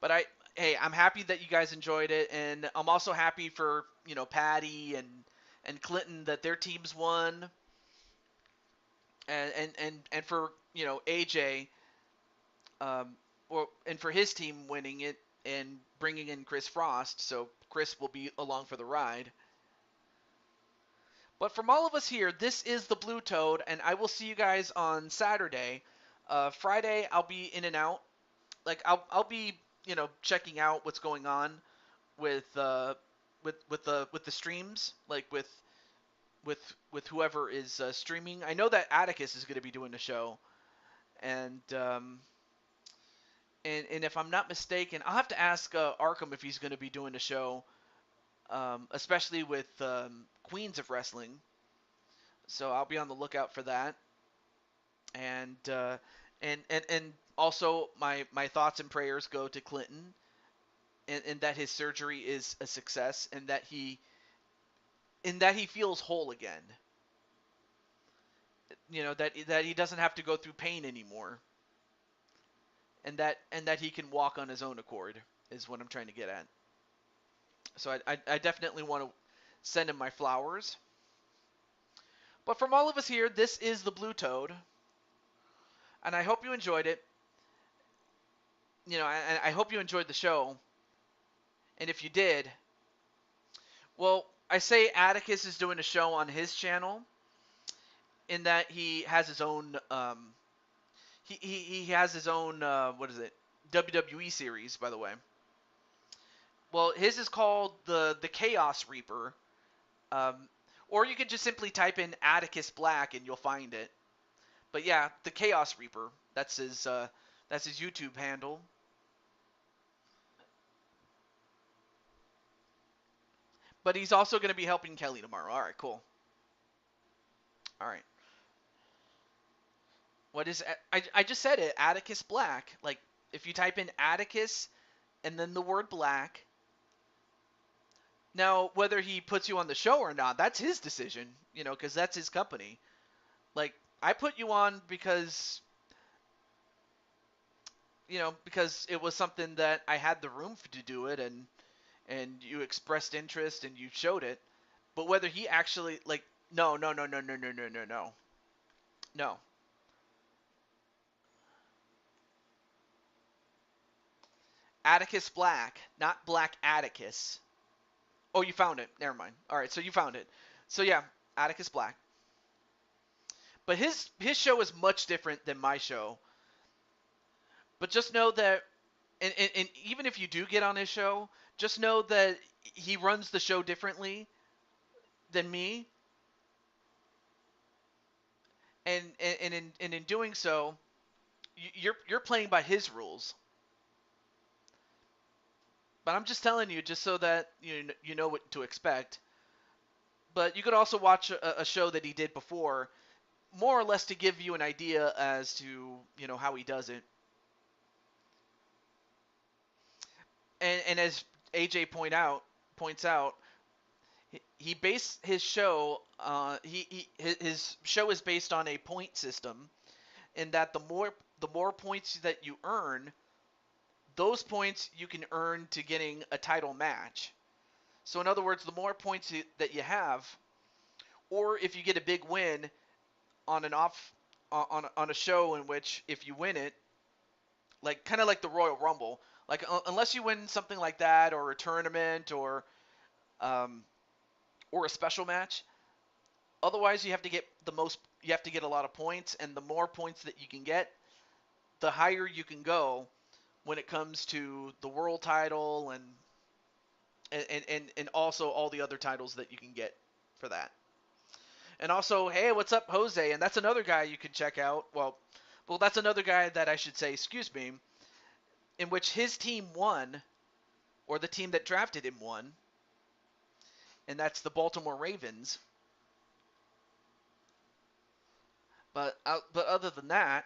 But I'm happy that you guys enjoyed it, and I'm also happy for, Patty and Clinton that their teams won. And for, AJ, and for his team winning it and bringing in Chris Frost, so Chris will be along for the ride. But from all of us here, this is the Blue Toad, and I will see you guys on Saturday. Friday, I'll be in and out. Like I'll be checking out what's going on with the streams, like with whoever is streaming. I know that Atticus is going to be doing the show, and if I'm not mistaken, I'll have to ask Arkham if he's going to be doing the show, especially with Queens of Wrestling. So I'll be on the lookout for that. And also my thoughts and prayers go to Clinton, and that his surgery is a success, and that he feels whole again. That he doesn't have to go through pain anymore. And that he can walk on his own accord is what I'm trying to get at. So I definitely want to send him my flowers. But from all of us here, this is the Blue Toad. And I hope you enjoyed it. I hope you enjoyed the show. And if you did, well, I say Atticus is doing a show on his channel, in that he has his own he has his own WWE series, by the way. Well, his is called the Chaos Reaper. Or you could just simply type in Atticus Black and you'll find it. But yeah, the Chaos Reaper. That's his YouTube handle. But he's also going to be helping Kelly tomorrow. All right, cool. All right. What is I just said it, Atticus Black. Like if you type in Atticus and then the word black. Now, whether he puts you on the show or not, that's his decision, because that's his company. Like I put you on because because it was something that I had the room to do it, and you expressed interest and you showed it. But whether he actually no, no, no, no, no, no, no, no, no, no. Atticus Black, not Black Atticus. Oh, you found it. Never mind. All right, so you found it. So yeah, Atticus Black. But his show is much different than my show. But just know that, and even if you do get on his show, just know that he runs the show differently than me. And in doing so, you're playing by his rules. But I'm just telling you, just so that you know what to expect. But you could also watch a show that he did before, more or less to give you an idea as to how he does it. And as AJ points out, he based his show. His show is based on a point system, in that the more points that you earn, those points you can earn to getting a title match. So in other words, the more points that you have, or if you get a big win on a show in which if you win it, like kind of like the Royal Rumble, like unless you win something like that or a tournament um, or a special match, otherwise you have to get a lot of points, and the more points that you can get, the higher you can go when it comes to the world title and also all the other titles that you can get for that. And also, hey, what's up, Jose? And that's another guy you could check out. Well, that's another guy that I should say, excuse me, in which his team won, or the team that drafted him won, and that's the Baltimore Ravens. But other than that,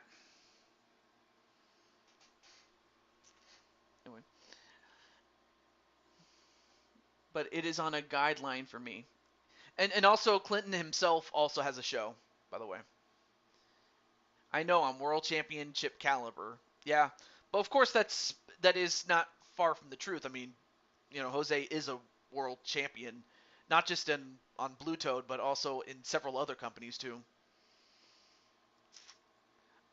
anyway, but it is on a guideline for me. And also Clinton himself also has a show, by the way. I know I'm world championship caliber. Yeah. But of course that is not far from the truth. I mean, Jose is a world champion, not just on Blue Toad, but also in several other companies too.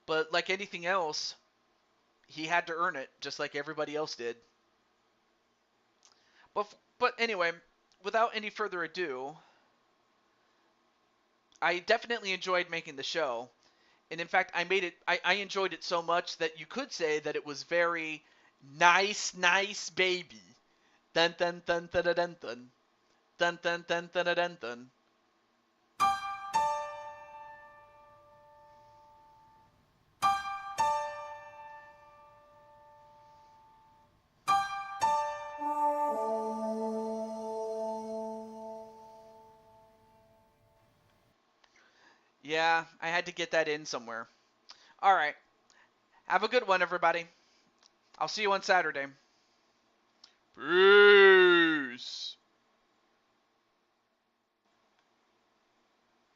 But like anything else, he had to earn it just like everybody else did. But anyway, without any further ado, I definitely enjoyed making the show. And in fact, I enjoyed it so much that you could say that it was very nice, baby. Dun dun dun dun dun dun dun dun dun dun dun dun dun. Yeah, I had to get that in somewhere. All right. Have a good one, everybody. I'll see you on Saturday. Peace.